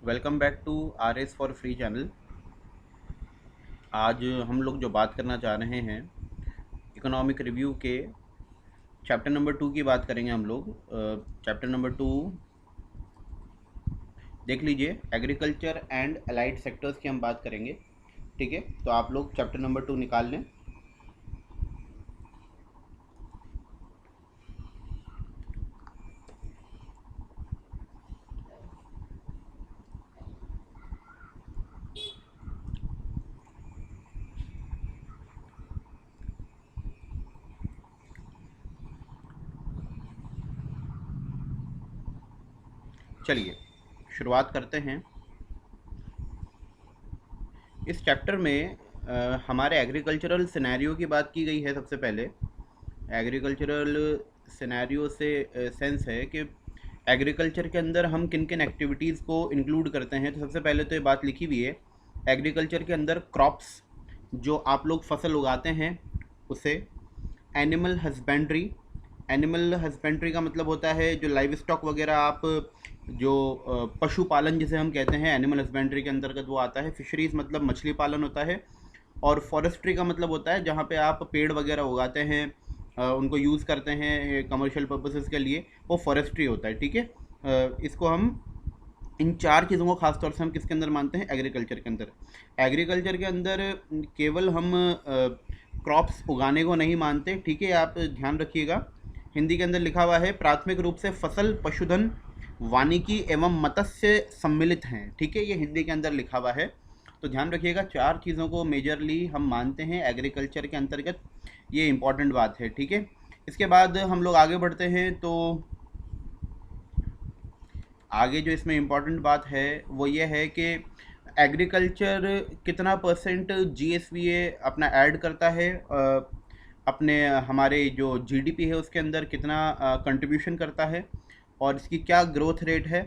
Welcome back to R S for free channel. आज हम लोग जो बात करना चाह रहे हैं इकोनॉमिक रिव्यू के चैप्टर नंबर 2 की बात करेंगे हम लोग। चैप्टर नंबर 2 देख लीजिए, एग्रीकल्चर एंड अलाइड सेक्टर्स की हम बात करेंगे। ठीक है, तो आप लोग चैप्टर नंबर 2 निकाल लें। चलिए शुरुआत करते हैं। इस चैप्टर में हमारे एग्रीकल्चरल सिनेरियो की बात की गई है। सबसे पहले एग्रीकल्चरल सिनेरियो से सेंस है कि एग्रीकल्चर के अंदर हम किन किन एक्टिविटीज़ को इंक्लूड करते हैं। तो सबसे पहले तो ये बात लिखी हुई है, एग्रीकल्चर के अंदर क्रॉप्स जो आप लोग फसल उगाते हैं उसे, एनिमल हस्बेंड्री। एनिमल हस्बेंड्री का मतलब होता है जो लाइव स्टॉक वगैरह आप जो पशुपालन जिसे हम कहते हैं, एनिमल हस्बेंड्री के अंतर्गत वो आता है। फिशरीज़ मतलब मछली पालन होता है। और फॉरेस्ट्री का मतलब होता है जहाँ पे आप पेड़ वगैरह उगाते हैं, उनको यूज़ करते हैं कमर्शियल पर्पसेस के लिए, वो फॉरेस्ट्री होता है। ठीक है, इसको हम इन चार चीज़ों को खास तौर से हम किसके अंदर मानते हैं, एग्रीकल्चर के अंदर। एग्रीकल्चर के अंदर केवल हम क्रॉप्स उगाने को नहीं मानते। ठीक है, आप ध्यान रखिएगा। हिंदी के अंदर लिखा हुआ है प्राथमिक रूप से फसल, पशुधन, वानिकी एवं मत्स्य सम्मिलित हैं। ठीक है, ये हिंदी के अंदर लिखा हुआ है। तो ध्यान रखिएगा, चार चीज़ों को मेजरली हम मानते हैं एग्रीकल्चर के अंतर्गत। ये इंपॉर्टेंट बात है। ठीक है, इसके बाद हम लोग आगे बढ़ते हैं। तो आगे जो इसमें इम्पॉर्टेंट बात है वो ये है कि एग्रीकल्चर कितना परसेंट जीएसवीए अपना ऐड करता है, अपने हमारे जो जीडीपी है उसके अंदर कितना कंट्रीब्यूशन करता है, और इसकी क्या ग्रोथ रेट है।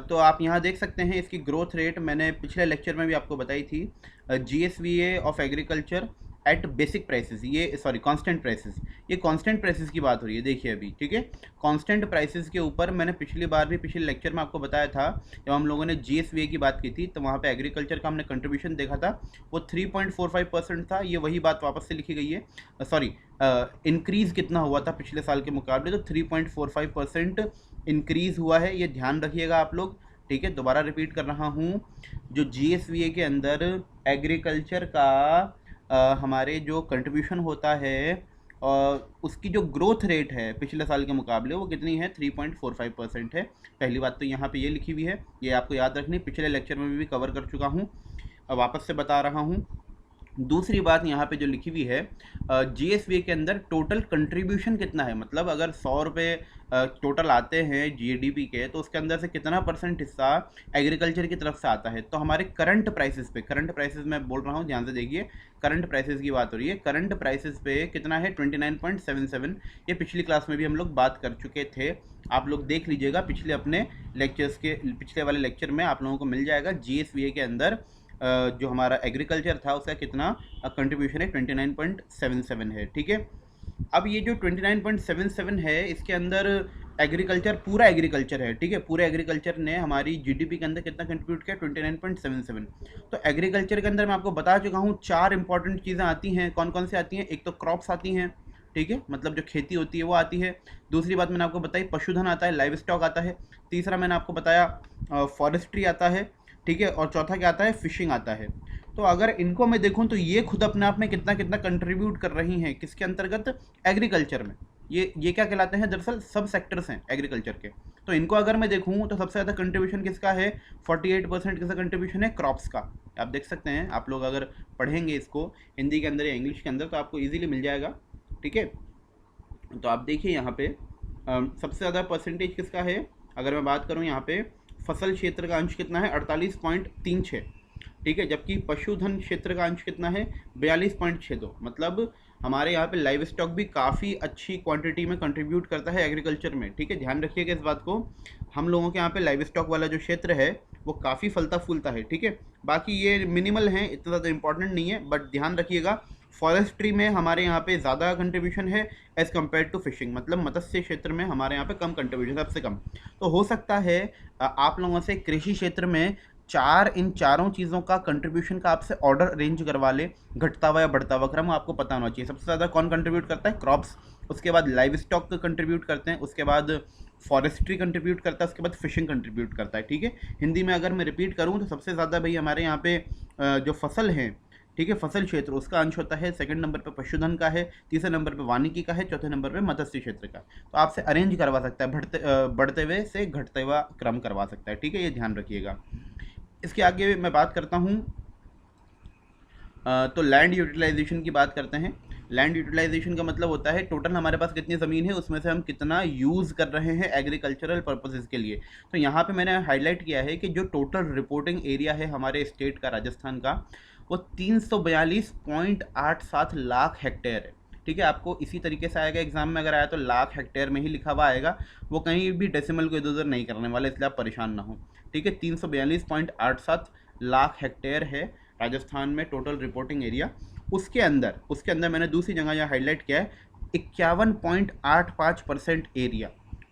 तो आप यहाँ देख सकते हैं इसकी ग्रोथ रेट मैंने पिछले लेक्चर में भी आपको बताई थी। GSVA of agriculture at basic prices, ये सॉरी कांस्टेंट प्राइसेस, ये कांस्टेंट प्राइसेस की बात हो रही है। देखिए अभी, ठीक है, कांस्टेंट प्राइसेस के ऊपर मैंने पिछली बार भी पिछले लेक्चर में आपको बताया था, जब हम लोगों ने जीएसवीए की बात की थी तो वहाँ पे एग्रीकल्चर का हमने कंट्रीब्यूशन देखा था, वो 3.45% था। ये वही बात वापस से लिखी गई है, सॉरी इंक्रीज़ कितना हुआ था पिछले साल के मुकाबले, तो 3.45% इंक्रीज़ हुआ है। ये ध्यान रखिएगा आप लोग। ठीक है, दोबारा रिपीट कर रहा हूँ, जो जीएसवीए के अंदर एग्रीकल्चर का हमारे जो कंट्रीब्यूशन होता है और उसकी जो ग्रोथ रेट है पिछले साल के मुकाबले वो कितनी है, 3.45% है। पहली बात तो यहाँ पे ये लिखी हुई है, ये आपको याद रखनी, पिछले लेक्चर में भी कवर कर चुका हूँ, अब वापस से बता रहा हूँ। दूसरी बात यहाँ पे जो लिखी हुई है, जीएसवी के अंदर टोटल कंट्रीब्यूशन कितना है, मतलब अगर 100 रुपये टोटल आते हैं जीडीपी के, तो उसके अंदर से कितना परसेंट हिस्सा एग्रीकल्चर की तरफ से आता है। तो हमारे करंट प्राइसेस पे, करंट प्राइसेस मैं बोल रहा हूँ, ध्यान से देखिए, करंट प्राइसेस की बात हो रही है। करंट प्राइसेस पे कितना है, 29.77। ये पिछली क्लास में भी हम लोग बात कर चुके थे, आप लोग देख लीजिएगा पिछले अपने लेक्चर्स के, पिछले वाले लेक्चर में आप लोगों को मिल जाएगा जीएसवीए के अंदर जो हमारा एग्रीकल्चर था उसका कितना कंट्रीब्यूशन है, 29.77 है। ठीक है, अब ये जो 29.77 है इसके अंदर एग्रीकल्चर, पूरा एग्रीकल्चर है। ठीक है, पूरे एग्रीकल्चर ने हमारी जीडीपी के अंदर कितना कंट्रीब्यूट किया, 29.77। तो एग्रीकल्चर के अंदर मैं आपको बता चुका हूँ चार इंपॉर्टेंट चीज़ें आती हैं। कौन कौन सी आती हैं, एक तो क्रॉप्स आती हैं, ठीक है, मतलब जो खेती होती है वो आती है। दूसरी बात मैंने आपको बताई, पशुधन आता है, लाइव स्टॉक आता है। तीसरा मैंने आपको बताया फॉरेस्ट्री आता है। ठीक है, और चौथा क्या आता है, फिशिंग आता है। तो अगर इनको मैं देखूं तो ये खुद अपने आप में कितना कितना कंट्रीब्यूट कर रही हैं, किसके अंतर्गत, एग्रीकल्चर में। ये क्या कहलाते हैं, दरअसल सब सेक्टर्स हैं एग्रीकल्चर के। तो इनको अगर मैं देखूं तो सबसे ज़्यादा कंट्रीब्यूशन किसका है, 48% किसका कंट्रीब्यूशन है, क्रॉप्स का। आप देख सकते हैं, आप लोग अगर पढ़ेंगे इसको हिंदी के अंदर या इंग्लिश के अंदर तो आपको ईजिली मिल जाएगा। ठीक है, तो आप देखिए यहाँ पे सबसे ज़्यादा परसेंटेज किसका है, अगर मैं बात करूँ यहाँ पे फसल क्षेत्र का अंश कितना है, 48.36। ठीक है, जबकि पशुधन क्षेत्र का अंश कितना है, 42.62। मतलब हमारे यहाँ पे लाइव स्टॉक भी काफ़ी अच्छी क्वांटिटी में कंट्रीब्यूट करता है एग्रीकल्चर में। ठीक है, ध्यान रखिएगा इस बात को, हम लोगों के यहाँ पे लाइव स्टॉक वाला जो क्षेत्र है वो काफ़ी फलता फूलता है। ठीक है, बाकी ये मिनिमल हैं, इतना ज़्यादा इंपॉर्टेंट नहीं है, बट ध्यान रखिएगा फॉरेस्ट्री में हमारे यहाँ पे ज़्यादा कंट्रीब्यूशन है एज़ कम्पेयर टू फिशिंग, मतलब मत्स्य क्षेत्र में हमारे यहाँ पे कम कंट्रीब्यूशन, सबसे कम। तो हो सकता है आप लोगों से कृषि क्षेत्र में इन चारों चीज़ों का कंट्रीब्यूशन का आपसे ऑर्डर अरेंज करवा ले, घटता हुआ या बढ़ता हुआ क्रम आपको पता होना चाहिए। सबसे ज़्यादा कौन कंट्रीब्यूट करता है? क्रॉप्स, उसके बाद लाइव स्टॉक कंट्रीब्यूट करते हैं, उसके बाद फॉरेस्ट्री कंट्रीब्यूट करता है, उसके बाद फिशिंग कंट्रीब्यूट करता है। ठीक है, हिंदी में अगर मैं रिपीट करूँ तो सबसे ज़्यादा भाई हमारे यहाँ पे जो फसल हैं, ठीक है, फसल क्षेत्र, उसका अंश होता है। सेकंड नंबर पे पशुधन का है, तीसरे नंबर पे वानिकी का है, चौथे नंबर पे मत्स्य क्षेत्र का। तो आपसे अरेंज करवा सकता है, बढ़ते हुए से घटते हुआ क्रम करवा सकता है। ठीक है, ये ध्यान रखिएगा। इसके आगे मैं बात करता हूँ तो लैंड यूटिलाइजेशन की बात करते हैं। लैंड यूटिलाइजेशन का मतलब होता है टोटल हमारे पास कितनी ज़मीन है, उसमें से हम कितना यूज़ कर रहे हैं एग्रीकल्चरल पर्पसेस के लिए। तो यहाँ पे मैंने हाईलाइट किया है कि जो टोटल रिपोर्टिंग एरिया है हमारे स्टेट का, राजस्थान का, वो 342.87 लाख हेक्टेयर है। ठीक है, आपको इसी तरीके से आएगा एग्जाम में, अगर आया तो लाख हेक्टेयर में ही लिखा हुआ आएगा, वो कहीं भी डेसिमल को इधर उधर नहीं करने वाले, इसलिए आप परेशान ना हो। ठीक है, 342.87 लाख हेक्टेयर है राजस्थान में टोटल रिपोर्टिंग एरिया। उसके अंदर मैंने दूसरी जगह यहाँ हाईलाइट किया है 51.85% एरिया।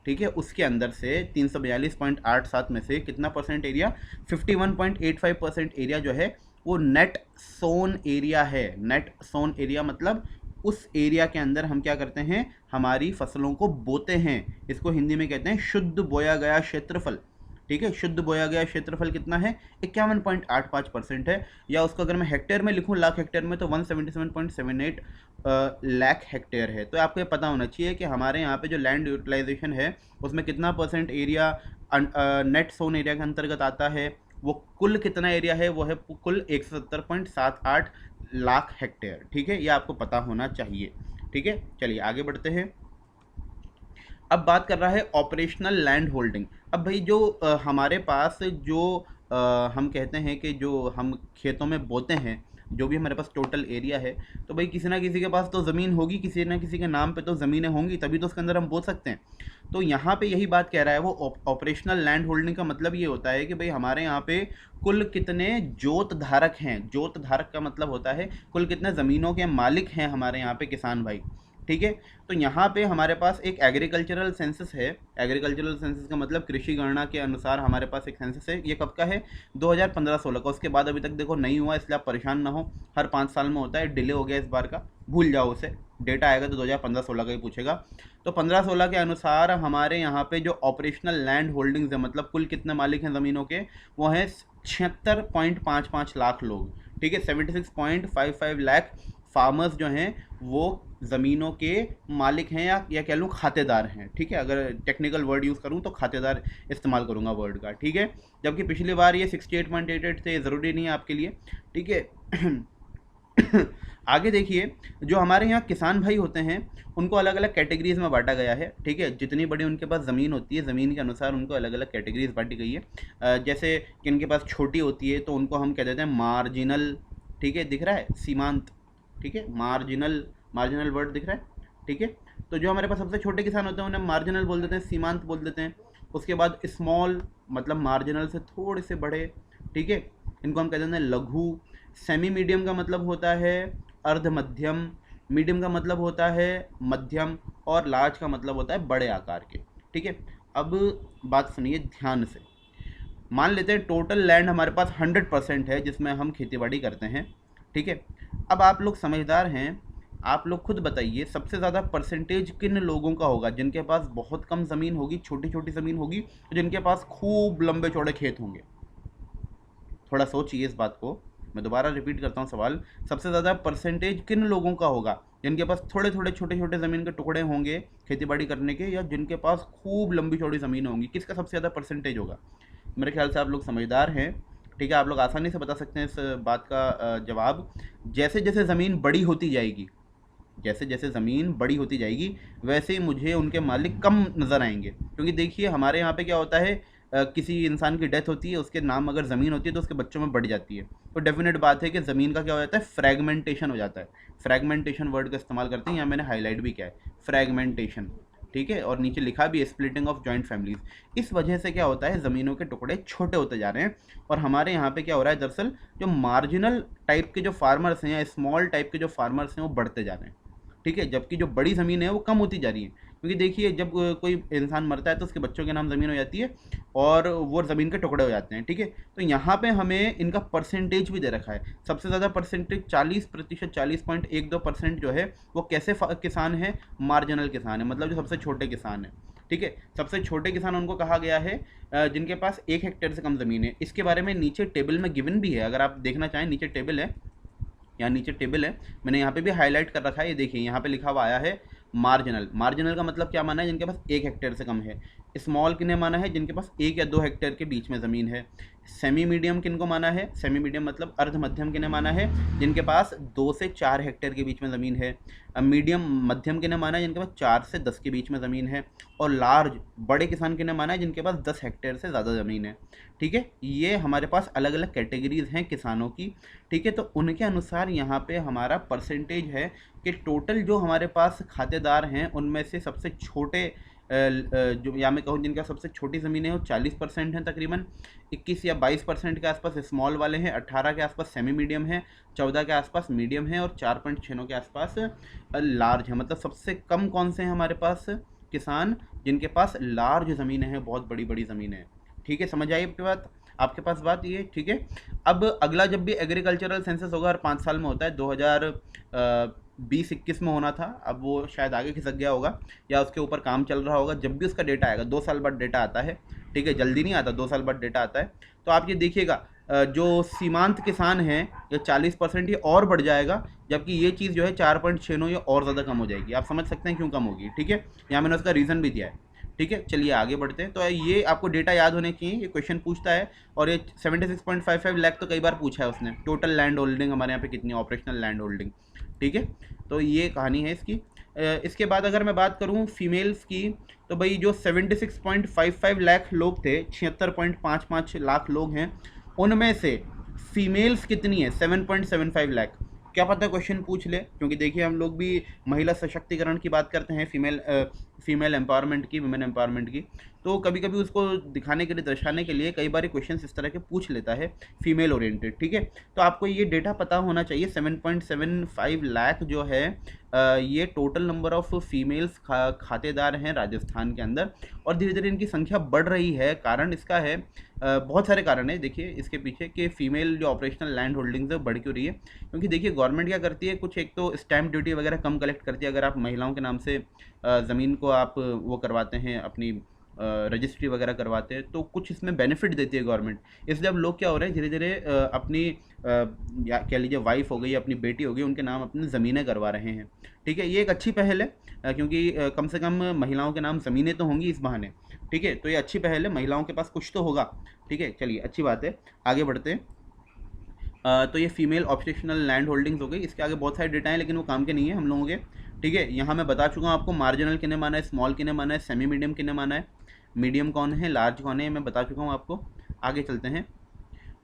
ठीक है, उसके अंदर से 342.87 में से कितना परसेंट एरिया? 51.85% एरिया जो है वो नेट सोन एरिया है। नेट सोन एरिया मतलब उस एरिया के अंदर हम क्या करते हैं, हमारी फसलों को बोते हैं। इसको हिंदी में कहते हैं शुद्ध बोया गया क्षेत्रफल। ठीक है, शुद्ध बोया गया क्षेत्रफल कितना है? 51.85% है। या उसको अगर मैं हेक्टेयर में लिखूं, लाख हेक्टेयर में, तो 177.78 लाख हेक्टेयर है। तो आपको ये पता होना चाहिए कि हमारे यहाँ पे जो लैंड यूटिलाइजेशन है उसमें कितना percent area net sown area के अंतर्गत आता है। वो कुल कितना एरिया है? वो है कुल 170.78 लाख हेक्टेयर। ठीक है, ये आपको पता होना चाहिए। ठीक है, चलिए आगे बढ़ते हैं। अब बात कर रहा है ऑपरेशनल लैंड होल्डिंग। अब भाई जो हमारे पास जो हम कहते हैं कि जो हम खेतों में बोते हैं, जो भी हमारे पास टोटल एरिया है, तो भाई किसी ना किसी के पास तो ज़मीन होगी, किसी ना किसी के नाम पे तो ज़मीनें होंगी, तभी तो उसके अंदर हम बो सकते हैं। तो यहाँ पे यही बात कह रहा है वो, ऑपरेशनल लैंड होल्डिंग का मतलब ये होता है कि भाई हमारे यहाँ पे कुल कितने जोत धारक हैं। जोत धारक का मतलब होता है कुल कितने ज़मीनों के मालिक हैं हमारे यहाँ पे किसान भाई। ठीक है, तो यहाँ पे हमारे पास एक एग्रीकल्चरल सेंसस है। एग्रीकल्चरल सेंसस का मतलब कृषि गणना के अनुसार हमारे पास एक सेंसस है। ये कब का है? 2015-16 का। उसके बाद अभी तक देखो नहीं हुआ, इसलिए आप परेशान ना हो। हर 5 साल में होता है, डिले हो गया इस बार का, भूल जाओ उसे। डेटा आएगा तो 2015-16 का ही पूछेगा। तो 15-16 के अनुसार हमारे यहाँ पे जो ऑपरेशनल लैंड होल्डिंग्स है, मतलब कुल कितने मालिक हैं ज़मीनों के, वो हैं 76.55 लाख लोग। ठीक है, 76.55 लाख फार्मर्स जो हैं वो ज़मीनों के मालिक हैं, या कह लूँ खातेदार हैं। ठीक है, अगर टेक्निकल वर्ड यूज़ करूँ तो खातेदार इस्तेमाल करूँगा वर्ड का। ठीक है, जबकि पिछली बार ये 68.88 थे, ज़रूरी नहीं है आपके लिए। ठीक है आगे देखिए, जो हमारे यहाँ किसान भाई होते हैं उनको अलग अलग कैटेगरीज में बांटा गया है। ठीक है, जितनी बड़ी उनके पास ज़मीन होती है, ज़मीन के अनुसार उनको अलग अलग कैटेगरीज बांटी गई है। जैसे कि इनके पास छोटी होती है तो उनको हम कह देते हैं मार्जिनल। ठीक है, दिख रहा है सीमांत। ठीक है, मार्जिनल वर्ड दिख रहा है। ठीक है, तो जो हमारे पास सबसे छोटे किसान होते हैं उन्हें मार्जिनल बोल देते हैं, सीमांत बोल देते हैं। उसके बाद स्मॉल मतलब मार्जिनल से थोड़े से बड़े। ठीक है, इनको हम कह देते हैं लघु। सेमी मीडियम का मतलब होता है अर्ध मध्यम, मीडियम का मतलब होता है मध्यम, और लार्ज का मतलब होता है बड़े आकार के। ठीक है, अब बात सुनिए ध्यान से। मान लेते हैं टोटल लैंड हमारे पास 100% है जिसमें हम खेतीबाड़ी करते हैं। ठीक है, अब आप लोग समझदार हैं, आप लोग खुद बताइए सबसे ज़्यादा परसेंटेज किन लोगों का होगा जिनके पास बहुत कम ज़मीन होगी, छोटी छोटी ज़मीन होगी, और जिनके पास खूब लंबे चौड़े खेत होंगे। थोड़ा सोचिए इस बात को, मैं दोबारा रिपीट करता हूँ सवाल। सबसे ज़्यादा परसेंटेज किन लोगों का होगा जिनके पास थोड़े थोड़े छोटे छोटे ज़मीन के टुकड़े होंगे खेतीबाड़ी करने के, या जिनके पास खूब लंबी चौड़ी ज़मीन होंगी? किसका सबसे ज़्यादा परसेंटेज होगा? मेरे ख्याल से आप लोग समझदार हैं। ठीक है, आप लोग आसानी से बता सकते हैं इस बात का जवाब। जैसे जैसे ज़मीन बड़ी होती जाएगी, जैसे जैसे ज़मीन बड़ी होती जाएगी, वैसे ही मुझे उनके मालिक कम नज़र आएंगे। क्योंकि देखिए हमारे यहाँ पे क्या होता है, किसी इंसान की डेथ होती है, उसके नाम अगर ज़मीन होती है तो उसके बच्चों में बढ़ जाती है। तो डेफिनेट बात है कि ज़मीन का क्या हो जाता है, फ्रैगमेंटेशन हो जाता है। फ्रैगमेंटेशन वर्ड का इस्तेमाल करते हैं, यहाँ मैंने हाईलाइट भी किया है, फ्रैगमेंटेशन। ठीक है, और नीचे लिखा भी है स्प्लिटिंग ऑफ जॉइंट फैमिलीज। इस वजह से क्या होता है, ज़मीनों के टुकड़े छोटे होते जा रहे हैं, और हमारे यहाँ पे क्या हो रहा है, दरअसल जो मार्जिनल टाइप के जो फार्मर्स हैं या स्मॉल टाइप के जो फार्मर्स हैं वो बढ़ते जा रहे हैं। ठीक है, जबकि जो बड़ी ज़मीन है वो कम होती जा रही है, क्योंकि देखिए जब कोई इंसान मरता है तो उसके बच्चों के नाम ज़मीन हो जाती है और वो ज़मीन के टुकड़े हो जाते हैं। ठीक है, तो यहाँ पे हमें इनका परसेंटेज भी दे रखा है। सबसे ज़्यादा परसेंटेज 40%, 40.12% जो है वो कैसे किसान है, मार्जिनल किसान है, मतलब जो सबसे छोटे किसान है। ठीक है, सबसे छोटे किसान उनको कहा गया है जिनके पास 1 हेक्टेयर से कम ज़मीन है। इसके बारे में नीचे टेबल में गिवन भी है, अगर आप देखना चाहें नीचे टेबल है, यहाँ नीचे टेबल है, मैंने यहाँ पे भी हाईलाइट कर रखा है, ये देखिए यहाँ पे लिखा हुआ आया है मार्जिनल। मार्जिनल का मतलब क्या माना है, जिनके पास 1 हेक्टेयर से कम है। स्मॉल किन्हें माना है, जिनके पास 1 या 2 हेक्टेयर के बीच में ज़मीन है। सेमी मीडियम किनको माना है, सेमी मीडियम मतलब अर्ध मध्यम किन्हें माना है, जिनके पास 2 से 4 हेक्टेयर के बीच में ज़मीन है। मीडियम मध्यम किन्हें माना है, जिनके पास 4 से 10 के बीच में ज़मीन है। और लार्ज बड़े किसान किन्हें माना है, जिनके पास 10 हेक्टेयर से ज़्यादा ज़मीन है। ठीक है, ये हमारे पास अलग अलग कैटेगरीज हैं किसानों की। ठीक है, तो उनके अनुसार यहाँ पे हमारा परसेंटेज है कि टोटल जो हमारे पास खातेदार हैं उनमें से सबसे छोटे जो या मैं कहूँ जिनका सबसे छोटी ज़मीन है वो 40% है तकरीबन। 21 या 22% के आसपास स्मॉल वाले हैं, 18 के आसपास सेमी मीडियम है, 14 के आसपास मीडियम है, और 4.6 के आसपास लार्ज है। मतलब सबसे कम कौन से हैं हमारे पास किसान, जिनके पास लार्ज ज़मीनें हैं, बहुत बड़ी बड़ी ज़मीनें हैं। ठीक है, समझ आई आपकी बात, आपके पास बात ये। ठीक है, अब अगला जब भी एग्रीकल्चरल सेंसस होगा, हर 5 साल में होता है, 2020-21 में होना था, अब वो शायद आगे खिसक गया होगा या उसके ऊपर काम चल रहा होगा। जब भी उसका डेटा आएगा, 2 साल बाद डेटा आता है। ठीक है, जल्दी नहीं आता, 2 साल बाद डेटा आता है। तो आप ये देखिएगा जो सीमांत किसान हैं ये 40% ये और बढ़ जाएगा, जबकि ये चीज़ जो है 4.69 ये और ज़्यादा कम हो जाएगी। आप समझ सकते हैं क्यों कम होगी। ठीक है, यहाँ मैंने उसका रीज़न भी दिया है। ठीक है, चलिए आगे बढ़ते हैं। तो ये आपको डेटा याद होने चाहिए, ये क्वेश्चन पूछता है, और ये 76.55 लाख तो कई बार पूछा है उसने। टोटल लैंड होल्डिंग हमारे यहाँ पे कितनी है, ऑपरेशनल लैंड होल्डिंग। ठीक है, तो ये कहानी है इसकी। इसके बाद अगर मैं बात करूँ फीमेल्स की, तो भाई जो 76.55 लाख लोग थे, 76.55 लाख लोग हैं, उनमें से फीमेल्स कितनी है, 7.75 लाख। क्या पता क्वेश्चन पूछ ले, क्योंकि देखिए हम लोग भी महिला सशक्तिकरण की बात करते हैं, फीमेल एम्पावरमेंट की, वुमेन एम्पावरमेंट की। तो कभी कभी उसको दिखाने के लिए, दर्शाने के लिए कई बार क्वेश्चन इस तरह के पूछ लेता है फीमेल ओरिएंटेड। ठीक है, तो आपको ये डेटा पता होना चाहिए। 7.75 लाख जो है ये टोटल नंबर ऑफ फीमेल्स खातेदार हैं राजस्थान के अंदर, और धीरे धीरे इनकी संख्या बढ़ रही है। कारण इसका है, बहुत सारे कारण है देखिए इसके पीछे, कि फीमेल जो ऑपरेशनल लैंड होल्डिंग्स है बढ़ क्यों रही है। क्योंकि देखिए गवर्नमेंट क्या करती है, कुछ एक तो स्टैम्प ड्यूटी वगैरह कम कलेक्ट करती है, अगर आप महिलाओं के नाम से ज़मीन को आप वो करवाते हैं, अपनी रजिस्ट्री वगैरह करवाते हैं, तो कुछ इसमें बेनिफिट देती है गवर्नमेंट। इसलिए अब लोग क्या हो रहे हैं, धीरे धीरे अपनी या कह लीजिए वाइफ हो गई, अपनी बेटी हो गई, उनके नाम अपनी ज़मीनें करवा रहे हैं। ठीक है, ये एक अच्छी पहल है, क्योंकि कम से कम महिलाओं के नाम ज़मीनें तो होंगी इस बहाने। ठीक है, तो ये अच्छी पहल है, महिलाओं के पास कुछ तो होगा। ठीक है, चलिए अच्छी बात है, आगे बढ़ते हैं। तो ये फीमेल ऑपरेशनल लैंड होल्डिंग्स हो गई। इसके आगे बहुत सारे डेटा हैं, लेकिन वो काम के नहीं है हम लोगों के। ठीक है, यहाँ मैं बता चुका हूँ आपको मार्जिनल किन्हें माना है, स्मॉल किन्हें माना है, सेमी मीडियम किन्हें माना है, मीडियम कौन है, लार्ज कौन है, मैं बता चुका हूँ आपको। आगे चलते हैं।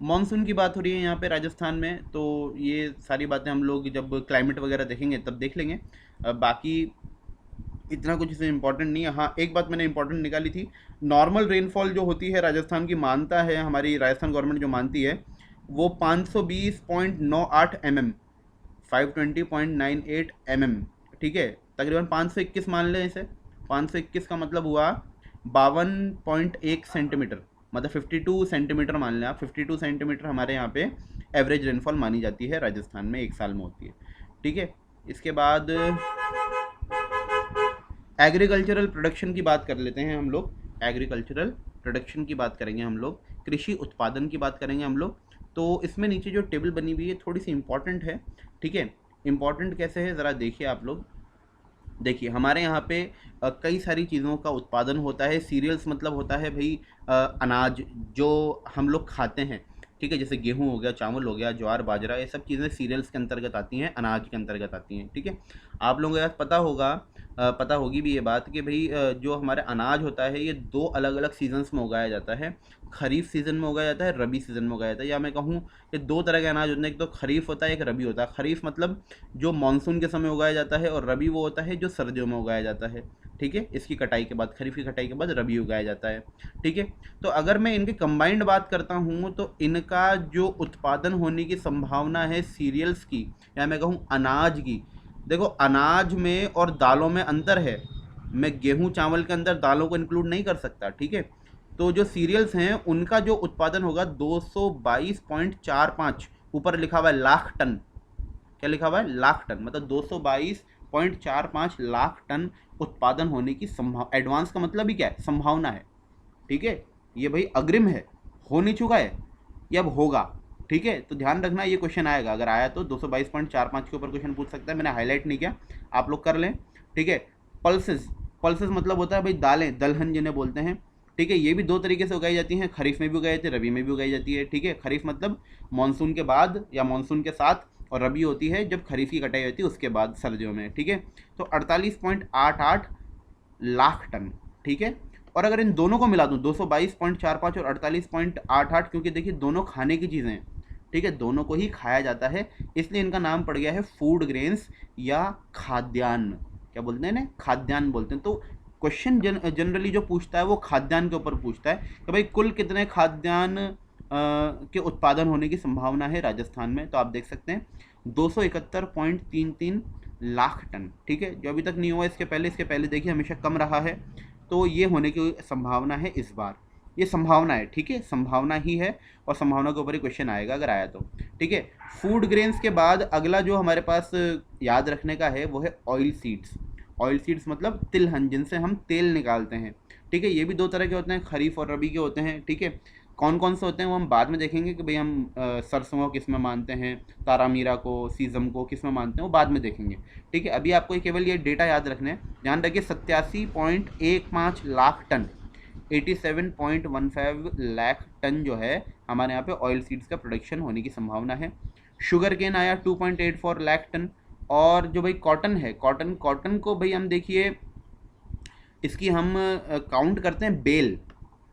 मानसून की बात हो रही है यहाँ पे राजस्थान में, तो ये सारी बातें हम लोग जब क्लाइमेट वगैरह देखेंगे तब देख लेंगे। बाकी इतना कुछ इसमें इंपॉर्टेंट नहीं है। हाँ, एक बात मैंने इंपॉर्टेंट निकाली थी, नॉर्मल रेनफॉल जो होती है राजस्थान की, मानता है हमारी राजस्थान गवर्नमेंट जो मानती है, वो 520.98 mm, 520.98 mm। ठीक है, तकरीबन 521 मान लें इसे। 521 का मतलब हुआ 52.1 सेंटीमीटर, मतलब 52 सेंटीमीटर मान लें आप। 52 सेंटीमीटर हमारे यहाँ पे एवरेज रेनफॉल मानी जाती है राजस्थान में, एक साल में होती है। ठीक है, इसके बाद एग्रीकल्चरल प्रोडक्शन की बात कर लेते हैं हम लोग। एग्रीकल्चरल प्रोडक्शन की बात करेंगे हम लोग, कृषि उत्पादन की बात करेंगे हम लोग। तो इसमें नीचे जो टेबल बनी हुई है थोड़ी सी इंपॉर्टेंट है। ठीक है, इंपॉर्टेंट कैसे है ज़रा देखिए आप लोग। देखिए हमारे यहाँ पे कई सारी चीज़ों का उत्पादन होता है। सीरियल्स मतलब होता है भाई अनाज जो हम लोग खाते हैं। ठीक है, जैसे गेहूँ हो गया, चावल हो गया, ज्वार बाजरा, ये सब चीज़ें सीरियल्स के अंतर्गत आती हैं, अनाज के अंतर्गत आती हैं। ठीक है, आप लोगों को यार पता होगा पता होगी भी ये बात कि भाई जो हमारे अनाज होता है ये दो अलग अलग सीजन्स में उगाया जाता है। खरीफ सीज़न में उगाया जाता है, रबी सीज़न में उगाया जाता है, या मैं कहूँ कि दो तरह के अनाज होते हैं, एक तो खरीफ होता है, एक रबी होता है। खरीफ मतलब जो मानसून के समय उगाया जाता है, और रबी वो होता है जो सर्दियों में उगाया जाता है। ठीक है, इसकी कटाई के बाद, खरीफ की कटाई के बाद रबी उगाया जाता है। ठीक है, तो अगर मैं इनके कंबाइंड बात करता हूँ तो इनका जो उत्पादन होने की संभावना है सीरियल्स की, या मैं कहूँ अनाज की, देखो अनाज में और दालों में अंतर है। मैं गेहूं चावल के अंदर दालों को इंक्लूड नहीं कर सकता। ठीक है, तो जो सीरियल्स हैं उनका जो उत्पादन होगा 222.45, ऊपर लिखा हुआ है लाख टन। क्या लिखा हुआ है? लाख टन, मतलब 222.45 लाख टन उत्पादन होने की संभावना। एडवांस का मतलब ही क्या है? संभावना है। ठीक है, ये भाई अग्रिम है, हो नहीं चुका है, ये अब होगा। ठीक है, तो ध्यान रखना ये क्वेश्चन आएगा, अगर आया तो 222.45 के ऊपर क्वेश्चन पूछ सकता है। मैंने हाईलाइट नहीं किया, आप लोग कर लें। ठीक है, पल्सेस, पल्सेस मतलब होता है भाई दालें, दलहन जिन्हें बोलते हैं। ठीक है, ये भी दो तरीके से उगाई जाती हैं, खरीफ में भी उगाई जाती है, रबी में भी उगाई जाती है। ठीक है, खरीफ मतलब मानसून के बाद या मानसून के साथ, और रबी होती है जब खरीफ की कटाई होती है उसके बाद सर्दियों में। ठीक है, तो 48.88 लाख टन। ठीक है, और अगर इन दोनों को मिला दूँ 222.45 और 48.88, क्योंकि देखिए दोनों खाने की चीज़ें हैं। ठीक है, दोनों को ही खाया जाता है, इसलिए इनका नाम पड़ गया है फूड ग्रेन्स या खाद्यान्न। क्या बोलते हैं ना? खाद्यान्न बोलते हैं। तो क्वेश्चन जनरली जो पूछता है वो खाद्यान्न के ऊपर पूछता है कि भाई कुल कितने खाद्यान्न के उत्पादन होने की संभावना है राजस्थान में। तो आप देख सकते हैं 271.33 लाख टन। ठीक है, जो अभी तक नहीं हुआ इसके पहले देखिए हमेशा कम रहा है, तो ये होने की संभावना है इस बार। ये संभावना है, ठीक है, संभावना ही है, और संभावना के ऊपर ही क्वेश्चन आएगा अगर आया तो। ठीक है, फूड ग्रेन्स के बाद अगला जो हमारे पास याद रखने का है वो है ऑयल सीड्स। ऑयल सीड्स मतलब तिलहन, जिनसे हम तेल निकालते हैं। ठीक है, ये भी दो तरह के होते हैं, खरीफ और रबी के होते हैं। ठीक है, कौन कौन से होते हैं वो हम बाद में देखेंगे कि भाई हम सरसों को किस में मानते हैं, तारामीरा को, सीजम को किस में मानते हैं, वो बाद में देखेंगे। ठीक है, अभी आपको केवल ये डेटा याद रखने हैं। ध्यान रखिए 87.15 लाख टन, 87.15 लाख टन जो है हमारे यहाँ पे ऑयल सीड्स का प्रोडक्शन होने की संभावना है। शुगर केन आया 2.84 लाख टन। और जो भाई कॉटन है, कॉटन, कॉटन को भाई हम देखिए इसकी हम काउंट करते हैं बेल,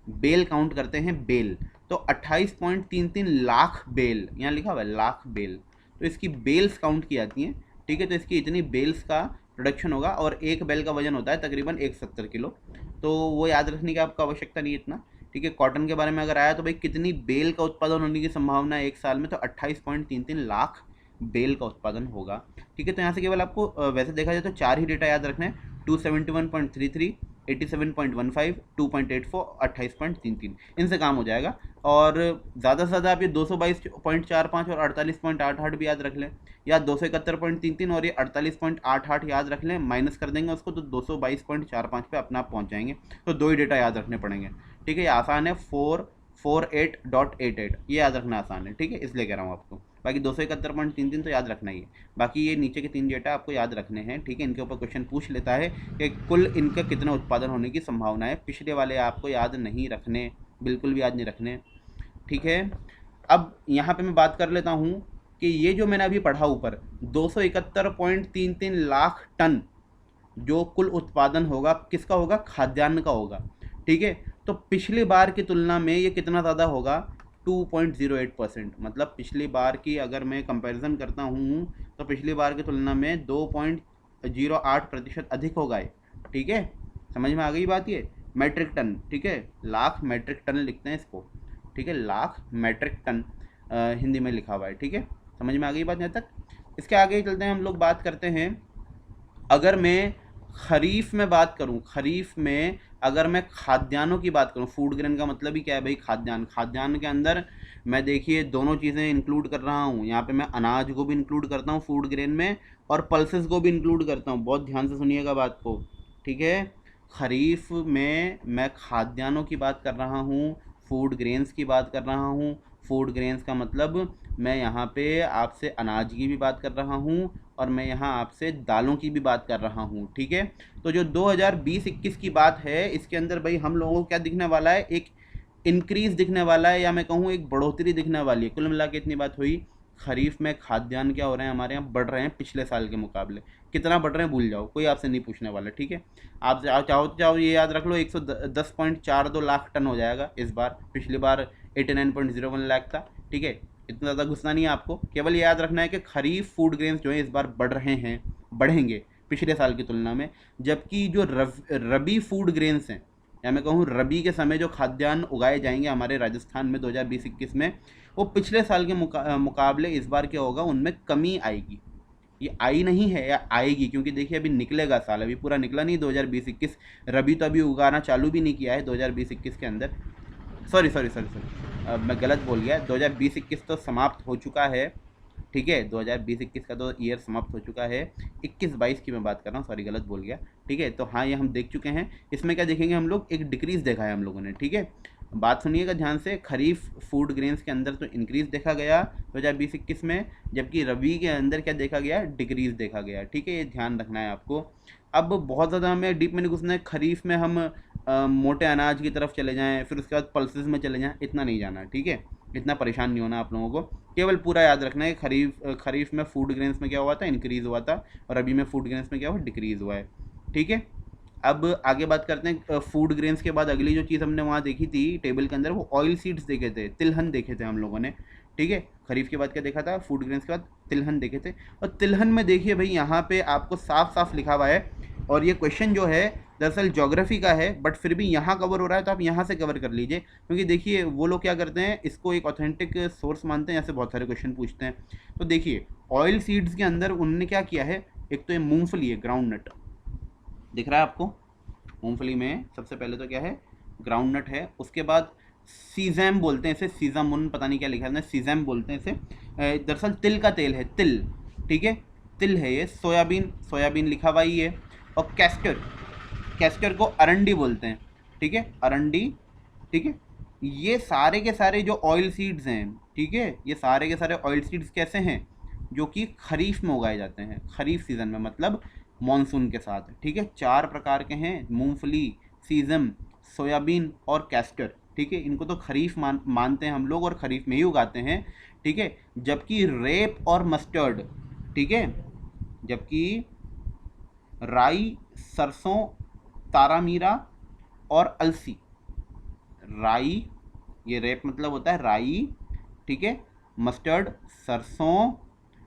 बेल काउंट करते हैं बेल, तो 28.33 लाख बेल, यहाँ लिखा हुआ है लाख बेल, तो इसकी बेल्स काउंट की जाती हैं। ठीक है, तो इसकी इतनी बेल्स का प्रोडक्शन होगा, और एक बेल का वजन होता है तकरीबन 170 किलो, तो वो याद रखने की आपको आवश्यकता नहीं है इतना। ठीक है, कॉटन के बारे में अगर आया तो भाई कितनी बेल का उत्पादन होने की संभावना है एक साल में, तो 28.33 लाख बेल का उत्पादन होगा। ठीक है, तो यहाँ से केवल आपको वैसे देखा जाए तो चार ही डेटा याद रखना है, 271.33, 87.15, 2.84, 28.33, इनसे काम हो जाएगा। और ज़्यादा से ज़्यादा आप ये 222.45 और 48.88 भी याद रख लें, या 271.33 और ये 48.88 याद रख लें, माइनस कर देंगे उसको तो 222.45 पे अपना आप पहुँच जाएंगे। तो दो ही डेटा याद रखने पड़ेंगे। ठीक है, ये आसान है, 448.88, ये याद रखना आसान है। ठीक है, इसलिए कह रहा हूँ आपको। बाकी 271.33 तो याद रखना ही है, बाकी ये नीचे के तीन डेटा आपको याद रखने हैं। ठीक है, इनके ऊपर क्वेश्चन पूछ लेता है कि कुल इनका कितना उत्पादन होने की संभावना है। पिछले वाले आपको याद नहीं रखने, बिल्कुल भी याद नहीं रखने। ठीक है, अब यहाँ पे मैं बात कर लेता हूँ कि ये जो मैंने अभी पढ़ा ऊपर 271.33 लाख टन जो कुल उत्पादन होगा किसका होगा? खाद्यान्न का होगा। ठीक है, तो पिछली बार की तुलना में ये कितना ज़्यादा होगा? 2.08%, मतलब पिछली बार की अगर मैं कंपैरिजन करता हूँ तो पिछली बार की तुलना में 2.08% अधिक होगा ये। ठीक है, समझ में आ गई बात? ये मैट्रिक टन, ठीक है, लाख मैट्रिक टन लिखते हैं इसको। ठीक है, लाख मैट्रिक टन हिंदी में लिखा हुआ है। ठीक है, समझ में आ गई बात यहाँ तक? इसके आगे चलते हैं, हम लोग बात करते हैं, अगर मैं खरीफ में बात करूं, खरीफ में अगर मैं खाद्यान्नों की बात करूं, फूड ग्रेन का मतलब ही क्या है भाई? खाद्यान्न। खाद्यान्न के अंदर मैं देखिए दोनों चीज़ें इंक्लूड कर रहा हूं, यहाँ पे मैं अनाज को भी इंक्लूड करता हूं फूड ग्रेन में, और पल्सेस को भी इंक्लूड करता हूं। बहुत ध्यान से सुनिएगा बात को। ठीक है, खरीफ में मैं खाद्यान्नों की बात कर रहा हूँ, फूड ग्रेन्स की बात कर रहा हूँ। फूड ग्रेन्स का मतलब मैं यहाँ पे आपसे अनाज की भी बात कर रहा हूँ, और मैं यहाँ आपसे दालों की भी बात कर रहा हूँ। ठीक है, तो जो 2020-21 की बात है इसके अंदर भाई हम लोगों को क्या दिखने वाला है? एक इंक्रीज़ दिखने वाला है, या मैं कहूँ एक बढ़ोतरी दिखने वाली है। कुल मिला के इतनी बात हुई, खरीफ में खाद्यान्न क्या हो रहे हैं हमारे यहाँ, बढ़ रहे हैं पिछले साल के मुकाबले। कितना बढ़ रहे हैं भूल जाओ, कोई आपसे नहीं पूछने वाला, ठीक है। आप चाहो तो चाहो ये याद रख लो, 110.42 लाख टन हो जाएगा इस बार, पिछली बार 89.01 लाख था, ठीक है। इतना ज़्यादा घुसना नहीं है आपको, केवल ये याद रखना है कि खरीफ फूड ग्रेन्स जो है इस बार बढ़ रहे हैं, बढ़ेंगे पिछले साल की तुलना में। जबकि जो रबी फूड ग्रेन्स हैं, या मैं कहूँ रबी के समय जो खाद्यान्न उगाए जाएंगे हमारे राजस्थान में 2020-21 में, वो पिछले साल के मुकाबले इस बार क्या होगा, उनमें कमी आएगी। ये आई नहीं है या आएगी, क्योंकि देखिए अभी निकलेगा साल, अभी पूरा निकला नहीं 2020-21, रबी तो अभी उगाना चालू भी नहीं किया है 2020-21 के अंदर। सॉरी सॉरी सॉरी सॉरी, मैं गलत बोल गया, 2020-21 तो समाप्त हो चुका है, ठीक है। 2020-21 का तो ईयर समाप्त हो चुका है, 21-22 की मैं बात कर रहा हूँ, सॉरी गलत बोल गया, ठीक है। तो हाँ, ये हम देख चुके हैं। इसमें क्या देखेंगे हम लोग, एक डिक्रीज़ देखा है हम लोगों ने, ठीक है। बात सुनिएगा ध्यान से, खरीफ फूड ग्रेन्स के अंदर तो इंक्रीज़ देखा गया 2020-21 में, जबकि रबी के अंदर क्या देखा गया, डिक्रीज़ देखा गया, ठीक है। ये ध्यान रखना है आपको। अब बहुत ज़्यादा हमें डीप में नहीं घुसना है, खरीफ में हम मोटे अनाज की तरफ चले जाएं, फिर उसके बाद पल्सेस में चले जाएं, इतना नहीं जाना, ठीक है। इतना परेशान नहीं होना आप लोगों को, केवल पूरा याद रखना है खरीफ में फूड ग्रेन्स में क्या हुआ था, इंक्रीज़ हुआ था, और रबी में फूड ग्रेन्स में क्या हुआ, डिक्रीज़ हुआ है, ठीक है। अब आगे बात करते हैं फूड ग्रेन्स के बाद अगली जो चीज़ हमने वहाँ देखी थी टेबल के अंदर, वो ऑयल सीड्स देखे थे, तिलहन देखे थे हम लोगों ने, ठीक है। खरीफ के बाद क्या देखा था, फूड ग्रेन्स के बाद तिलहन देखे थे। और तिलहन में देखिए भाई, यहाँ पे आपको साफ साफ लिखा हुआ है, और ये क्वेश्चन जो है दरअसल ज्योग्राफी का है, बट फिर भी यहाँ कवर हो रहा है तो आप यहाँ से कवर कर लीजिए, क्योंकि देखिए वो लोग क्या करते हैं, इसको एक ऑथेंटिक सोर्स मानते हैं, ऐसे बहुत सारे क्वेश्चन पूछते हैं। तो देखिए ऑयल सीड्स के अंदर उन्होंने क्या किया है, एक तो ये मूंगफली है, ग्राउंड नट दिख रहा है आपको, मूंगफली में सबसे पहले तो क्या है, ग्राउंड नट है। उसके बाद सीजैम बोलते हैं इसे, सीजामुन पता नहीं क्या लिखा है, सीजैम बोलते हैं इसे, दरअसल तिल का तेल है, तिल, ठीक है, तिल है ये। सोयाबीन, सोयाबीन लिखा हुआ ही है। और कैस्टर, कैस्टर को अरंडी बोलते हैं, ठीक है, अरंडी, ठीक है। ये सारे के सारे जो ऑयल सीड्स हैं, ठीक है, ये सारे के सारे ऑयल सीड्स कैसे हैं, जो कि खरीफ में उगाए जाते हैं, खरीफ सीज़न में, मतलब मॉनसून के साथ, ठीक है। 4 प्रकार के हैं, मूंगफली, सीजम, सोयाबीन और कैस्टर, ठीक है। इनको तो खरीफ मानते हैं हम लोग, और खरीफ में ही उगाते हैं, ठीक है। जबकि रेप और मस्टर्ड, ठीक है, जबकि राई, सरसों, तारामीरा और अलसी, राई, ये रेप मतलब होता है राई, ठीक है, मस्टर्ड, सरसों,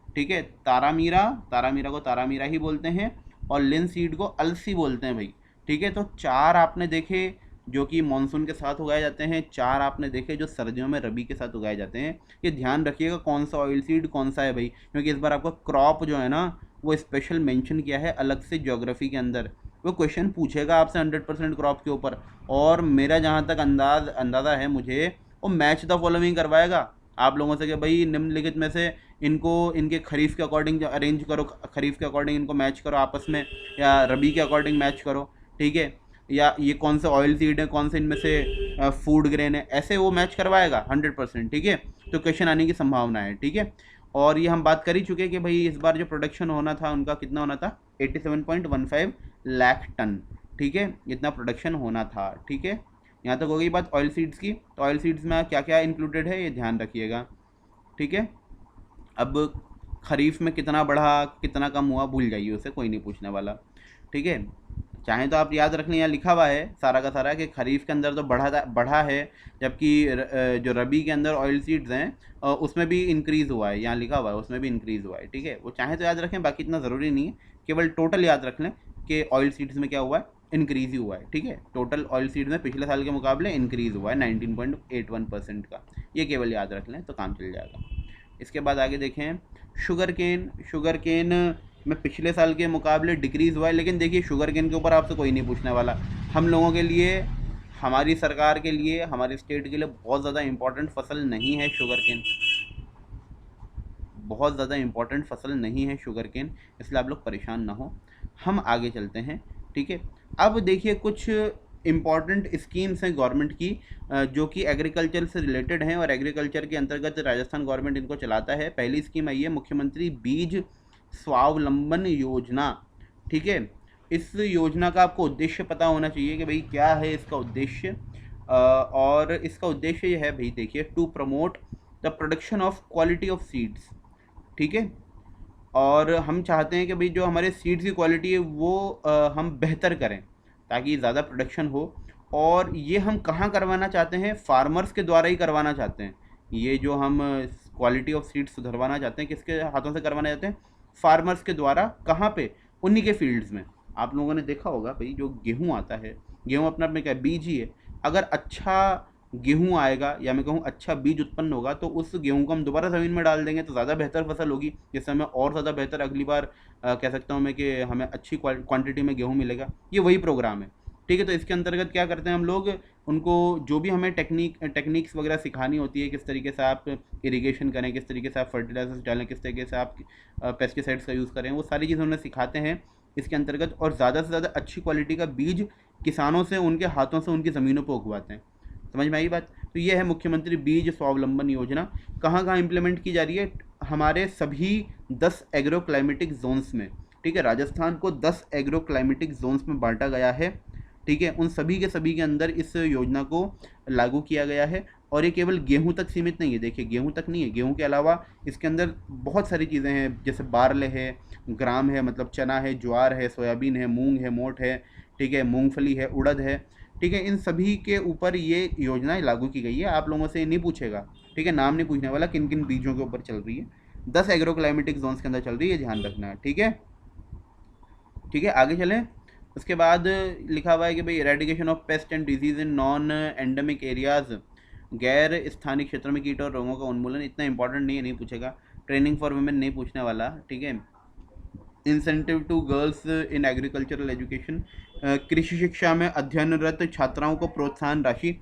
ठीक है, तारामीरा, तारामीरा को तारामीरा ही बोलते हैं, और लिनसीड को अलसी बोलते हैं भाई, ठीक है। तो 4 आपने देखे जो कि मानसून के साथ उगाए जाते हैं, 4 आपने देखे जो सर्दियों में रबी के साथ उगाए जाते हैं। ये ध्यान रखिएगा कौन सा ऑयल सीड कौन सा है भाई, क्योंकि इस बार आपका क्रॉप जो है ना, वो स्पेशल मेंशन किया है अलग से ज्योग्राफी के अंदर। वो क्वेश्चन पूछेगा आपसे 100% क्रॉप के ऊपर, और मेरा जहाँ तक अंदाज़ा है मुझे, वो मैच द फॉलोइंग करवाएगा आप लोगों से कि भाई निम्नलिखित में से इनको इनके खरीफ के अकॉर्डिंग अरेंज करो, खरीफ के अकॉर्डिंग इनको मैच करो आपस में, या रबी के अकॉर्डिंग मैच करो, ठीक है, या ये कौन से ऑयल सीड है, कौन से इनमें से फूड ग्रेन है, ऐसे वो मैच करवाएगा 100%, ठीक है। तो क्वेश्चन आने की संभावना है, ठीक है। और ये हम बात कर ही चुके कि भाई इस बार जो प्रोडक्शन होना था उनका कितना होना था, 87.15 लाख टन, ठीक है, इतना प्रोडक्शन होना था, ठीक है। यहाँ तक हो गई बात ऑयल सीड्स की। तो ऑयल सीड्स में क्या क्या इंक्लूडेड है ये ध्यान रखिएगा, ठीक है। अब खरीफ में कितना बढ़ा कितना कम हुआ भूल जाइए, उसे कोई नहीं पूछने वाला, ठीक है। चाहें तो आप याद रख लें, यहाँ लिखा हुआ है सारा का सारा कि खरीफ के अंदर तो बढ़ा है, जबकि जो रबी के अंदर ऑयल सीड्स हैं उसमें भी इंक्रीज़ हुआ है, यहाँ लिखा हुआ है उसमें भी इंक्रीज़ हुआ है, ठीक है। वो चाहें तो याद रखें, बाकी इतना ज़रूरी नहीं है, केवल टोटल याद रख लें कि ऑयल सीड्स में क्या हुआ है, इंक्रीज़ ही हुआ है, ठीक है। टोटल ऑयल सीड्स में पिछले साल के मुकाबले इंक्रीज़ हुआ है 19.81% का, ये केवल याद रख लें तो काम चल जाएगा। इसके बाद आगे देखें, शुगर केन में पिछले साल के मुकाबले डिक्रीज़ हुआ है, लेकिन देखिए शुगर केन के ऊपर आपसे कोई नहीं पूछने वाला। हम लोगों के लिए, हमारी सरकार के लिए, हमारी स्टेट के लिए बहुत ज़्यादा इम्पोर्टेंट फसल नहीं है शुगर केन, बहुत ज़्यादा इम्पोर्टेंट फसल नहीं है शुगर केन, इसलिए आप लोग परेशान ना हो। हम आगे चलते हैं, ठीक है। अब देखिए कुछ इम्पॉर्टेंट स्कीम्स हैं गवर्नमेंट की जो कि एग्रीकल्चर से रिलेटेड हैं, और एग्रीकल्चर के अंतर्गत राजस्थान गवर्नमेंट इनको चलाता है। पहली स्कीम आई है मुख्यमंत्री बीज स्वावलंबन योजना, ठीक है। इस योजना का आपको उद्देश्य पता होना चाहिए कि भाई क्या है इसका उद्देश्य, और इसका उद्देश्य ये है भाई, देखिए, to promote the production of quality of seeds, ठीक है। और हम चाहते हैं कि भाई जो हमारे सीड्स की क्वालिटी है वो हम बेहतर करें ताकि ज़्यादा प्रोडक्शन हो। और ये हम कहाँ करवाना चाहते हैं, फार्मर्स के द्वारा ही करवाना चाहते हैं। ये जो हम क्वालिटी ऑफ सीड्स सुधरवाना चाहते हैं, किसके हाथों से करवाना चाहते हैं, फार्मर्स के द्वारा। कहाँ पे, उन्हीं के फील्ड्स में। आप लोगों ने देखा होगा भाई जो गेहूँ आता है, गेहूँ अपने आप में क्या है, बीज ही है। अगर अच्छा गेहूँ आएगा या मैं कहूँ अच्छा बीज उत्पन्न होगा तो उस गेहूँ को हम दोबारा ज़मीन में डाल देंगे तो ज़्यादा बेहतर फसल होगी, जिससे हमें और ज़्यादा बेहतर अगली बार कह सकता हूँ मैं कि हमें अच्छी क्वांटिटी में गेहूँ मिलेगा। ये वही प्रोग्राम है, ठीक है। तो इसके अंतर्गत क्या करते हैं हम लोग, उनको जो भी हमें टेक्निक्स वगैरह सिखानी होती है, किस तरीके से आप इरिगेशन करें, किस तरीके से आप फर्टिलाइजर्स डालें, किस तरीके से आप पेस्टिसाइड्स का यूज़ करें, वो सारी चीज़ें उन्हें सिखाते हैं इसके अंतर्गत। और ज़्यादा से ज़्यादा अच्छी क्वालिटी का बीज किसानों से उनके हाथों से उनकी ज़मीनों पर उगवाते हैं। समझ में आई बात। तो ये है मुख्यमंत्री बीज स्वावलंबन योजना। कहाँ कहाँ इम्प्लीमेंट की जा रही है, हमारे सभी 10 एग्रो क्लाइमेटिक जोन्स में, ठीक है। राजस्थान को 10 एग्रो क्लाइमेटिक जोन्स में बांटा गया है, ठीक है। उन सभी के अंदर इस योजना को लागू किया गया है। और ये केवल गेहूं तक सीमित नहीं है, देखिए गेहूं तक नहीं है, गेहूं के अलावा इसके अंदर बहुत सारी चीज़ें हैं, जैसे बारले है, ग्राम है मतलब चना है, ज्वार है, सोयाबीन है, मूंग है, मोठ है, ठीक है, मूंगफली है, उड़द है, ठीक है। इन सभी के ऊपर ये योजना लागू की गई है। आप लोगों से नहीं पूछेगा, ठीक है, नाम नहीं पूछने वाला किन किन बीजों के ऊपर चल रही है। 10 एग्रो क्लाइमेटिक जोन्स के अंदर चल रही है, ध्यान रखना है, ठीक है। ठीक है, आगे चलें। उसके बाद लिखा हुआ है कि भाई eradication of paste and disease in non endemic areas, गैर स्थानीय क्षेत्रों में कीट और रोगों का उन्मूलन। इतना इंपॉर्टेंट नहीं है, नहीं पूछेगा। ट्रेनिंग फॉर वुमेन नहीं पूछने वाला, ठीक है। Incentive to girls in agricultural education, कृषि शिक्षा में अध्ययनरत छात्राओं को प्रोत्साहन राशि।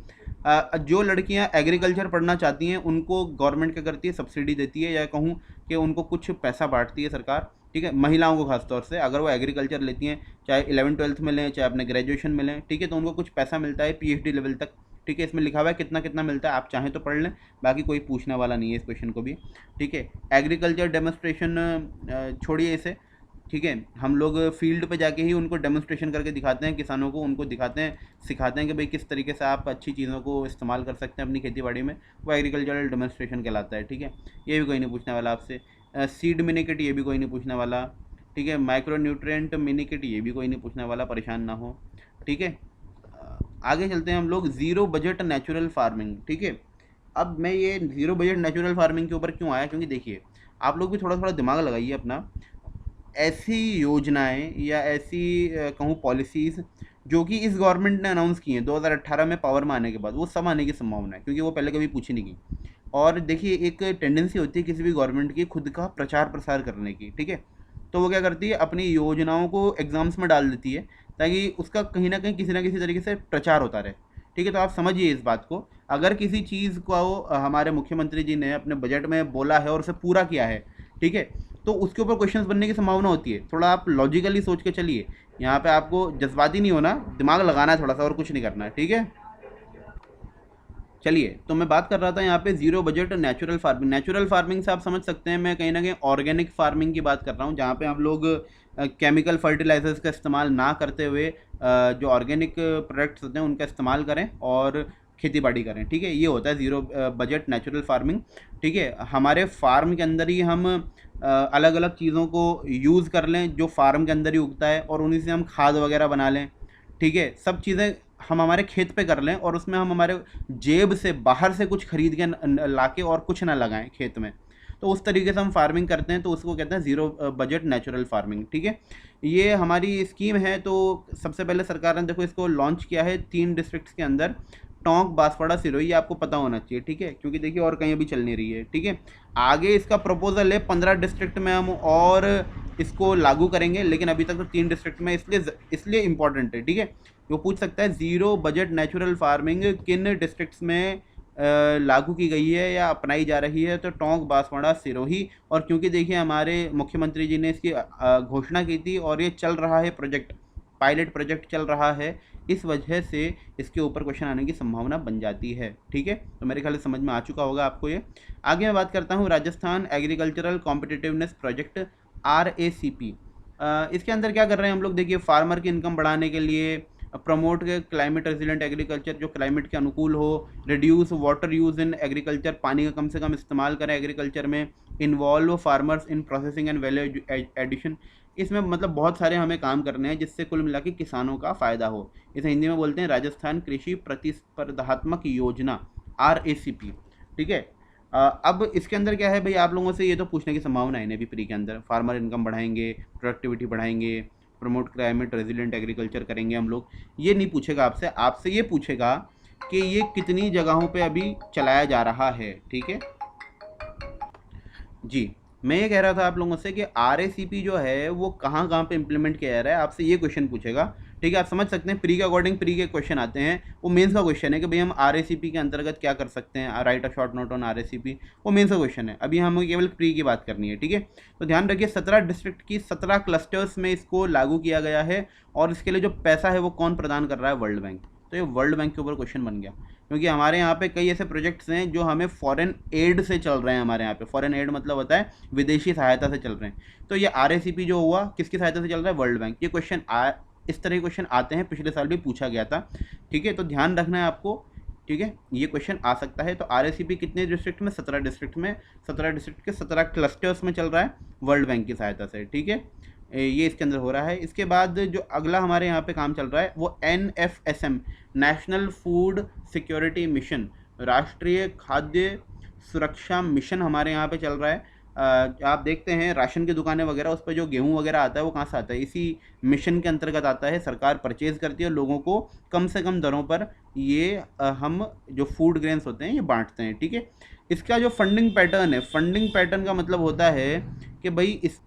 जो लड़कियां एग्रीकल्चर पढ़ना चाहती हैं उनको गवर्नमेंट क्या करती है, सब्सिडी देती है, या कहूँ कि उनको कुछ पैसा बांटती है सरकार, ठीक है। महिलाओं को खासतौर से अगर वो एग्रीकल्चर लेती हैं, चाहे 11वीं 12वीं में लें, चाहे अपने ग्रेजुएशन में लें, ठीक है, तो उनको कुछ पैसा मिलता है PhD लेवल तक, ठीक है। इसमें लिखा हुआ है कितना कितना मिलता है, आप चाहें तो पढ़ लें, बाकी कोई पूछने वाला नहीं है इस क्वेश्चन को भी, ठीक है। एग्रीकल्चर डेमोस्ट्रेशन छोड़िए इसे, ठीक है। हम लोग फील्ड पे जाके ही उनको डेमोस्ट्रेशन करके दिखाते हैं, किसानों को उनको दिखाते हैं, सिखाते हैं कि भाई किस तरीके से आप अच्छी चीज़ों को इस्तेमाल कर सकते हैं अपनी खेती बाड़ी में। वो एग्रीकल्चरल डेमोस्ट्रेशन कहलाता है, ठीक है। ये भी कोई नहीं पूछने वाला आपसे। सीड मिनीकिट ये भी कोई नहीं पूछने वाला, ठीक है। माइक्रो न्यूट्रिएंट मिनीकिट ये भी कोई नहीं पूछने वाला, परेशान ना हो, ठीक है। आगे चलते हैं हम लोग, ज़ीरो बजट नेचुरल फार्मिंग, ठीक है। अब मैं ये ज़ीरो बजट नेचुरल फार्मिंग के ऊपर क्यों आया, क्योंकि देखिए आप लोग भी थोड़ा थोड़ा दिमाग लगाइए अपना। ऐसी योजनाएं या ऐसी कहूँ पॉलिसीज़ जो कि इस गवर्नमेंट ने अनाउंस की हैं 2018 में पावर में आने के बाद, वो सब आने की संभावना है, क्योंकि वो पहले कभी पूछी नहीं की। और देखिए एक टेंडेंसी होती है किसी भी गवर्नमेंट की खुद का प्रचार प्रसार करने की, ठीक है। तो वो क्या करती है, अपनी योजनाओं को एग्ज़ाम्स में डाल देती है ताकि उसका कहीं ना किसी तरीके से प्रचार होता रहे, ठीक है। तो आप समझिए इस बात को, अगर किसी चीज़ को हमारे मुख्यमंत्री जी ने अपने बजट में बोला है और उसे पूरा किया है, ठीक है, तो उसके ऊपर क्वेश्चंस बनने की संभावना होती है। थोड़ा आप लॉजिकली सोच के चलिए, यहाँ पे आपको जज्बाती नहीं होना, दिमाग लगाना है थोड़ा सा, और कुछ नहीं करना है, ठीक है। चलिए, तो मैं बात कर रहा था यहाँ पे zero budget natural farming. Natural farming से आप समझ सकते हैं मैं कहीं ना कहीं ऑर्गेनिक फार्मिंग की बात कर रहा हूँ, जहाँ पे हम लोग केमिकल फर्टिलाइजर्स का इस्तेमाल ना करते हुए जो ऑर्गेनिक प्रोडक्ट्स होते हैं उनका इस्तेमाल करें और खेती बाड़ी करें, ठीक है। ये होता है ज़ीरो बजट नेचुरल फार्मिंग, ठीक है। हमारे फार्म के अंदर ही हम अलग अलग चीज़ों को यूज़ कर लें जो फार्म के अंदर ही उगता है, और उन्हीं से हम खाद वगैरह बना लें, ठीक है। सब चीज़ें हम हमारे खेत पे कर लें और उसमें हम हमारे जेब से बाहर से कुछ खरीद के ला के और कुछ ना लगाएं खेत में। तो उस तरीके से हम फार्मिंग करते हैं, तो उसको कहते हैं ज़ीरो बजट नेचुरल फार्मिंग, ठीक है। ये हमारी स्कीम है। तो सबसे पहले सरकार ने देखो इसको लॉन्च किया है 3 डिस्ट्रिक्ट्स के अंदर, टोंक, बांसवाड़ा, सिरोही। ये आपको पता होना चाहिए, ठीक है, क्योंकि देखिए और कहीं अभी चल नहीं रही है, ठीक है। आगे इसका प्रपोजल है 15 डिस्ट्रिक्ट में हम और इसको लागू करेंगे, लेकिन अभी तक तो 3 डिस्ट्रिक्ट में, इसलिए इम्पॉर्टेंट है, ठीक है। वो पूछ सकता है ज़ीरो बजट नेचुरल फार्मिंग किन डिस्ट्रिक्ट्स में लागू की गई है या अपनाई जा रही है, तो टोंक, बांसवाड़ा, सिरोही। और क्योंकि देखिए हमारे मुख्यमंत्री जी ने इसकी घोषणा की थी और ये चल रहा है प्रोजेक्ट, पायलट प्रोजेक्ट चल रहा है, इस वजह से इसके ऊपर क्वेश्चन आने की संभावना बन जाती है, ठीक है। तो मेरे ख्याल से समझ में आ चुका होगा आपको ये। आगे मैं बात करता हूँ Rajasthan agricultural competitiveness project, RACP। इसके अंदर क्या कर रहे हैं हम लोग, देखिए फार्मर की इनकम बढ़ाने के लिए प्रमोट के क्लाइमेट रेजिलेंट एग्रीकल्चर, जो क्लाइमेट के अनुकूल हो, reduce water use in agriculture, पानी का कम से कम इस्तेमाल करें एग्रीकल्चर में, involve farmers in processing and value addition. इसमें मतलब बहुत सारे हमें काम करने हैं जिससे कुल मिला के किसानों का फ़ायदा हो। इसे हिंदी में बोलते हैं राजस्थान कृषि प्रतिस्पर्धात्मक योजना, RACP। ठीक है। अब इसके अंदर क्या है भाई, आप लोगों से ये तो पूछने की संभावना है इन्हें भी प्री के अंदर, फार्मर इनकम बढ़ाएंगे, प्रोडक्टिविटी बढ़ाएंगे, प्रमोट क्लाइमेट रेजिलिएंट एग्रीकल्चर करेंगे हम लोग। ये नहीं पूछेगा आपसे, आपसे ये पूछेगा कि ये कितनी जगहों पे अभी चलाया जा रहा है। ठीक है जी। मैं ये कह रहा था आप लोगों से कि RACP जो है वो कहाँ कहाँ पे इम्प्लीमेंट किया जा रहा है, आपसे ये क्वेश्चन पूछेगा। ठीक है, आप समझ सकते हैं प्री के अकॉर्डिंग प्री के क्वेश्चन आते हैं, वो मेंस का क्वेश्चन है कि भाई हम RACP के अंतर्गत क्या कर सकते हैं, right a short note on RACP, वो मेंस का क्वेश्चन है। अभी हमें केवल प्री की बात करनी है। ठीक है, तो ध्यान रखिए 17 डिस्ट्रिक्ट की 17 क्लस्टर्स में इसको लागू किया गया है, और इसके लिए जो पैसा है वो कौन प्रदान कर रहा है, वर्ल्ड बैंक। तो ये वर्ल्ड बैंक के ऊपर क्वेश्चन बन गया, क्योंकि हमारे यहाँ पे कई ऐसे प्रोजेक्ट्स हैं जो हमें फॉरेन एड से चल रहे हैं। हमारे यहाँ पे फॉरेन एड मतलब होता है विदेशी सहायता से चल रहे हैं। तो ये RACP जो हुआ किसकी सहायता से चल रहा है, वर्ल्ड बैंक। ये क्वेश्चन इस तरह के क्वेश्चन आते हैं, पिछले साल भी पूछा गया था। ठीक है, तो ध्यान रखना है आपको। ठीक है, ये क्वेश्चन आ सकता है। तो RACP कितने डिस्ट्रिक्ट में, 17 डिस्ट्रिक्ट में, 17 डिस्ट्रिक्ट के 17 क्लस्टर्स में चल रहा है वर्ल्ड बैंक की सहायता से। ठीक है, ये इसके अंदर हो रहा है। इसके बाद जो अगला हमारे यहाँ पे काम चल रहा है वो NFSM, national food security mission, राष्ट्रीय खाद्य सुरक्षा मिशन हमारे यहाँ पे चल रहा है। आप देखते हैं राशन की दुकानें वगैरह, उस पर जो गेहूँ वगैरह आता है वो कहाँ से आता है, इसी मिशन के अंतर्गत आता है। सरकार परचेज़ करती है, लोगों को कम से कम दरों पर ये हम जो फूड ग्रेन्स होते हैं ये बांटते हैं। ठीक है, इसका जो फंडिंग पैटर्न है, फंडिंग पैटर्न का मतलब होता है कि भाई इस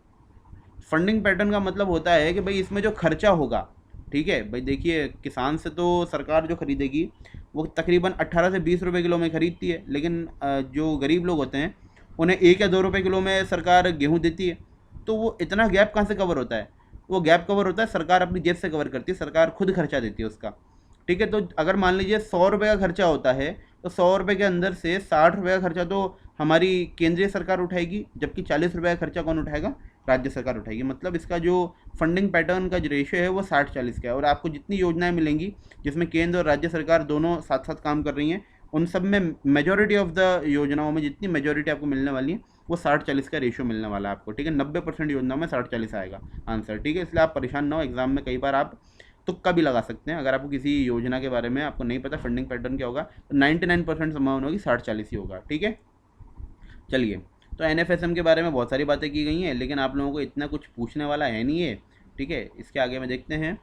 फंडिंग पैटर्न का मतलब होता है कि भाई इसमें जो खर्चा होगा, ठीक है भाई, देखिए किसान से तो सरकार जो खरीदेगी वो तकरीबन 18 से 20 रुपए किलो में खरीदती है, लेकिन जो गरीब लोग होते हैं उन्हें 1 या 2 रुपए किलो में सरकार गेहूँ देती है। तो वो इतना गैप कहाँ से कवर होता है, वो गैप कवर होता है सरकार अपनी जेब से कवर करती है, सरकार खुद खर्चा देती है उसका। ठीक है, तो अगर मान लीजिए 100 रुपये का खर्चा होता है, तो 100 रुपये के अंदर से 60 रुपये का खर्चा तो हमारी केंद्रीय सरकार उठाएगी, जबकि 40 रुपये का खर्चा कौन उठाएगा, राज्य सरकार उठाएगी। मतलब इसका जो फंडिंग पैटर्न का जो रेशियो है वो 60-40 का है। और आपको जितनी योजनाएं मिलेंगी जिसमें केंद्र और राज्य सरकार दोनों साथ साथ काम कर रही हैं, उन सब में मेजॉरिटी ऑफ द योजनाओं में जितनी मेजॉरिटी आपको मिलने वाली है वो 60-40 का रेशियो मिलने वाला है आपको। ठीक है, 90% योजनाओं में 60-40 आएगा आंसर। ठीक है, इसलिए आप परेशान ना हो, एग्जाम में कई बार आप तुक्का भी लगा सकते हैं। अगर आपको किसी योजना के बारे में आपको नहीं पता फंडिंग पैटर्न क्या होगा, तो 99% संभावना होगी 60-40 ही होगा। ठीक है, चलिए, तो NFSM के बारे में बहुत सारी बातें की गई हैं, लेकिन आप लोगों को इतना कुछ पूछने वाला है नहीं है। ठीक है, इसके आगे में देखते हैं।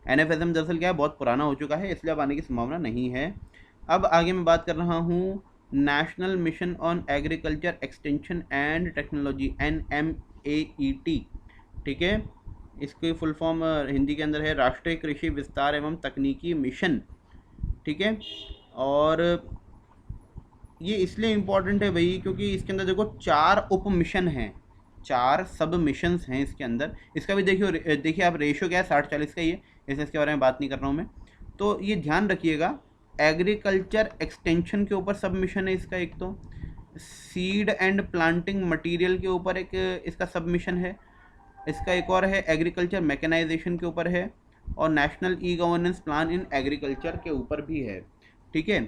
NFSM दरअसल क्या है, बहुत पुराना हो चुका है, इसलिए अब आने की संभावना नहीं है। अब आगे मैं बात कर रहा हूँ national mission on agriculture extension and technology, NMAET। ठीक है, इसकी फुल फॉर्म हिंदी के अंदर है राष्ट्रीय कृषि विस्तार एवं तकनीकी मिशन। ठीक है, और ये इसलिए इम्पोर्टेंट है भाई क्योंकि इसके अंदर देखो 4 उप मिशन हैं, 4 सब मिशंस हैं इसके अंदर। इसका भी देखिए आप रेशियो क्या है, 60-40 का ही है, इसके बारे में बात नहीं कर रहा हूँ मैं। तो ये ध्यान रखिएगा, एग्रीकल्चर एक्सटेंशन के ऊपर सब मिशन है इसका एक, तो सीड एंड प्लांटिंग मटेरियल के ऊपर एक इसका सब मिशन है, इसका एक और है एग्रीकल्चर मैकेनाइजेशन के ऊपर है, और national e governance plan in agriculture के ऊपर भी है। ठीक है,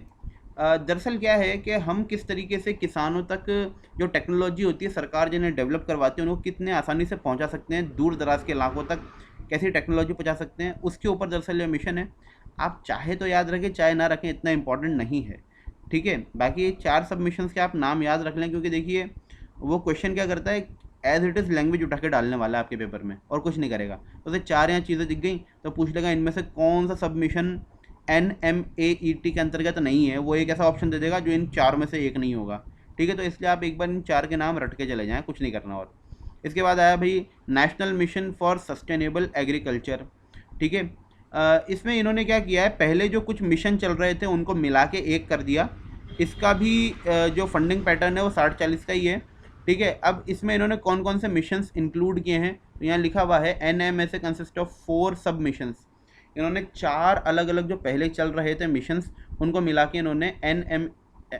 दरअसल क्या है कि हम किस तरीके से किसानों तक जो टेक्नोलॉजी होती है सरकार जिन्हें डेवलप करवाती है उनको कितने आसानी से पहुंचा सकते हैं, दूर दराज के इलाकों तक कैसी टेक्नोलॉजी पहुंचा सकते हैं, उसके ऊपर दरअसल ये मिशन है। आप चाहे तो याद रखें चाहे ना रखें, इतना इंपॉर्टेंट नहीं है। ठीक है, बाकी ये 4 सब मिशंस के आप नाम याद रख लें, क्योंकि देखिए वो क्वेश्चन क्या करता है, एज इट इज़ लैंग्वेज उठा के डालने वाला है आपके पेपर में और कुछ नहीं करेगा। तो उसे 4 या चीज़ें दिख गई तो पूछ लेगा इनमें से कौन सा सबमिशन NMAET के अंतर्गत नहीं है, वो एक ऐसा ऑप्शन दे देगा जो इन 4 में से एक नहीं होगा। ठीक है, तो इसलिए आप एक बार इन 4 के नाम रट के चले जाएँ, कुछ नहीं करना। और इसके बाद आया भाई national mission for sustainable agriculture. ठीक है, इसमें इन्होंने क्या किया है, पहले जो कुछ मिशन चल रहे थे उनको मिला के एक कर दिया। इसका भी जो फंडिंग पैटर्न है वो 60-40 का ही है। ठीक है, अब इसमें इन्होंने कौन कौन से मिशंस इंक्लूड किए हैं, तो यहाँ लिखा हुआ है NMSA कंसिस्ट ऑफ 4 सब मिशंस। इन्होंने 4 अलग अलग जो पहले चल रहे थे मिशंस उनको मिला के इन्होंने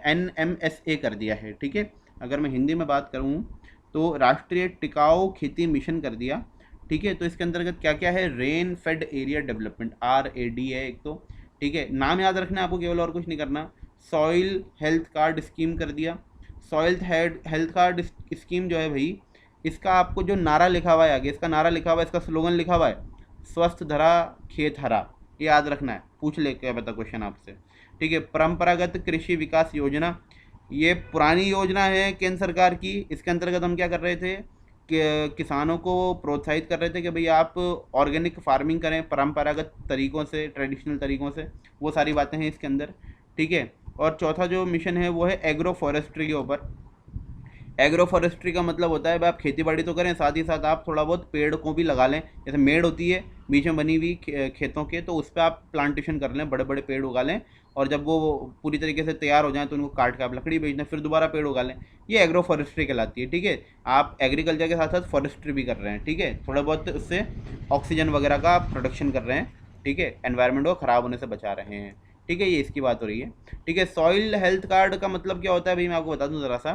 NMSA कर दिया है। ठीक है, अगर मैं हिंदी में बात करूँ तो राष्ट्रीय टिकाऊ खेती मिशन कर दिया। ठीक है, तो इसके अंतर्गत क्या क्या है, rain fade area development RAD है एक, तो ठीक है, नाम याद रखना है आपको केवल, और कुछ नहीं करना। सॉइल हेल्थ कार्ड स्कीम कर दिया। सॉइल हेल्थ कार्ड स्कीम जो है भाई, इसका आपको जो नारा लिखा हुआ है आगे, इसका नारा लिखा हुआ है, इसका स्लोगन लिखा हुआ है, स्वस्थ धरा खेत हरा। ये याद रखना है, पूछ ले क्या पता क्वेश्चन आपसे। ठीक है, परंपरागत कृषि विकास योजना, ये पुरानी योजना है केंद्र सरकार की। इसके अंतर्गत हम क्या कर रहे थे कि किसानों को प्रोत्साहित कर रहे थे कि भाई आप ऑर्गेनिक फार्मिंग करें, परंपरागत तरीक़ों से, ट्रेडिशनल तरीक़ों से, वो सारी बातें हैं इसके अंदर। ठीक है, और चौथा जो मिशन है वो है एग्रो फॉरेस्ट्री के ऊपर। एग्रो फॉरेस्ट्री का मतलब होता है भाई आप खेती बाड़ी तो करें, साथ ही साथ आप थोड़ा बहुत पेड़ को भी लगा लें। जैसे मेड़ होती है बीच में बनी हुई खेतों के, तो उस पर आप प्लांटेशन कर लें, बड़े बड़े पेड़ उगा लें, और जब वो पूरी तरीके से तैयार हो जाएं तो उनको काट के आप लकड़ी बेच दें, फिर दोबारा पेड़ उगा लें। ये एग्रो फॉरेस्ट्री कहलाती है। ठीक है, आप एग्रीकल्चर के साथ साथ फॉरेस्ट्री भी कर रहे हैं। ठीक है, थोड़ा बहुत उससे ऑक्सीजन वगैरह का प्रोडक्शन कर रहे हैं। ठीक है, एनवायरनमेंट को ख़राब होने से बचा रहे हैं। ठीक है, ये इसकी बात हो रही है। ठीक है, सॉइल हेल्थ कार्ड का मतलब क्या होता है भाई, मैं आपको बता दूं ज़रा सा,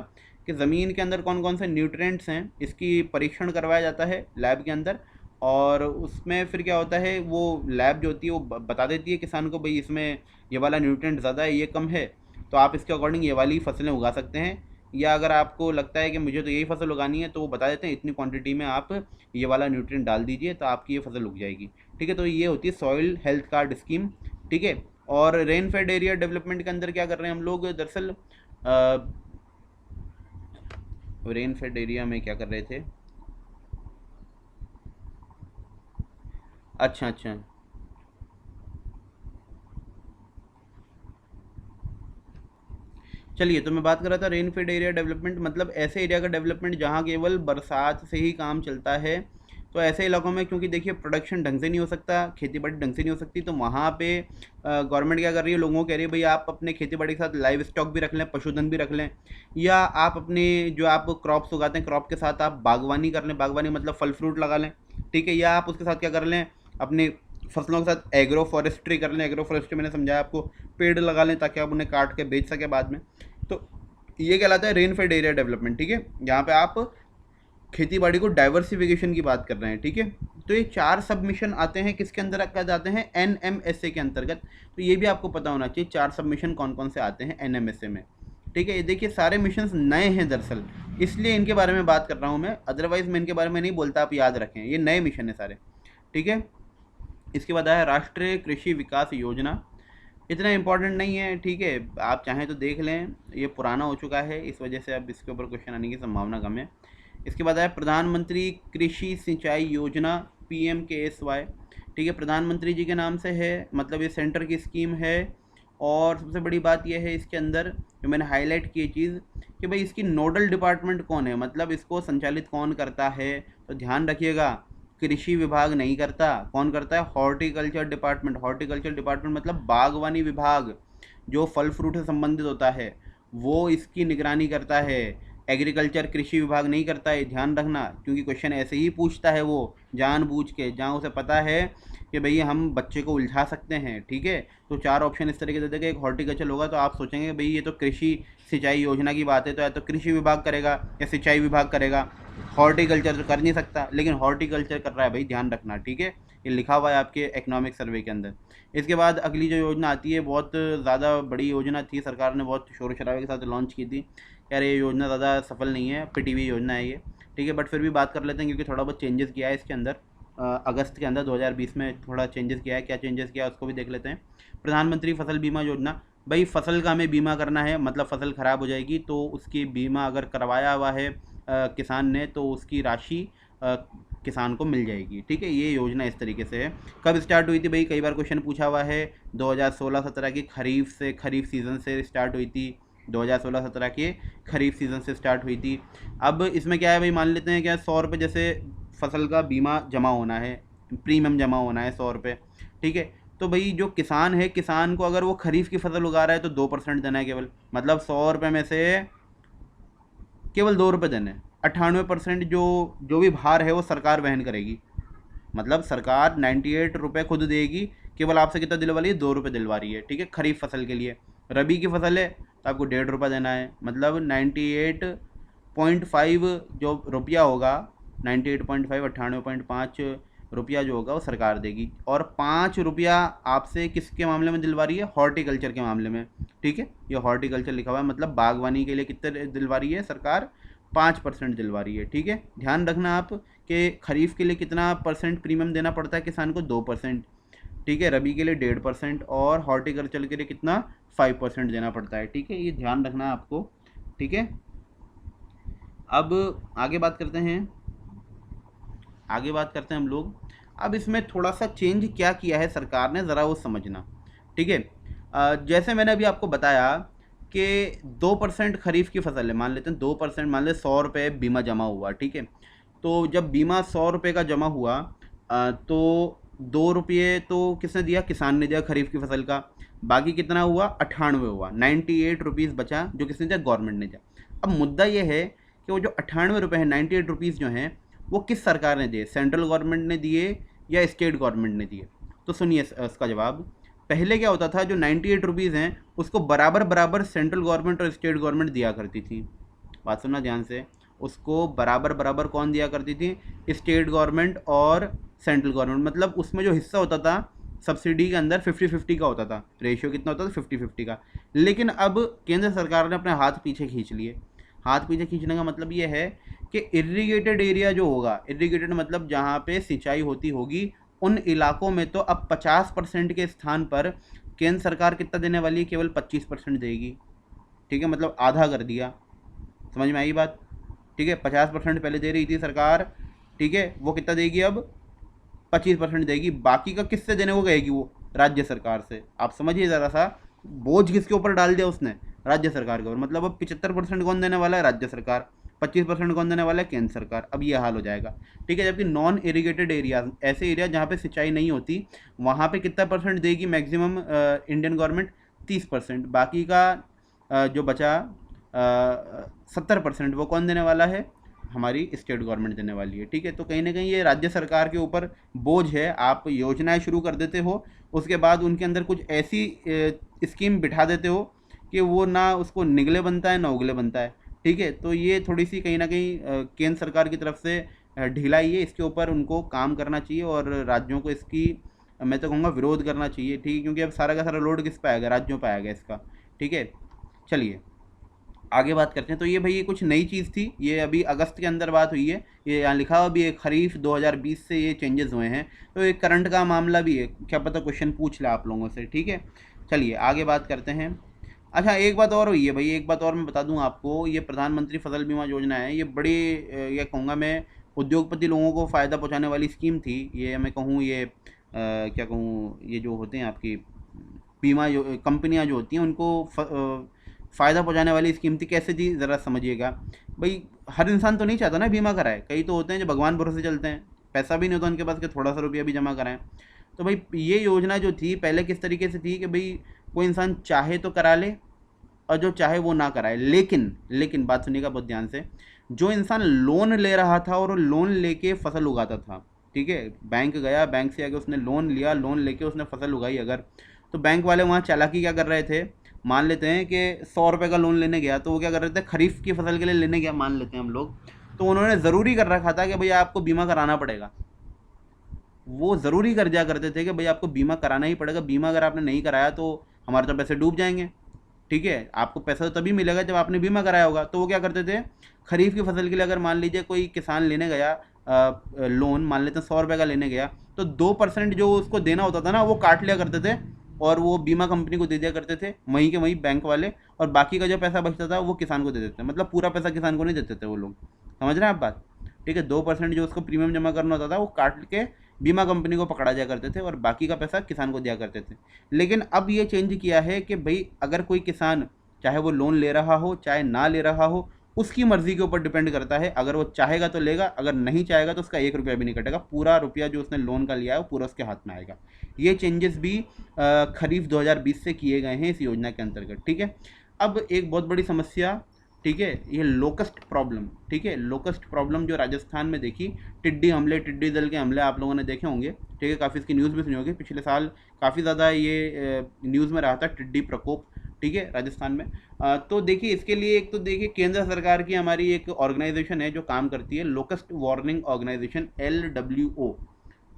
कि ज़मीन के अंदर कौन कौन से न्यूट्रिएंट्स हैं, इसकी परीक्षण करवाया जाता है लैब के अंदर। और उसमें फिर क्या होता है, वो लैब जो होती है वो बता देती है किसान को, भाई इसमें ये वाला न्यूट्रिएंट ज़्यादा है, ये कम है, तो आप इसके अकॉर्डिंग ये वाली फसलें उगा सकते हैं। या अगर आपको लगता है कि मुझे तो यही फसल उगानी है, तो वो बता देते हैं इतनी क्वांटिटी में आप ये वाला न्यूट्रिएंट डाल दीजिए, तो आपकी ये फसल उग जाएगी। ठीक है, तो ये होती है सॉइल हेल्थ कार्ड स्कीम। ठीक है, और रेन फेड एरिया डेवलपमेंट के अंदर क्या कर रहे हैं हम लोग, दरअसल रेन फेड एरिया में क्या कर रहे थे, अच्छा अच्छा, चलिए, तो मैं बात कर रहा था रेन फेड एरिया डेवलपमेंट, मतलब ऐसे एरिया का डेवलपमेंट जहाँ केवल बरसात से ही काम चलता है। तो ऐसे इलाकों में, क्योंकि देखिए प्रोडक्शन ढंग से नहीं हो सकता, खेती बाड़ी ढंग से नहीं हो सकती, तो वहाँ पे गवर्नमेंट क्या कर रही है, लोगों को कह रही है भाई आप अपने खेती बाड़ी के साथ लाइव स्टॉक भी रख लें, पशुधन भी रख लें, या आप अपने जो आप क्रॉप्स उगाते हैं, क्रॉप के साथ आप बागवानी कर लें, बागवानी मतलब फल फ्रूट लगा लें। ठीक है, या आप उसके साथ क्या कर लें, अपने फसलों के साथ एग्रो फॉरेस्ट्री कर लें। एग्रो फॉरेस्ट्री मैंने समझाया आपको, पेड़ लगा लें ताकि आप उन्हें काट के बेच सकें बाद में। तो ये कहलाता है रेन फेड एरिया डेवलपमेंट। ठीक है, यहाँ पे आप खेती बाड़ी को डाइवर्सिफिकेशन की बात कर रहे हैं। ठीक है, तो ये 4 सबमिशन आते हैं, किसके अंदर क्या जाते हैं, NMSA के अंतर्गत। तो ये भी आपको पता होना चाहिए 4 सबमिशन कौन कौन से आते हैं NMSA में। ठीक है, ये देखिए सारे मिशन नए हैं दरअसल, इसलिए इनके बारे में बात कर रहा हूँ मैं, अदरवाइज मैं इनके बारे में नहीं बोलता, आप याद रखें ये नए मिशन है सारे। ठीक है, इसके बाद आया राष्ट्रीय कृषि विकास योजना, इतना इम्पोर्टेंट नहीं है। ठीक है, आप चाहें तो देख लें, ये पुराना हो चुका है, इस वजह से अब इसके ऊपर क्वेश्चन आने की संभावना कम है। इसके बाद आया प्रधानमंत्री कृषि सिंचाई योजना, PMKSY। ठीक है, प्रधानमंत्री जी के नाम से है, मतलब ये सेंटर की स्कीम है। और सबसे बड़ी बात यह है इसके अंदर, जो मैंने हाईलाइट की चीज़, कि भाई इसकी नोडल डिपार्टमेंट कौन है, मतलब इसको संचालित कौन करता है। तो ध्यान रखिएगा, कृषि विभाग नहीं करता, कौन करता है, हॉर्टिकल्चर डिपार्टमेंट। हॉर्टिकल्चर डिपार्टमेंट मतलब बागवानी विभाग, जो फल फ्रूट से संबंधित होता है, वो इसकी निगरानी करता है। एग्रीकल्चर कृषि विभाग नहीं करता है, ध्यान रखना, क्योंकि क्वेश्चन ऐसे ही पूछता है वो, जानबूझ के, जहाँ उसे पता है कि भैया हम बच्चे को उलझा सकते हैं। ठीक है, तो 4 ऑप्शन इस तरीके से दे देगा, एक हॉर्टिकल्चर होगा, तो आप सोचेंगे भाई ये तो कृषि सिंचाई योजना की बात है, तो या तो कृषि विभाग करेगा या सिंचाई विभाग करेगा, हॉर्टिकल्चर तो कर नहीं सकता, लेकिन हॉर्टिकल्चर कर रहा है भाई, ध्यान रखना। ठीक है, ये लिखा हुआ है आपके इकोनॉमिक सर्वे के अंदर। इसके बाद अगली जो योजना आती है, बहुत ज़्यादा बड़ी योजना थी, सरकार ने बहुत शोर शराबे के साथ लॉन्च की थी, यार ये योजना ज़्यादा सफल नहीं है, पिटी हुई योजना है ये। ठीक है, बट फिर भी बात कर लेते हैं, क्योंकि थोड़ा बहुत चेंजेस किया है इसके अंदर, अगस्त के अंदर 2020 में थोड़ा चेंजेस किया है। क्या चेंजेस किया है उसको भी देख लेते हैं। प्रधानमंत्री फसल बीमा योजना, भाई फसल का हमें बीमा करना है, मतलब फसल ख़राब हो जाएगी तो उसकी बीमा अगर करवाया हुआ है किसान ने, तो उसकी राशि किसान को मिल जाएगी। ठीक है, ये योजना इस तरीके से है। कब स्टार्ट हुई थी भाई, कई बार क्वेश्चन पूछा हुआ है, 2016-17 की खरीफ सीज़न से स्टार्ट हुई थी, 2016-17 के खरीफ सीज़न से स्टार्ट हुई थी। अब इसमें क्या है भाई, मान लेते हैं क्या 100 रुपये जैसे फसल का बीमा जमा होना है, प्रीमियम जमा होना है 100 रुपये। ठीक है, तो भाई जो किसान है, किसान को अगर वो खरीफ की फसल उगा रहा है तो 2% देना है केवल, मतलब 100 रुपये में से केवल 2 रुपये देने, 98% जो भी भार है वो सरकार वहन करेगी, मतलब सरकार 98 रुपये खुद देगी, केवल आपसे कितना दिलवा रही है, 2 रुपये दिलवा रही है। ठीक है, खरीफ फसल के लिए। रबी की फसल है तो आपको 1.5 रुपये देना है, मतलब 98.5 जो रुपया होगा, 98.5 98.5 रुपया जो होगा वो सरकार देगी, और 5 रुपया आपसे किसके मामले में दिलवा रही है? हॉर्टिकल्चर के मामले में। ठीक है, ये हॉर्टिकल्चर लिखा हुआ है, मतलब बागवानी के लिए कितने दिलवा रही है सरकार? 5% दिलवा रही है। ठीक है, ध्यान रखना आप कि खरीफ के लिए कितना परसेंट प्रीमियम देना पड़ता है किसान को? 2%। ठीक है, रबी के लिए 1.5%, और हॉर्टिकल्चर के लिए कितना? 5% देना पड़ता है। ठीक है, ये ध्यान रखना आपको। ठीक है, अब आगे बात करते हैं, हम लोग। अब इसमें थोड़ा सा चेंज क्या किया है सरकार ने, ज़रा वो समझना। ठीक है, जैसे मैंने अभी आपको बताया कि 2% खरीफ की फसल है, मान लेते हैं 2%, मान ले 100 रुपये बीमा जमा हुआ। ठीक है, तो जब बीमा 100 रुपये का जमा हुआ, तो 2 रुपये तो किसने दिया? किसान ने दिया खरीफ की फसल का। बाकी कितना हुआ? 98 हुआ, 98 रुपीज़ बचा, जो किसने दिया? गवर्नमेंट ने दिया। अब मुद्दा ये है कि वो जो 98 रुपये हैं, 98 रुपीज़ जो हैं, वो किस सरकार ने दिए? सेंट्रल गवर्नमेंट ने दिए या स्टेट गवर्नमेंट ने दिए? तो सुनिए इसका जवाब। पहले क्या होता था, जो 98 रुपीज़ हैं उसको बराबर बराबर सेंट्रल गवर्नमेंट और स्टेट गवर्नमेंट दिया करती थी। बात सुनना ध्यान से, उसको बराबर बराबर कौन दिया करती थी? स्टेट गवर्नमेंट और सेंट्रल गवर्नमेंट। मतलब उसमें जो हिस्सा होता था सब्सिडी के अंदर 50-50 का होता था, रेशियो कितना होता था? 50-50 का। लेकिन अब केंद्र सरकार ने अपने हाथ पीछे खींच लिए। हाथ पीछे खींचने का मतलब ये है कि इरिगेटेड एरिया जो होगा, इरिगेटेड मतलब जहाँ पे सिंचाई होती होगी, उन इलाकों में तो अब 50% के स्थान पर केंद्र सरकार कितना देने वाली है? केवल 25% देगी। ठीक है, मतलब आधा कर दिया। समझ में आई बात? ठीक है, 50% पहले दे रही थी सरकार, ठीक है, वो कितना देगी अब? 25% देगी। बाकी का किससे देने को कहेगी वो? राज्य सरकार से। आप समझिए ज़रा सा, बोझ किसके ऊपर डाल दिया उसने? राज्य सरकार के ऊपर। मतलब अब 75% कौन देने वाला है? राज्य सरकार। 25% कौन देने वाला है? केंद्र सरकार। अब ये हाल हो जाएगा। ठीक है, जबकि नॉन इरीगेटेड एरिया, ऐसे एरिया जहाँ पे सिंचाई नहीं होती, वहाँ पे कितना परसेंट देगी मैक्सिमम इंडियन गवर्नमेंट? 30%। बाकी का जो बचा 70%, वो कौन देने वाला है? हमारी स्टेट गवर्नमेंट देने वाली है। ठीक है, तो कहीं ना कहीं ये राज्य सरकार के ऊपर बोझ है। आप योजनाएं शुरू कर देते हो, उसके बाद उनके अंदर कुछ ऐसी स्कीम बिठा देते हो कि वो ना उसको निगले बनता है ना उगले बनता है। ठीक है, तो ये थोड़ी सी कहीं ना कहीं केंद्र सरकार की तरफ से ढिलाई है। इसके ऊपर उनको काम करना चाहिए, और राज्यों को इसकी मैं तो कहूँगा विरोध करना चाहिए। ठीक है, क्योंकि अब सारा का सारा लोड किस पे आएगा? राज्यों पे आएगा इसका। ठीक है, चलिए आगे बात करते हैं। तो ये भाई ये कुछ नई चीज़ थी, ये अभी अगस्त के अंदर बात हुई है। ये यहाँ लिखा हुआ भी है, खरीफ 2020 से ये चेंजेस हुए हैं। तो एक करंट का मामला भी है, क्या पता क्वेश्चन पूछ ले आप लोगों से। ठीक है, चलिए आगे बात करते हैं। अच्छा, एक बात और हुई है भाई, एक बात और मैं बता दूं आपको। ये प्रधानमंत्री फसल बीमा योजना है, ये बड़ी ये कहूँगा मैं उद्योगपति लोगों को फ़ायदा पहुँचाने वाली स्कीम थी। ये मैं कहूँ ये क्या कहूँ, ये जो होते हैं आपकी बीमा जो कंपनियां जो होती हैं, उनको फ़ायदा पहुंचाने वाली स्कीम थी। कैसे थी ज़रा समझिएगा भाई। हर इंसान तो नहीं चाहता ना बीमा कराए, कई तो होते हैं जो भगवान भरोसे चलते हैं, पैसा भी नहीं होता उनके पास कि थोड़ा सा रुपया भी जमा कराएं। तो भाई ये योजना जो थी पहले किस तरीके से थी कि भाई कोई इंसान चाहे तो करा ले और जो चाहे वो ना कराए। लेकिन बात सुनिएगा बहुत ध्यान से, जो इंसान लोन ले रहा था और वो लोन लेके फसल उगाता था, ठीक है, बैंक गया, बैंक से आके उसने लोन लिया, लोन लेके उसने फसल उगाई अगर, तो बैंक वाले वहाँ चालाकी क्या कर रहे थे? मान लेते हैं कि 100 रुपये का लोन लेने गया, तो वो क्या कर रहे थे? खरीफ की फसल के लिए लेने गया मान लेते हैं हम लोग, तो उन्होंने ज़रूरी कर रखा था कि भैया आपको बीमा कराना पड़ेगा। वो ज़रूरी कर दिया करते थे कि भैया आपको बीमा कराना ही पड़ेगा, बीमा अगर आपने नहीं कराया तो हमारे तो पैसे डूब जाएंगे। ठीक है, आपको पैसा तो तभी मिलेगा जब आपने बीमा कराया होगा। तो वो क्या करते थे? खरीफ की फसल के लिए अगर मान लीजिए कोई किसान लेने गया लोन, मान लेते हैं 100 रुपये का लेने गया, तो 2% जो उसको देना होता था ना, वो काट लिया करते थे और वो बीमा कंपनी को दे दिया करते थे, वहीं के वहीं बैंक वाले, और बाकी का जो पैसा बचता था वो किसान को दे देते थे। मतलब पूरा पैसा किसान को नहीं देते थे वो लोग। समझ रहे हैं आप बात? ठीक है, 2% जो उसको प्रीमियम जमा करना होता था वो काट के बीमा कंपनी को पकड़ा दिया करते थे और बाकी का पैसा किसान को दिया करते थे। लेकिन अब ये चेंज किया है कि भाई अगर कोई किसान चाहे वो लोन ले रहा हो चाहे ना ले रहा हो, उसकी मर्ज़ी के ऊपर डिपेंड करता है। अगर वो चाहेगा तो लेगा, अगर नहीं चाहेगा तो उसका 1 रुपया भी नहीं कटेगा, पूरा रुपया जो उसने लोन का लिया है वो पूरा उसके हाथ में आएगा। ये चेंजेस भी खरीफ 2020 से किए गए हैं इस योजना के अंतर्गत। ठीक है, अब एक बहुत बड़ी समस्या, ठीक है, ये लोकस्ट प्रॉब्लम। ठीक है, लोकस्ट प्रॉब्लम जो राजस्थान में देखी, टिड्डी हमले, टिड्डी दल के हमले आप लोगों ने देखे होंगे। ठीक है, काफ़ी इसकी न्यूज़ भी सुनी होगी, पिछले साल काफ़ी ज़्यादा ये न्यूज़ में रहा था टिड्डी प्रकोप, ठीक है, राजस्थान में। तो देखिए इसके लिए एक तो देखिए केंद्र सरकार की हमारी एक ऑर्गेनाइजेशन है जो काम करती है, लोकस्ट वार्निंग ऑर्गेनाइजेशन, LWO,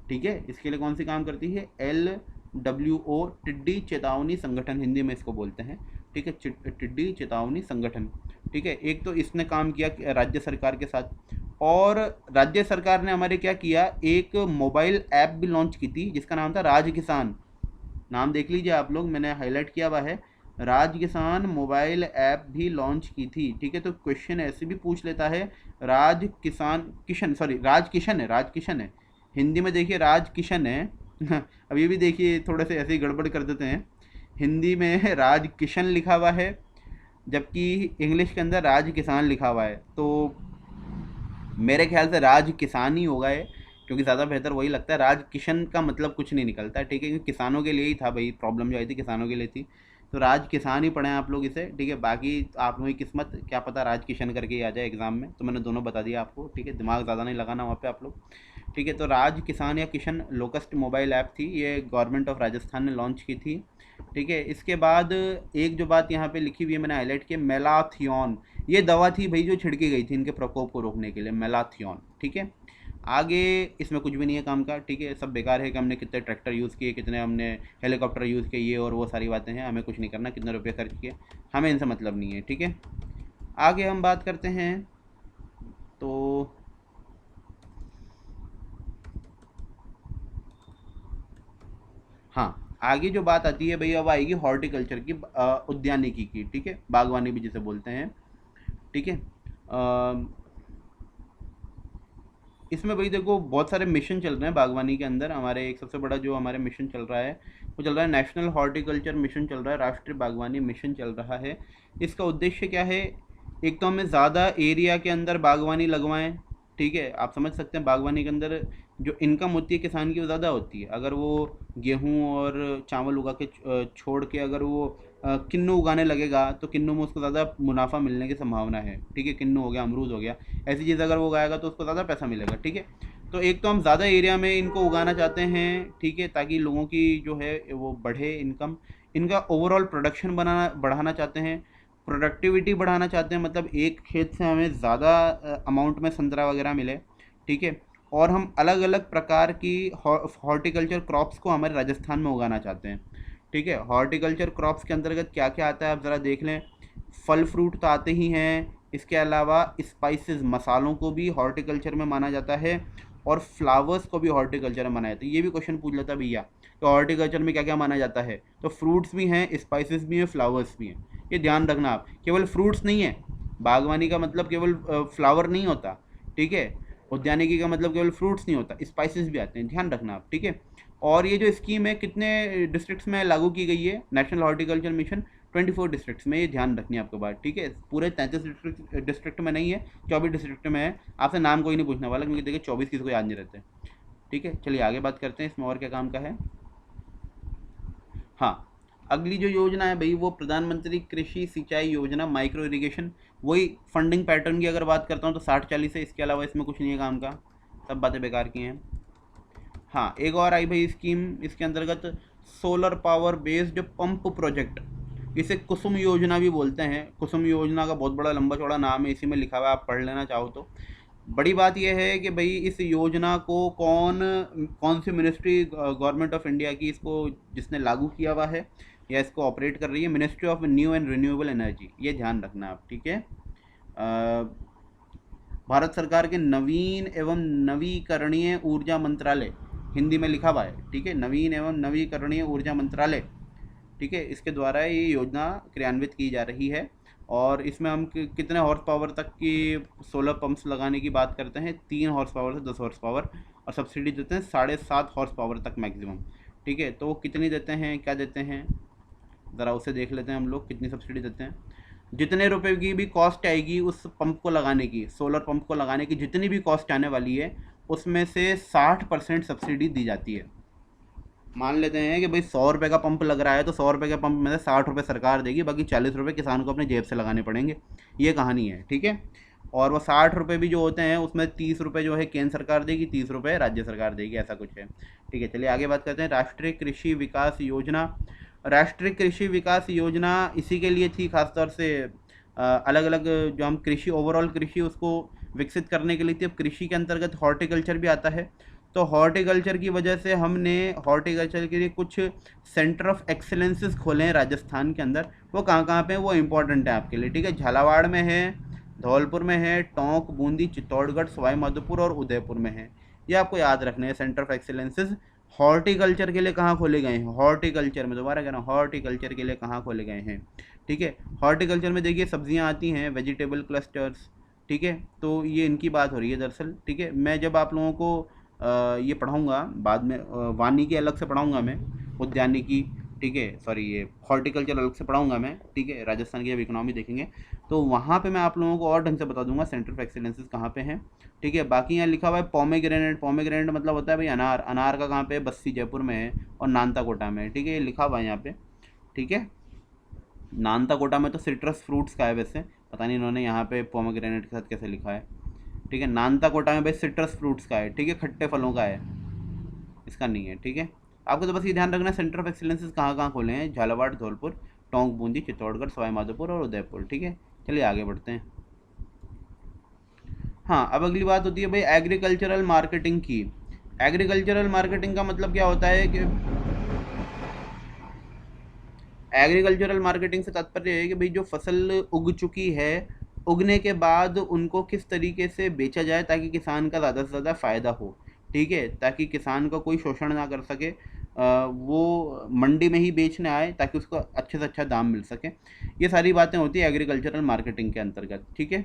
ठीक है, इसके लिए कौन सी काम करती है? LWO, टिड्डी चेतावनी संगठन हिंदी में इसको बोलते हैं। ठीक है, टिड्डी चेतावनी संगठन। ठीक है, एक तो इसने काम किया राज्य सरकार के साथ, और राज्य सरकार ने हमारे क्या किया, एक मोबाइल ऐप भी लॉन्च की थी जिसका नाम था राज किसान। नाम देख लीजिए आप लोग, मैंने हाईलाइट किया हुआ है, राज किसान मोबाइल ऐप भी लॉन्च की थी। ठीक है, तो क्वेश्चन ऐसे भी पूछ लेता है, राज किसान किशन, सॉरी राज किशन है, राज किशन है हिंदी में, देखिए राज किशन है अब ये भी देखिए थोड़े से ऐसे ही गड़बड़ कर देते हैं, हिंदी में राज किशन लिखा हुआ है जबकि इंग्लिश के अंदर राज किसान लिखा हुआ है। तो मेरे ख्याल से राज किसान ही होगा ये, क्योंकि ज़्यादा बेहतर वही लगता है। राज किशन का मतलब कुछ नहीं निकलता है, ठीक है, क्योंकि किसानों के लिए ही था भाई, प्रॉब्लम जो आई थी किसानों के लिए थी, तो राज किसान ही पढ़ें आप लोग इसे। ठीक है, बाकी आप लोगों की किस्मत, क्या पता राज किशन करके ही आ जाए एग्जाम में, तो मैंने दोनों बता दिया आपको। ठीक है, दिमाग ज़्यादा नहीं लगाना वहाँ पे आप लोग। ठीक है, तो राज किसान या किशन लोकस्ट मोबाइल ऐप थी, ये गवर्नमेंट ऑफ राजस्थान ने लॉन्च की थी। ठीक है, इसके बाद एक जो बात यहाँ पे लिखी हुई है मैंने हाईलाइट की, मेलाथियन, ये दवा थी भाई जो छिड़की गई थी इनके प्रकोप को रोकने के लिए, मेलाथियन। ठीक है, आगे इसमें कुछ भी नहीं है काम का। ठीक है, सब बेकार है कि हमने कितने ट्रैक्टर यूज़ किए, कितने हमने हेलीकॉप्टर यूज़ किए, ये और वो सारी बातें हैं, हमें कुछ नहीं करना, कितने रुपये खर्च किए, हमें इनसे मतलब नहीं है। ठीक है, आगे हम बात करते हैं, तो हाँ, आगे जो बात आती है भाई अब आएगी हॉर्टिकल्चर की, उद्यानिकी की। ठीक है, बागवानी भी जिसे बोलते हैं। ठीक है, इसमें भाई देखो बहुत सारे मिशन चल रहे हैं बागवानी के अंदर। हमारे एक सबसे बड़ा जो हमारे मिशन चल रहा है वो चल रहा है नेशनल हॉर्टिकल्चर मिशन चल रहा है, राष्ट्रीय बागवानी मिशन चल रहा है। इसका उद्देश्य क्या है, एक तो हमें ज़्यादा एरिया के अंदर बागवानी लगवाएं। ठीक है, आप समझ सकते हैं बागवानी के अंदर जो इनकम होती है किसान की वो ज़्यादा होती है। अगर वो गेहूँ और चावल उगा के छोड़ के अगर वो किन्नू उगाने लगेगा तो किन्नू में उसको ज़्यादा मुनाफा मिलने की संभावना है। ठीक है, किन्नू हो गया, अमरूद हो गया, ऐसी चीज़ अगर वो उगाएगा तो उसको ज़्यादा पैसा मिलेगा। ठीक है, तो एक तो हम ज़्यादा एरिया में इनको उगाना चाहते हैं। ठीक है, ताकि लोगों की जो है वो बढ़े इनकम, इनका ओवरऑल प्रोडक्शन बनाना बढ़ाना चाहते हैं, प्रोडक्टिविटी बढ़ाना चाहते हैं, मतलब एक खेत से हमें ज़्यादा अमाउंट में संतरा वगैरह मिले। ठीक है, और हम अलग अलग प्रकार की हॉर्टिकल्चर क्रॉप्स को हमारे राजस्थान में उगाना चाहते हैं। ठीक है, हॉर्टिकल्चर क्रॉप्स के अंतर्गत क्या क्या आता है आप ज़रा देख लें। फल फ्रूट तो आते ही हैं, इसके अलावा स्पाइसेस, मसालों को भी हॉर्टिकल्चर में माना जाता है, और फ्लावर्स को भी हॉर्टिकल्चर में माना जाता है। ये भी क्वेश्चन पूछ लेता है भैया, तो हॉर्टिकल्चर में क्या क्या माना जाता है, तो फ्रूट्स भी हैं, स्पाइसेस भी हैं, फ्लावर्स भी हैं। ये ध्यान रखना आप, केवल फ्रूट्स नहीं है, बागवानी का मतलब केवल फ्लावर नहीं होता। ठीक है, उद्यानिकी का मतलब केवल फ्रूट्स नहीं होता, स्पाइसेस भी आते हैं, ध्यान रखना आप। ठीक है, और ये जो स्कीम है कितने डिस्ट्रिक्ट्स में लागू की गई है, नेशनल हॉर्टिकल्चर मिशन 24 डिस्ट्रिक्ट्स में, ये ध्यान रखनी है आपको बात। ठीक है, पूरे 33 डिस्ट्रिक्ट में नहीं है, 24 डिस्ट्रिक्ट में है। आपसे नाम कोई नहीं पूछने वाला, क्योंकि देखिए 24 किसी को याद नहीं रहते। ठीक है, चलिए आगे बात करते हैं, इसमें और क्या काम का है। हाँ, अगली जो योजना है भाई वो प्रधानमंत्री कृषि सिंचाई योजना, माइक्रो इरिगेशन। वही फंडिंग पैटर्न की अगर बात करता हूँ तो 60-40 है, इसके अलावा इसमें कुछ नहीं है काम का, सब बातें बेकार की हैं। हाँ, एक और आई भाई स्कीम इसके अंतर्गत, solar power based pump project, इसे कुसुम योजना भी बोलते हैं। कुसुम योजना का बहुत बड़ा लंबा चौड़ा नाम है, इसी में लिखा हुआ है, आप पढ़ लेना चाहो तो। बड़ी बात यह है कि भाई इस योजना को कौन कौन सी मिनिस्ट्री गवर्नमेंट ऑफ इंडिया की इसको जिसने लागू किया हुआ है या इसको ऑपरेट कर रही है, ministry of new and renewable energy, ये ध्यान रखना आप। ठीक है, भारत सरकार के नवीन एवं नवीकरणीय ऊर्जा मंत्रालय, हिंदी में लिखा हुआ है। ठीक है, नवीन एवं नवीकरणीय ऊर्जा मंत्रालय। ठीक है, इसके द्वारा ये योजना क्रियान्वित की जा रही है, और इसमें हम कितने हॉर्स पावर तक की सोलर पंप्स लगाने की बात करते हैं, 3 हॉर्स पावर से 10 हॉर्स पावर, और सब्सिडी देते हैं 7.5 हॉर्स पावर तक मैक्सिमम। ठीक है, तो वो कितनी देते हैं, क्या देते हैं, ज़रा उसे देख लेते हैं हम लोग, कितनी सब्सिडी देते हैं। जितने रुपए की भी कॉस्ट आएगी उस पंप को लगाने की, सोलर पंप को लगाने की जितनी भी कॉस्ट आने वाली है, उसमें से 60% सब्सिडी दी जाती है। मान लेते हैं कि भाई 100 रुपये का पंप लग रहा है, तो 100 रुपये के पंप में से 60 रुपये सरकार देगी, बाकी 40 रुपये किसान को अपने जेब से लगाने पड़ेंगे। ये कहानी है। ठीक है, और वो 60 रुपये भी जो होते हैं उसमें 30 रुपये जो है केंद्र सरकार देगी, 30 रुपये राज्य सरकार देगी, ऐसा कुछ है। ठीक है, चलिए आगे बात करते हैं, राष्ट्रीय कृषि विकास योजना। राष्ट्रीय कृषि विकास योजना इसी के लिए थी, खासतौर से अलग अलग जो हम कृषि, ओवरऑल कृषि उसको विकसित करने के लिए थी। अब कृषि के अंतर्गत हॉर्टिकल्चर भी आता है, तो हॉर्टिकल्चर की वजह से हमने हॉर्टिकल्चर के लिए कुछ सेंटर ऑफ एक्सेलेंसेस खोले हैं राजस्थान के अंदर। वो कहाँ पे हैं वो इंपॉर्टेंट है आपके लिए, ठीक है। झालावाड़ में है, धौलपुर में है, टोंक, बूंदी, चित्तौड़गढ़, सवाई माधोपुर और उदयपुर में है। ये आपको याद रखने हैं सेंटर ऑफ एक्सेलेंसेस। हॉर्टिकल्चर के लिए कहाँ खोले गए हैं, हॉर्टिकल्चर में, दोबारा कह रहा हूँ, हॉर्टिकल्चर के लिए कहाँ खोले गए हैं, ठीक है। हॉर्टिकल्चर में देखिए सब्जियां आती हैं, वेजिटेबल क्लस्टर्स, ठीक है। तो ये इनकी बात हो रही है दरअसल, ठीक है। मैं जब आप लोगों को ये पढ़ाऊँगा बाद में, वानिकी अलग से पढ़ाऊँगा मैं, उद्यानिकी, ठीक है, सॉरी ये हॉर्टिकल्चर अलग से पढ़ाऊँगा मैं, ठीक है। राजस्थान की जब इकोनॉमी देखेंगे तो वहाँ पे मैं आप लोगों को और ढंग से बता दूंगा सेंटर ऑफ एक्सीलेंसेस कहाँ पे हैं, ठीक है। बाकी यहाँ लिखा हुआ है पोमेग्रेनेट, पोमेग्रेनेट मतलब होता है भाई अनार, अनार का कहाँ पे है, बस्सी जयपुर में है और नानता कोटा में है, ठीक है। ये लिखा हुआ है यहाँ पे, ठीक है। नानता कोटा में तो सिट्रस फ्रूट्स का है, वैसे पता नहीं इन्होंने यहाँ पे पोमेग्रेनेट के साथ कैसे लिखा है, ठीक है। नानता कोटा में भाई सिट्रस फ्रूट्स का है, ठीक है, खट्टे फलों का है, इसका नहीं है, ठीक है। आपको तो बस ये ध्यान रखना है सेंटर ऑफ एक्सीलेंसेस कहाँ कहाँ खोले हैं, झालावाड़, धौलपुर, टोंक, बूंदी, चित्तौड़गढ़, सवाई माधोपुर और उदयपुर, ठीक है। चलिए आगे बढ़ते हैं। हाँ, अब अगली बात होती है भाई एग्रीकल्चरल मार्केटिंग की। एग्रीकल्चरल मार्केटिंग का मतलब क्या होता है कि एग्रीकल्चरल मार्केटिंग से तात्पर्य है कि भाई जो फसल उग चुकी है, उगने के बाद उनको किस तरीके से बेचा जाए ताकि किसान का ज़्यादा से ज़्यादा फ़ायदा हो, ठीक है। ताकि किसान का कोई शोषण ना कर सके, वो मंडी में ही बेचने आए ताकि उसको अच्छे से अच्छा दाम मिल सके। ये सारी बातें होती है एग्रीकल्चरल मार्केटिंग के अंतर्गत, ठीक है।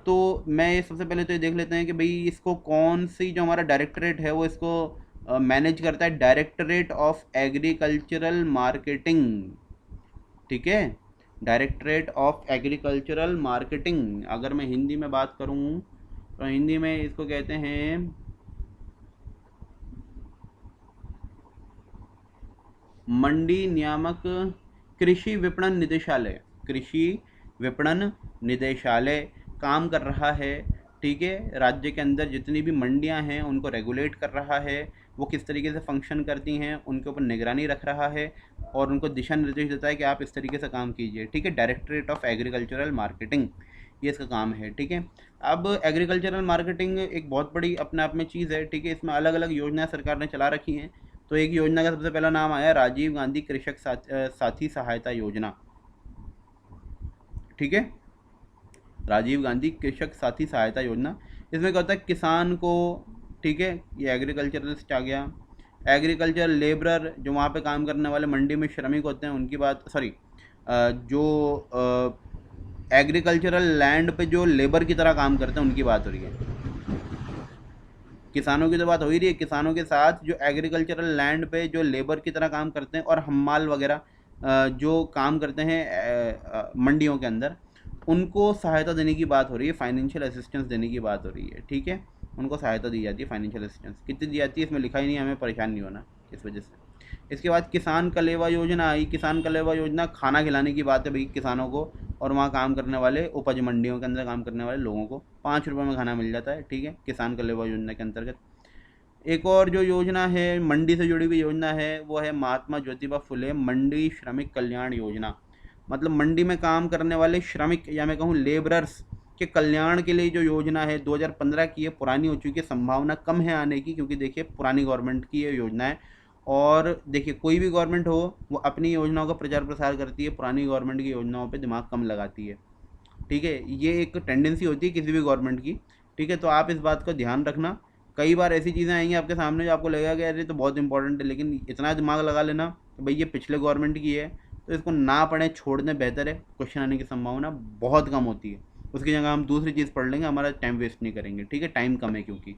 तो मैं ये सबसे पहले तो ये देख लेते हैं कि भाई इसको कौन सी जो हमारा डायरेक्टरेट है वो इसको मैनेज करता है, डायरेक्टरेट ऑफ एग्रीकल्चरल मार्केटिंग, ठीक है। डायरेक्टरेट ऑफ एग्रीकल्चरल मार्केटिंग, अगर मैं हिंदी में बात करूं तो हिंदी में इसको कहते हैं मंडी नियामक कृषि विपणन निदेशालय। कृषि विपणन निदेशालय काम कर रहा है, ठीक है। राज्य के अंदर जितनी भी मंडियां हैं उनको रेगुलेट कर रहा है, वो किस तरीके से फंक्शन करती हैं उनके ऊपर निगरानी रख रहा है और उनको दिशा निर्देश देता है कि आप इस तरीके से काम कीजिए, ठीक है। डायरेक्टरेट ऑफ एग्रीकल्चरल मार्केटिंग, ये इसका काम है, ठीक है। अब एग्रीकल्चरल मार्केटिंग एक बहुत बड़ी अपने आप में चीज़ है, ठीक है। इसमें अलग अलग योजनाएं सरकार ने चला रखी हैं। तो एक योजना का सबसे पहला नाम आया राजीव गांधी कृषक साथी सहायता योजना, ठीक है। राजीव गांधी कृषक साथी सहायता योजना, इसमें क्या होता है किसान को, ठीक है, ये एग्रीकल्चरलिस्ट आ गया। एग्रीकल्चर लेबरर जो वहाँ पे काम करने वाले मंडी में श्रमिक होते हैं उनकी बात, सॉरी जो एग्रीकल्चरल लैंड पे जो लेबर की तरह काम करते हैं उनकी बात हो रही है। किसानों की तो बात हो ही रही है, किसानों के साथ जो एग्रीकल्चरल लैंड पे जो लेबर की तरह काम करते हैं और हम्माल वगैरह जो काम करते हैं मंडियों के अंदर, उनको सहायता देने की बात हो रही है, फाइनेंशियल असिस्टेंस देने की बात हो रही है, ठीक है। उनको सहायता दी जाती है, फाइनेंशियल असिस्टेंस कितनी दी जाती है इसमें लिखा ही नहीं है, हमें परेशान नहीं होना इस वजह से। इसके बाद किसान कलेवा योजना आई। किसान कलेवा योजना खाना खिलाने की बात है भाई किसानों को और वहाँ काम करने वाले उपज मंडियों के अंदर काम करने वाले लोगों को 5 रुपये में खाना मिल जाता है, ठीक है, किसान कलेवा योजना के अंतर्गत। एक और जो योजना है मंडी से जुड़ी हुई योजना है वो है महात्मा ज्योतिबा फुले मंडी श्रमिक कल्याण योजना। मतलब मंडी में काम करने वाले श्रमिक या मैं कहूँ लेबरर्स के कल्याण के लिए जो योजना है 2015 की है, पुरानी हो चुकी है, संभावना कम है आने की क्योंकि देखिए पुरानी गवर्नमेंट की ये योजना है। और देखिए कोई भी गवर्नमेंट हो वो अपनी योजनाओं का प्रचार प्रसार करती है, पुरानी गवर्नमेंट की योजनाओं पे दिमाग कम लगाती है, ठीक है। ये एक टेंडेंसी होती है किसी भी गवर्नमेंट की, ठीक है। तो आप इस बात का ध्यान रखना। कई बार ऐसी चीज़ें आएंगी आपके सामने जो आपको लगेगा कि अरे तो बहुत इंपॉर्टेंट है, लेकिन इतना दिमाग लगा लेना कि भाई ये पिछले गवर्नमेंट की है तो इसको ना पढ़ें, छोड़ दें, बेहतर है। क्वेश्चन आने की संभावना बहुत कम होती है, उसकी जगह हम दूसरी चीज़ पढ़ लेंगे, हमारा टाइम वेस्ट नहीं करेंगे, ठीक है। टाइम कम है क्योंकि,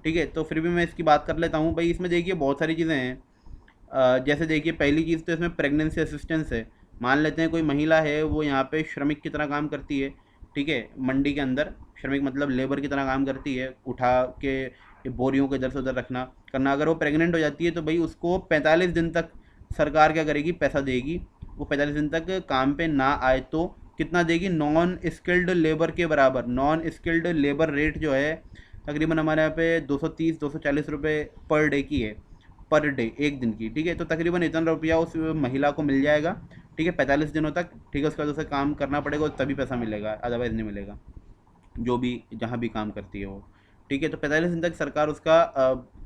ठीक है। तो फिर भी मैं इसकी बात कर लेता हूँ भाई। इसमें देखिए बहुत सारी चीज़ें हैं। जैसे देखिए पहली चीज़ तो इसमें प्रेगनेंसी असिस्टेंस है। मान लेते हैं कोई महिला है वो यहाँ पे श्रमिक की तरह काम करती है, ठीक है, मंडी के अंदर श्रमिक मतलब लेबर की तरह काम करती है, उठा के बोरियों को इधर से उधर रखना करना। अगर वो प्रेग्नेंट हो जाती है तो भाई उसको 45 दिन तक सरकार क्या करेगी, पैसा देगी। वो 45 दिन तक काम पे ना आए तो कितना देगी, नॉन स्किल्ड लेबर के बराबर। नॉन स्किल्ड लेबर रेट जो है तकरीबन हमारे यहाँ पे 230-240 रुपये पर डे की है, पर डे, एक दिन की, ठीक है। तो तकरीबन इतना रुपया उस महिला को मिल जाएगा, ठीक है, 45 दिनों तक, ठीक है। उसके बाद उसे काम करना पड़ेगा और तभी पैसा मिलेगा, अदरवाइज़ नहीं मिलेगा, जो भी जहाँ भी काम करती है वो, ठीक है। तो 45 दिन तक सरकार उसका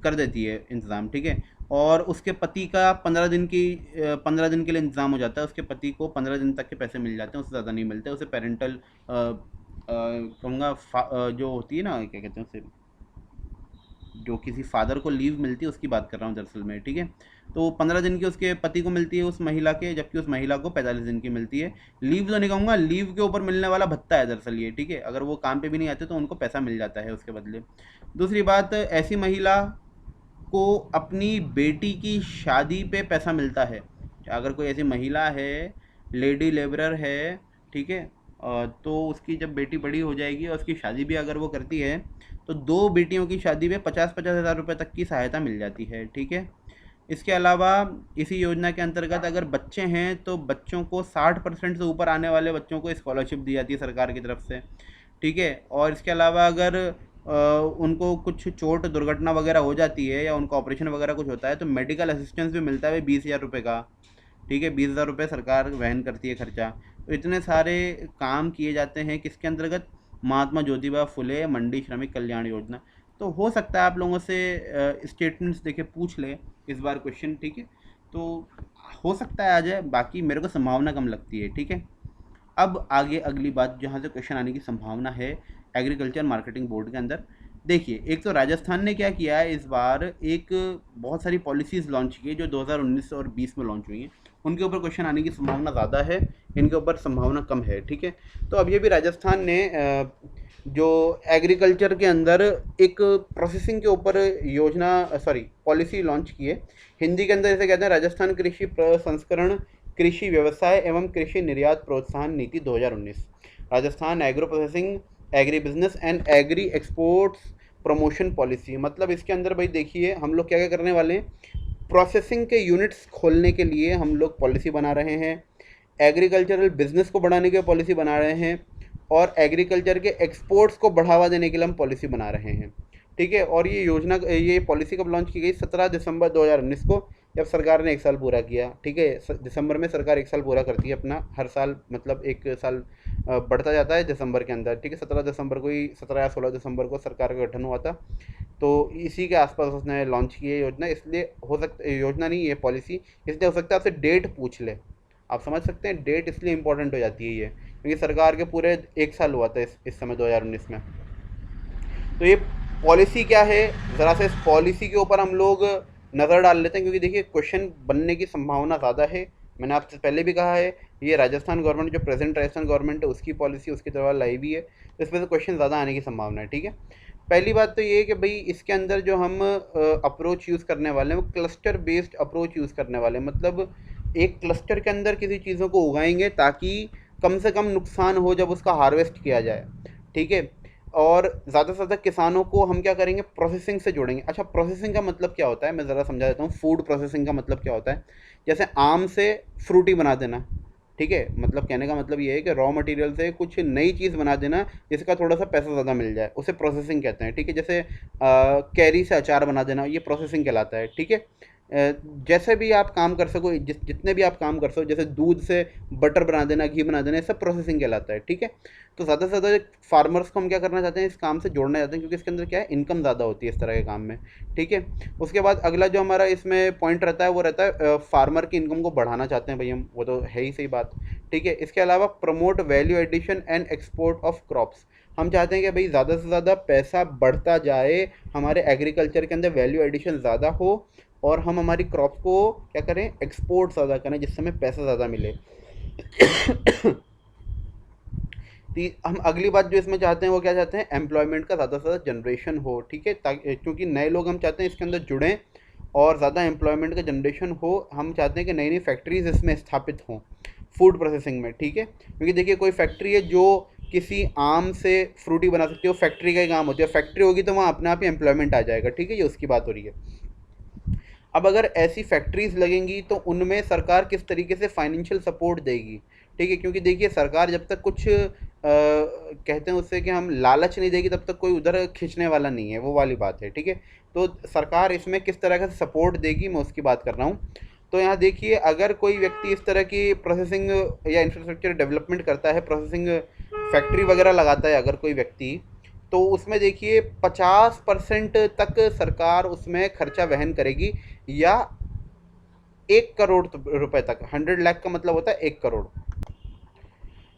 कर देती है इंतज़ाम, ठीक है। और उसके पति का 15 दिन के लिए इंतज़ाम हो जाता है, उसके पति को 15 दिन तक के पैसे मिल जाते हैं, उससे ज़्यादा नहीं मिलते। उसे पेरेंटल कहूँगा जो होती है ना, क्या कहते हैं उसे, जो किसी फादर को लीव मिलती है उसकी बात कर रहा हूँ दरअसल में, ठीक है। तो 15 दिन की उसके पति को मिलती है उस महिला के, जबकि उस महिला को 45 दिन की मिलती है। लीव तो नहीं कहूँगा, लीव के ऊपर मिलने वाला भत्ता है दरअसल ये, ठीक है। अगर वो काम पे भी नहीं आते तो उनको पैसा मिल जाता है उसके बदले। दूसरी बात, ऐसी महिला को अपनी बेटी की शादी पे पैसा मिलता है। अगर कोई ऐसी महिला है, लेडी लेबरर है, ठीक है, तो उसकी जब बेटी बड़ी हो जाएगी और उसकी शादी भी अगर वो करती है, तो 2 बेटियों की शादी में 50-50 हज़ार रुपये तक की सहायता मिल जाती है, ठीक है। इसके अलावा इसी योजना के अंतर्गत अगर बच्चे हैं तो बच्चों को 60% से ऊपर आने वाले बच्चों को स्कॉलरशिप दी जाती है सरकार की तरफ से, ठीक है। और इसके अलावा अगर उनको कुछ चोट दुर्घटना वगैरह हो जाती है या उनका ऑपरेशन वगैरह कुछ होता है तो मेडिकल असिस्टेंस भी मिलता है 20,000 रुपये का, ठीक है। 20,000 रुपये सरकार वहन करती है खर्चा। तो इतने सारे काम किए जाते हैं किसके अंतर्गत, महात्मा ज्योतिबा फुले मंडी श्रमिक कल्याण योजना। तो हो सकता है आप लोगों से स्टेटमेंट्स देके पूछ ले इस बार क्वेश्चन, ठीक है। तो हो सकता है आ जाए, बाकी मेरे को संभावना कम लगती है, ठीक है। अब आगे अगली बात जहाँ से क्वेश्चन आने की संभावना है, एग्रीकल्चर मार्केटिंग बोर्ड के अंदर। देखिए, एक तो राजस्थान ने क्या किया है इस बार, एक बहुत सारी पॉलिसीज़ लॉन्च की है जो 2019 और 20 में लॉन्च हुई हैं। उनके ऊपर क्वेश्चन आने की संभावना ज़्यादा है, इनके ऊपर संभावना कम है, ठीक है। तो अब ये भी राजस्थान ने जो एग्रीकल्चर के अंदर एक प्रोसेसिंग के ऊपर योजना, सॉरी, पॉलिसी लॉन्च की है। हिंदी के अंदर इसे कहते हैं राजस्थान कृषि प्रसंस्करण, कृषि व्यवसाय एवं कृषि निर्यात प्रोत्साहन नीति 2019। Rajasthan agro processing, agri business and agri exports promotion policy. मतलब इसके अंदर भाई देखिए हम लोग क्या क्या करने वाले हैं, प्रोसेसिंग के यूनिट्स खोलने के लिए हम लोग पॉलिसी बना रहे हैं, एग्रीकल्चरल बिजनेस को बढ़ाने के लिए पॉलिसी बना रहे हैं, और एग्रीकल्चर के एक्सपोर्ट्स को बढ़ावा देने के लिए हम पॉलिसी बना रहे हैं, ठीक है। और ये पॉलिसी कब लॉन्च की गई, 17 दिसंबर 2019 को, जब सरकार ने 1 साल पूरा किया, ठीक है। दिसंबर में सरकार 1 साल पूरा करती है अपना, हर साल मतलब 1 साल बढ़ता जाता है दिसंबर के अंदर, ठीक है। 17 दिसंबर को ही, 17 या 16 दिसंबर को सरकार का गठन हुआ था। तो इसी के आसपास उसने लॉन्च की है योजना, इसलिए हो सकता, योजना नहीं ये पॉलिसी, इसलिए हो सकता है आपसे डेट पूछ ले। आप समझ सकते हैं, डेट इसलिए इंपॉर्टेंट हो जाती है ये, क्योंकि सरकार के पूरे 1 साल हुआ था इस समय 2019 में। तो ये पॉलिसी क्या है, ज़रा से इस पॉलिसी के ऊपर हम लोग नज़र डाल लेते हैं, क्योंकि देखिए क्वेश्चन बनने की संभावना ज़्यादा है। मैंने आपसे पहले भी कहा है, ये राजस्थान गवर्नमेंट, जो प्रेजेंट राजस्थान गवर्नमेंट है उसकी पॉलिसी उसकी तरह लाई भी है, तो इसमें से क्वेश्चन ज़्यादा आने की संभावना है, ठीक है। पहली बात तो ये है कि भाई इसके अंदर जो हम अप्रोच यूज़ करने वाले हैं वो क्लस्टर बेस्ड अप्रोच यूज़ करने वाले हैं। मतलब एक क्लस्टर के अंदर किसी चीज़ों को उगाएंगे ताकि कम से कम नुकसान हो जब उसका हार्वेस्ट किया जाए, ठीक है। और ज़्यादा से ज़्यादा किसानों को हम क्या करेंगे, प्रोसेसिंग से जोड़ेंगे। अच्छा, प्रोसेसिंग का मतलब क्या होता है, मैं ज़रा समझा देता हूँ। फूड प्रोसेसिंग का मतलब क्या होता है, जैसे आम से फ्रूटी बना देना, ठीक है। मतलब कहने का मतलब ये है कि रॉ मटेरियल से कुछ नई चीज़ बना देना जिसका थोड़ा सा पैसा ज़्यादा मिल जाए, उसे प्रोसेसिंग कहते हैं, ठीक है। जैसे कैरी से अचार बना देना, ये प्रोसेसिंग कहलाता है, ठीक है। जैसे भी आप काम कर सको, जितने भी आप काम कर सको, जैसे दूध से बटर बना देना, घी बना देना, ये सब प्रोसेसिंग कहलाता है, ठीक है। तो ज़्यादा से ज़्यादा फार्मर्स को हम क्या करना चाहते हैं, इस काम से जोड़ना चाहते हैं, क्योंकि इसके अंदर क्या है, इनकम ज़्यादा होती है इस तरह के काम में, ठीक है। उसके बाद अगला जो हमारा इसमें पॉइंट रहता है वो रहता है फार्मर की इनकम को बढ़ाना चाहते हैं भाई हम, वो तो है ही सही बात, ठीक है। इसके अलावा promote value addition and export of crops. हम चाहते हैं कि भाई ज़्यादा से ज़्यादा पैसा बढ़ता जाए, हमारे एग्रीकल्चर के अंदर वैल्यू एडिशन ज़्यादा हो, और हम हमारी क्रॉप को क्या करें, एक्सपोर्ट ज़्यादा करें, जिससे हमें पैसा ज़्यादा मिले। हम अगली बात जो इसमें चाहते हैं वो क्या चाहते हैं, एम्प्लॉयमेंट का ज़्यादा से ज़्यादा जनरेशन हो, ठीक है। ताकि क्योंकि नए लोग हम चाहते हैं इसके अंदर जुड़ें और ज़्यादा एम्प्लॉयमेंट का जनरेशन हो। हम चाहते हैं कि नई नई फैक्ट्रीज इसमें स्थापित हों फूड प्रोसेसिंग में, ठीक है। क्योंकि देखिए कोई फैक्ट्री है जो किसी आम से फ्रूटी बना सकती है, वो फैक्ट्री का ही काम होती है। फैक्ट्री होगी तो वहाँ अपने आप ही एम्प्लॉयमेंट आ जाएगा, ठीक है, ये उसकी बात हो रही है। अब अगर ऐसी फैक्ट्रीज़ लगेंगी तो उनमें सरकार किस तरीके से फाइनेंशियल सपोर्ट देगी, ठीक है। क्योंकि देखिए सरकार जब तक कुछ कहते हैं उससे कि हम लालच नहीं देगी तब तक कोई उधर खींचने वाला नहीं है, वो वाली बात है, ठीक है। तो सरकार इसमें किस तरह का सपोर्ट देगी, मैं उसकी बात कर रहा हूँ। तो यहाँ देखिए, अगर कोई व्यक्ति इस तरह की प्रोसेसिंग या इंफ्रास्ट्रक्चर डेवलपमेंट करता है, प्रोसेसिंग फैक्ट्री वगैरह लगाता है अगर कोई व्यक्ति, तो उसमें देखिए 50% तक सरकार उसमें खर्चा वहन करेगी, या 1 करोड़ रुपए तक। 100 लाख का मतलब होता है 1 करोड़।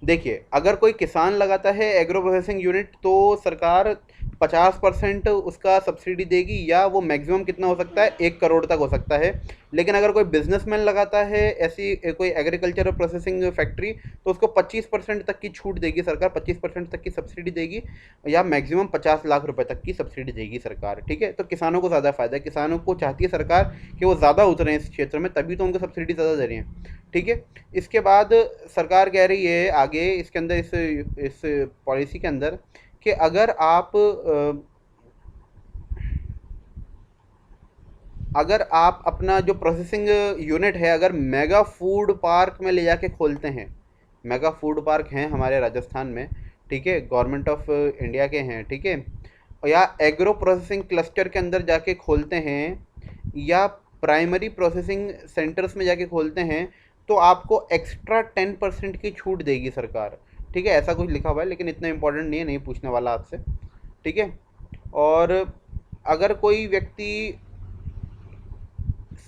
देखिए अगर कोई किसान लगाता है एग्रो प्रोसेसिंग यूनिट तो सरकार 50% उसका सब्सिडी देगी, या वो मैक्सिमम कितना हो सकता है 1 करोड़ तक हो सकता है। लेकिन अगर कोई बिजनेसमैन लगाता है ऐसी कोई एग्रीकल्चर प्रोसेसिंग फैक्ट्री, तो उसको 25% तक की छूट देगी सरकार, 25% तक की सब्सिडी देगी, या मैक्सिमम 50 लाख रुपए तक की सब्सिडी देगी सरकार। ठीक है, तो किसानों को ज़्यादा फायदा है, किसानों को चाहती है सरकार कि वो ज़्यादा उतरें इस क्षेत्र में, तभी तो उनको सब्सिडी ज़्यादा दे रही है। ठीक है, इसके बाद सरकार कह रही है आगे इसके अंदर, इस पॉलिसी के अंदर, कि अगर आप अपना जो प्रोसेसिंग यूनिट है अगर मेगा फूड पार्क में ले जाके खोलते हैं, मेगा फूड पार्क हैं हमारे राजस्थान में, ठीक है, गवर्नमेंट ऑफ इंडिया के हैं, ठीक है, या एग्रो प्रोसेसिंग क्लस्टर के अंदर जाके खोलते हैं, या प्राइमरी प्रोसेसिंग सेंटर्स में जाके खोलते हैं, तो आपको एक्स्ट्रा 10% की छूट देगी सरकार। ठीक है, ऐसा कुछ लिखा हुआ है, लेकिन इतना इंपॉर्टेंट नहीं है, नहीं पूछने वाला आपसे। ठीक है, और अगर कोई व्यक्ति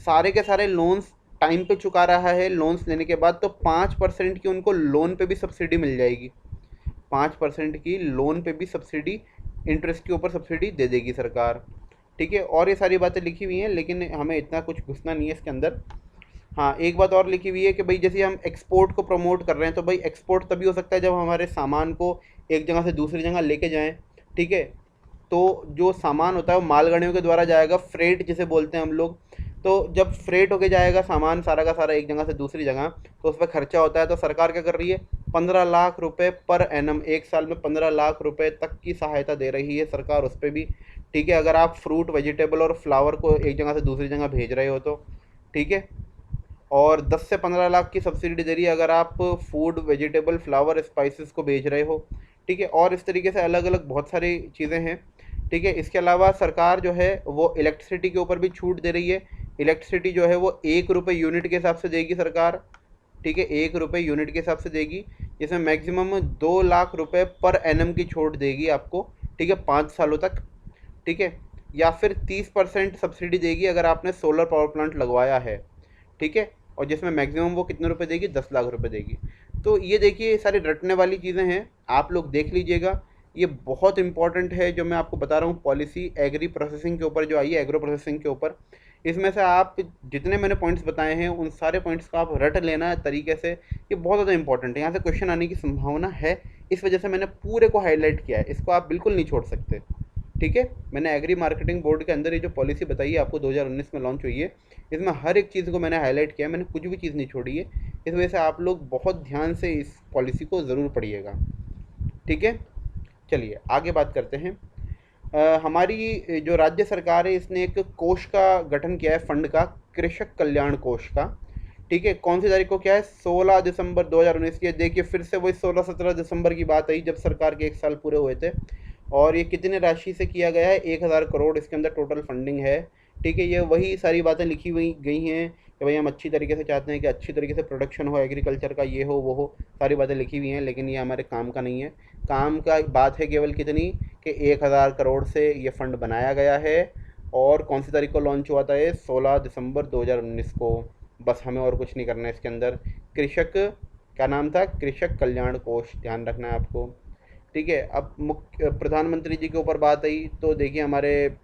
सारे के सारे लोन्स टाइम पे चुका रहा है लोन्स लेने के बाद, तो 5% की उनको लोन पे भी सब्सिडी मिल जाएगी। 5% की लोन पे भी सब्सिडी, इंटरेस्ट के ऊपर सब्सिडी दे देगी सरकार। ठीक है, और ये सारी बातें लिखी हुई हैं, लेकिन हमें इतना कुछ घुसना नहीं है इसके अंदर। हाँ, एक बात और लिखी हुई है कि भाई जैसे हम एक्सपोर्ट को प्रमोट कर रहे हैं, तो भाई एक्सपोर्ट तभी हो सकता है जब हम हमारे सामान को एक जगह से दूसरी जगह लेके जाएं। ठीक है, तो जो सामान होता है वो मालगाड़ियों के द्वारा जाएगा, फ्रेट जिसे बोलते हैं हम लोग। तो जब फ्रेट होके जाएगा सामान सारा का सारा एक जगह से दूसरी जगह, तो उस पर खर्चा होता है। तो सरकार क्या कर रही है, 15 लाख रुपए पर एनम, एक साल में 15 लाख रुपए तक की सहायता दे रही है सरकार उस पर भी। ठीक है, अगर आप फ्रूट वेजिटेबल और फ्लावर को एक जगह से दूसरी जगह भेज रहे हो तो। ठीक है, और 10 से 15 लाख की सब्सिडी दे रही है अगर आप फूड वेजिटेबल फ्लावर स्पाइसेस को बेच रहे हो। ठीक है, और इस तरीके से अलग अलग बहुत सारी चीज़ें हैं। ठीक है, इसके अलावा सरकार जो है वो इलेक्ट्रिसिटी के ऊपर भी छूट दे रही है। इलेक्ट्रिसिटी जो है वो 1 रुपये यूनिट के हिसाब से देगी सरकार। ठीक है, 1 रुपये यूनिट के हिसाब से देगी, जिसमें मैक्सिमम 2 लाख रुपए पर एनम की छूट देगी आपको। ठीक है, 5 सालों तक। ठीक है, या फिर 30% सब्सिडी देगी अगर आपने सोलर पावर प्लांट लगवाया है। ठीक है, और जिसमें मैक्सिमम वो कितने रुपए देगी, 10 लाख रुपए देगी। तो ये देखिए, ये सारी रटने वाली चीज़ें हैं, आप लोग देख लीजिएगा। ये बहुत इंपॉर्टेंट है जो मैं आपको बता रहा हूँ, पॉलिसी एग्री प्रोसेसिंग के ऊपर जो आई है, एग्रो प्रोसेसिंग के ऊपर। इसमें से आप जितने मैंने पॉइंट्स बताए हैं उन सारे पॉइंट्स का आप रट लेना तरीके से, ये बहुत ज़्यादा इंपॉर्टेंट है, यहाँ से क्वेश्चन आने की संभावना है। इस वजह से मैंने पूरे को हाईलाइट किया है, इसको आप बिल्कुल नहीं छोड़ सकते। ठीक है, मैंने एग्री मार्केटिंग बोर्ड के अंदर ये जो पॉलिसी बताई है आपको 2019 में लॉन्च हुई है, इसमें हर एक चीज़ को मैंने हाईलाइट किया है, मैंने कुछ भी चीज़ नहीं छोड़ी है। इस वजह से आप लोग बहुत ध्यान से इस पॉलिसी को ज़रूर पढ़िएगा। ठीक है, चलिए आगे बात करते हैं। हमारी जो राज्य सरकार है इसने एक कोष का गठन किया है, फंड का, कृषक कल्याण कोष का। ठीक है, कौन सी तारीख को क्या है, 16 दिसंबर 2019 की। देखिए फिर से वही 16-17 दिसंबर की बात आई जब सरकार के 1 साल पूरे हुए थे। और ये कितने राशि से किया गया है, 1000 करोड़ इसके अंदर टोटल फंडिंग है। ठीक है, ये वही सारी बातें लिखी हुई गई हैं कि भाई हम अच्छी तरीके से चाहते हैं कि अच्छी तरीके से प्रोडक्शन हो एग्रीकल्चर का, ये हो वो हो, सारी बातें लिखी हुई हैं, लेकिन ये हमारे काम का नहीं है। काम का बात है केवल कितनी, कि 1000 करोड़ से ये फंड बनाया गया है। और कौन सी तारीख को लॉन्च हुआ था ये, 16 दिसंबर 2019 को। बस हमें और कुछ नहीं करना है इसके अंदर। कृषक, क्या नाम था, कृषक कल्याण कोष, ध्यान रखना है आपको। ठीक है, अब मुख्य प्रधानमंत्री जी के ऊपर बात आई, तो देखिए हमारे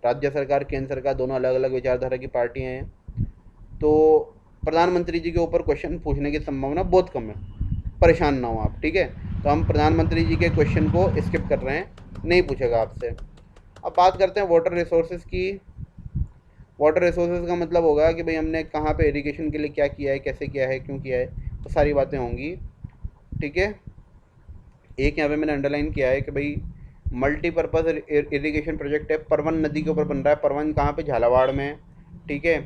राज्य सरकार केंद्र सरकार दोनों अलग अलग विचारधारा की पार्टियां हैं, तो प्रधानमंत्री जी के ऊपर क्वेश्चन पूछने की संभावना बहुत कम है, परेशान ना हो आप। ठीक है, तो हम प्रधानमंत्री जी के क्वेश्चन को स्किप कर रहे हैं, नहीं पूछेगा आपसे। अब बात करते हैं वाटर रिसोर्सेज की। वाटर रिसोर्सेज का मतलब होगा कि भाई हमने कहाँ पे इरिगेशन के लिए क्या किया है, कैसे किया है, क्यों किया है, तो सारी बातें होंगी। ठीक है, एक यहाँ पे मैंने अंडरलाइन किया है कि भाई मल्टीपर्पज़ इरिगेशन प्रोजेक्ट है, परवन नदी के ऊपर बन रहा है। परवन कहाँ पे, झालावाड़ में है। ठीक है,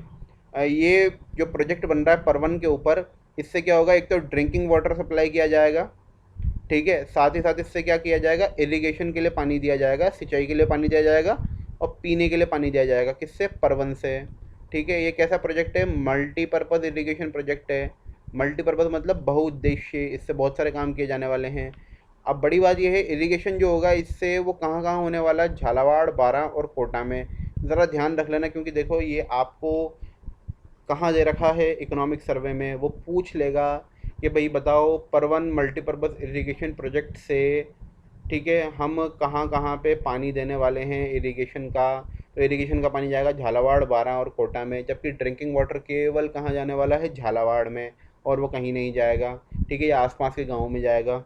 ये जो प्रोजेक्ट बन रहा है परवन के ऊपर, इससे क्या होगा, एक तो ड्रिंकिंग वाटर सप्लाई किया जाएगा। ठीक है, साथ ही साथ इससे क्या किया जाएगा, इरिगेशन के लिए पानी दिया जाएगा, सिंचाई के लिए पानी दिया जाएगा, और पीने के लिए पानी दिया जाएगा। किससे, परवन से। ठीक है, ये कैसा प्रोजेक्ट है, मल्टीपर्पज़ इरिगेशन प्रोजेक्ट है। मल्टीपर्पज़ मतलब बहुउद्देश्य, इससे बहुत सारे काम किए जाने वाले हैं। अब बड़ी बात यह है इरिगेशन जो होगा इससे वो कहाँ कहाँ होने वाला है, झालावाड़, बारां और कोटा में। ज़रा ध्यान रख लेना, क्योंकि देखो ये आपको कहाँ दे रखा है इकोनॉमिक सर्वे में, वो पूछ लेगा कि भाई बताओ परवन मल्टीपर्पज़ इरिगेशन प्रोजेक्ट से, ठीक है, हम कहाँ कहाँ पे पानी देने वाले हैं इरिगेशन का। तो इरिगेशन का पानी जाएगा झालावाड़, बारां और कोटा में, जबकि ड्रिंकिंग वाटर केवल कहाँ जाने वाला है, झालावाड़ में, और वो कहीं नहीं जाएगा, ठीक है, या आसपास के गाँव में जाएगा,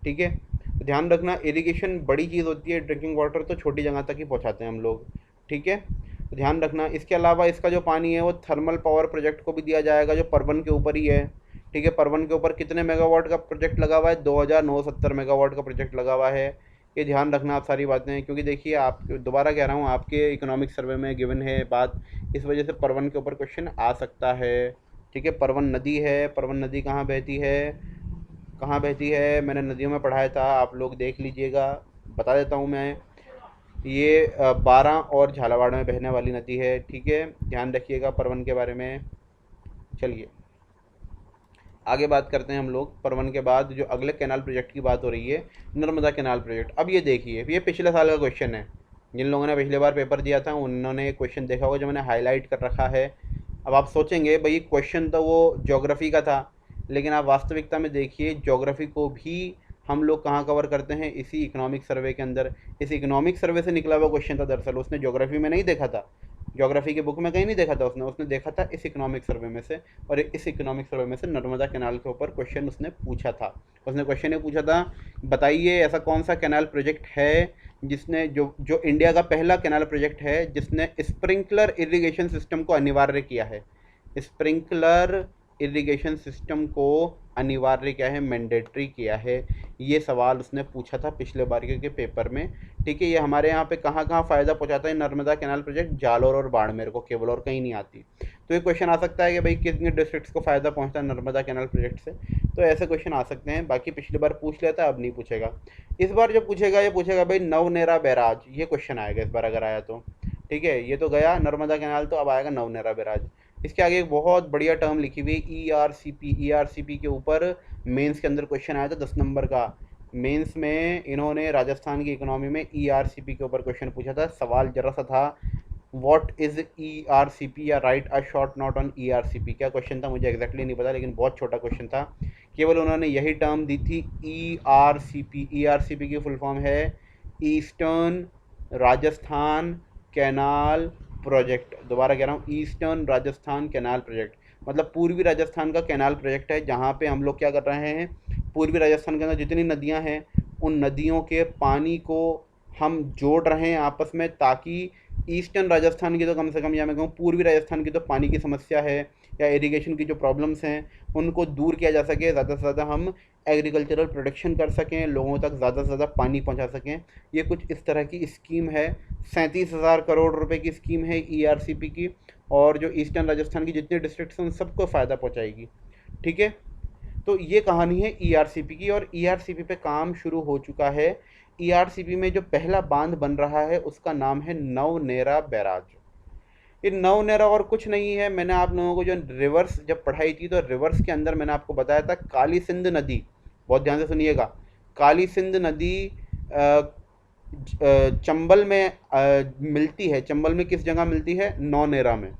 ठीक है। तो ध्यान रखना इरिगेशन बड़ी चीज़ होती है, ड्रिंकिंग वाटर तो छोटी जगह तक ही पहुँचाते हैं हम लोग, ठीक है। तो ध्यान रखना। इसके अलावा इसका जो पानी है वो थर्मल पावर प्रोजेक्ट को भी दिया जाएगा, जो परवन के ऊपर ही है, ठीक है। परवन के ऊपर कितने मेगावाट का प्रोजेक्ट लगा हुआ है, 2970 मेगावाट का प्रोजेक्ट लगा हुआ है। ये ध्यान रखना आप सारी बातें, क्योंकि देखिए आप, दोबारा कह रहा हूँ, आपके इकोनॉमिक सर्वे में गिवन है बात, इस वजह से परवन के ऊपर क्वेश्चन आ सकता है, ठीक है। परवन नदी है, परवन नदी कहाँ बहती है, कहाँ बहती है, मैंने नदियों में पढ़ाया था, आप लोग देख लीजिएगा, बता देता हूँ मैं। ये बारां और झालावाड़ में बहने वाली नदी है, ठीक है, ध्यान रखिएगा परवन के बारे में। चलिए आगे बात करते हैं हम लोग। परवन के बाद जो अगले कैनाल प्रोजेक्ट की बात हो रही है, नर्मदा कैनाल प्रोजेक्ट। अब ये देखिए, ये पिछले साल का क्वेश्चन है, जिन लोगों ने पिछले बार पेपर दिया था उन्होंने क्वेश्चन देखा होगा, जो मैंने हाईलाइट कर रखा है। अब आप सोचेंगे भाई क्वेश्चन तो वो ज्योग्राफी का था, लेकिन आप वास्तविकता में देखिए ज्योग्राफी को भी हम लोग कहाँ कवर करते हैं, इसी इकोनॉमिक सर्वे के अंदर। इस इकोनॉमिक सर्वे से निकला हुआ क्वेश्चन था दरअसल, उसने ज्योग्राफी में नहीं देखा था, ज्योग्राफी के बुक में कहीं नहीं देखा था उसने, उसने देखा था इस इकोनॉमिक सर्वे में से। और इस इकोनॉमिक सर्वे में से नर्मदा कैनाल के ऊपर क्वेश्चन उसने पूछा था। उसने क्वेश्चन ये पूछा था, बताइए ऐसा कौन सा कैनाल प्रोजेक्ट है जिसने, जो जो इंडिया का पहला कैनाल प्रोजेक्ट है जिसने स्प्रिंकलर इरिगेशन सिस्टम को अनिवार्य किया है। स्प्रिंकलर इरिगेशन सिस्टम को अनिवार्य किया है, मैंडेटरी किया है। ये सवाल उसने पूछा था पिछले बार के पेपर में, ठीक है। ये हमारे यहाँ पे कहाँ कहाँ फ़ायदा पहुँचाता है नर्मदा कैनाल प्रोजेक्ट, जालोर और बाड़मेर को केवल, और कहीं नहीं आती। तो ये क्वेश्चन आ सकता है कि भाई कितने डिस्ट्रिक्ट्स को फ़ायदा पहुँचता है नर्मदा कैनाल प्रोजेक्ट से। तो ऐसे क्वेश्चन आ सकते हैं, बाकी पिछली बार पूछ लेता, अब नहीं पूछेगा। इस बार जो पूछेगा ये पूछेगा भाई नवनेरा बैराज, ये क्वेश्चन आएगा इस बार अगर आया तो, ठीक है। ये तो गया नर्मदा कैनाल, तो अब आएगा नवनेरा बैराज। इसके आगे एक बहुत बढ़िया टर्म लिखी हुई है ERCP। ERCP के ऊपर मेंस के अंदर क्वेश्चन आया था 10 नंबर का। मेंस में इन्होंने राजस्थान की इकोनॉमी में ERCP के ऊपर क्वेश्चन पूछा था। सवाल जरा सा था, व्हाट इज़ ERCP, या right a short note on ERCP। क्या क्वेश्चन था मुझे एग्जैक्टली नहीं पता, लेकिन बहुत छोटा क्वेश्चन था। केवल उन्होंने यही टर्म दी थी ERCP। ERCP की फुल फॉर्म है ईस्टर्न राजस्थान कैनाल प्रोजेक्ट। दोबारा कह रहा हूँ, ईस्टर्न राजस्थान कैनाल प्रोजेक्ट, मतलब पूर्वी राजस्थान का कैनाल प्रोजेक्ट है, जहाँ पे हम लोग क्या कर रहे हैं, पूर्वी राजस्थान के अंदर जितनी नदियाँ हैं उन नदियों के पानी को हम जोड़ रहे हैं आपस में, ताकि ईस्टर्न राजस्थान की तो कम से कम, या मैं कहूँ पूर्वी राजस्थान की तो पानी की समस्या है या इरिगेशन की जो प्रॉब्लम्स हैं उनको दूर किया जा सके, ज़्यादा से ज़्यादा हम एग्रीकल्चरल प्रोडक्शन कर सकें, लोगों तक ज़्यादा से ज़्यादा पानी पहुंचा सकें। ये कुछ इस तरह की स्कीम है, 37,000 करोड़ रुपए की स्कीम है ERCP की, और जो ईस्टर्न राजस्थान की जितने डिस्ट्रिक्ट्स हैं उन सबको फ़ायदा पहुंचाएगी, ठीक है। तो ये कहानी है ERCP की, और ERCP पे काम शुरू हो चुका है। ERCP में जो पहला बांध बन रहा है उसका नाम है नवनेरा बैराज। ये नवनेरा और कुछ नहीं है, मैंने आप लोगों को जो रिवर्स जब पढ़ाई थी तो रिवर्स के अंदर मैंने आपको बताया था काली सिंध नदी, बहुत ध्यान से सुनिएगा। काली सिंध नदी चंबल में मिलती है। चंबल में किस जगह मिलती है, नौनेरा में।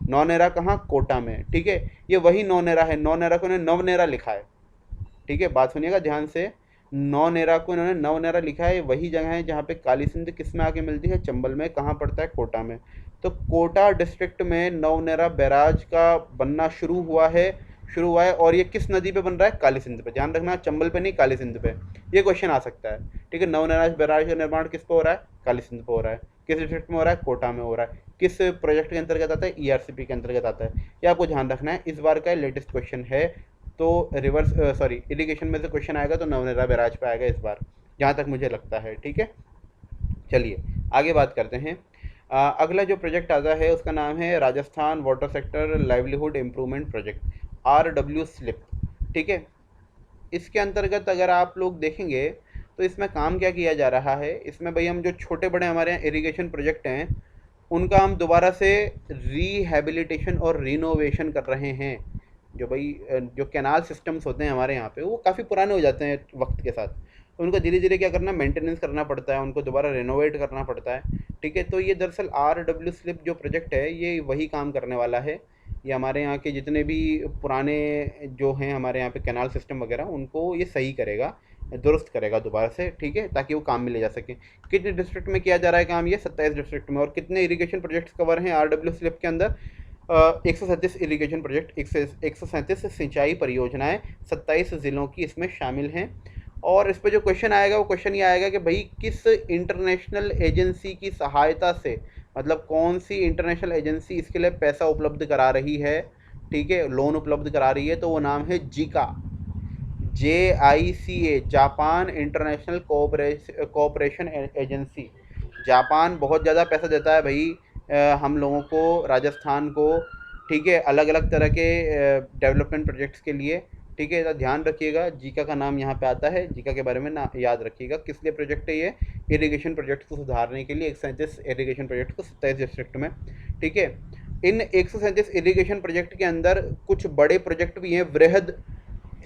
नौनेरा कहाँ, कोटा में, ठीक है। ये वही नौनेरा है, नौनेरा को इन्होंने नवनेरा लिखा है, ठीक है, बात सुनिएगा ध्यान से। नौनेरा को इन्होंने नवनेरा लिखा है, वही जगह है जहाँ पे काली सिंध किस में आके मिलती है, चंबल में। कहाँ पड़ता है, कोटा में। तो कोटा डिस्ट्रिक्ट में नवनेरा बैराज का बनना शुरू हुआ है, और ये किस नदी पे बन रहा है, काली सिंध पे। ध्यान रखना, चंबल पे नहीं, काली सिंध पे। ये क्वेश्चन आ सकता है, ठीक है। नवनेरा बैराज का निर्माण किस पे हो रहा है, काली सिंध पे हो रहा है। किस डिस्ट्रिक्ट में हो रहा है, कोटा में हो रहा है। किस प्रोजेक्ट के अंतर्गत आता है, ERCP के अंतर्गत आता है। ये आपको ध्यान रखना है, इस बार का लेटेस्ट क्वेश्चन है। तो इरिगेशन में से क्वेश्चन आएगा तो नवनेरा बैराज पे आएगा इस बार, जहाँ तक मुझे लगता है, ठीक है। चलिए आगे बात करते हैं। अगला जो प्रोजेक्ट आता है उसका नाम है Rajasthan water sector livelihood improvement project, RW slip, ठीक है। इसके अंतर्गत अगर आप लोग देखेंगे तो इसमें काम क्या किया जा रहा है, इसमें भाई हम जो छोटे बड़े हमारे यहाँ इरिगेशन प्रोजेक्ट हैं उनका हम दोबारा से रिहेबिलिटेशन और रिनोवेशन कर रहे हैं। जो भाई जो कैनाल सिस्टम्स होते हैं हमारे यहाँ पे वो काफ़ी पुराने हो जाते हैं वक्त के साथ, तो उनको धीरे धीरे क्या करना, मेंटेनेंस करना पड़ता है, उनको दोबारा रेनोवेट करना पड़ता है। ठीक है, तो ये दरअसल RW स्लिप जो प्रोजेक्ट है ये वही काम करने वाला है। ये हमारे यहाँ के जितने भी पुराने जो हैं हमारे यहाँ पे कैनाल सिस्टम वगैरह, उनको ये सही करेगा, दुरुस्त करेगा दोबारा से। ठीक है, ताकि वो काम में ले जा सके। कितने डिस्ट्रिक्ट में किया जा रहा है काम, ये 27 डिस्ट्रिक्ट में। और कितने इरीगेशन प्रोजेक्ट्स कवर हैं RW स्लिप के अंदर, 137 इरीगेशन प्रोजेक्ट, 137 सिंचाई परियोजनाएं 27 ज़िलों की इसमें शामिल हैं। और इस पे जो क्वेश्चन आएगा वो क्वेश्चन ये आएगा कि भाई किस इंटरनेशनल एजेंसी की सहायता से, मतलब कौन सी इंटरनेशनल एजेंसी इसके लिए पैसा उपलब्ध करा रही है, ठीक है, लोन उपलब्ध करा रही है। तो वो नाम है Zika, JICA, Japan international cooperation agency. Japan बहुत ज़्यादा पैसा देता है भाई हम लोगों को, राजस्थान को। ठीक है, अलग अलग तरह के डेवलपमेंट प्रोजेक्ट्स के लिए। ठीक है, तो ध्यान रखिएगा, जीका का नाम यहाँ पे आता है, जीका के बारे में ना याद रखिएगा। किस लिए प्रोजेक्ट है ये, इरिगेशन प्रोजेक्ट को सुधारने के लिए 137 इरिगेशन प्रोजेक्ट को 27 डिस्ट्रिक्ट में। ठीक है, इन 137 इरिगेशन प्रोजेक्ट के अंदर कुछ बड़े प्रोजेक्ट भी हैं, वृहद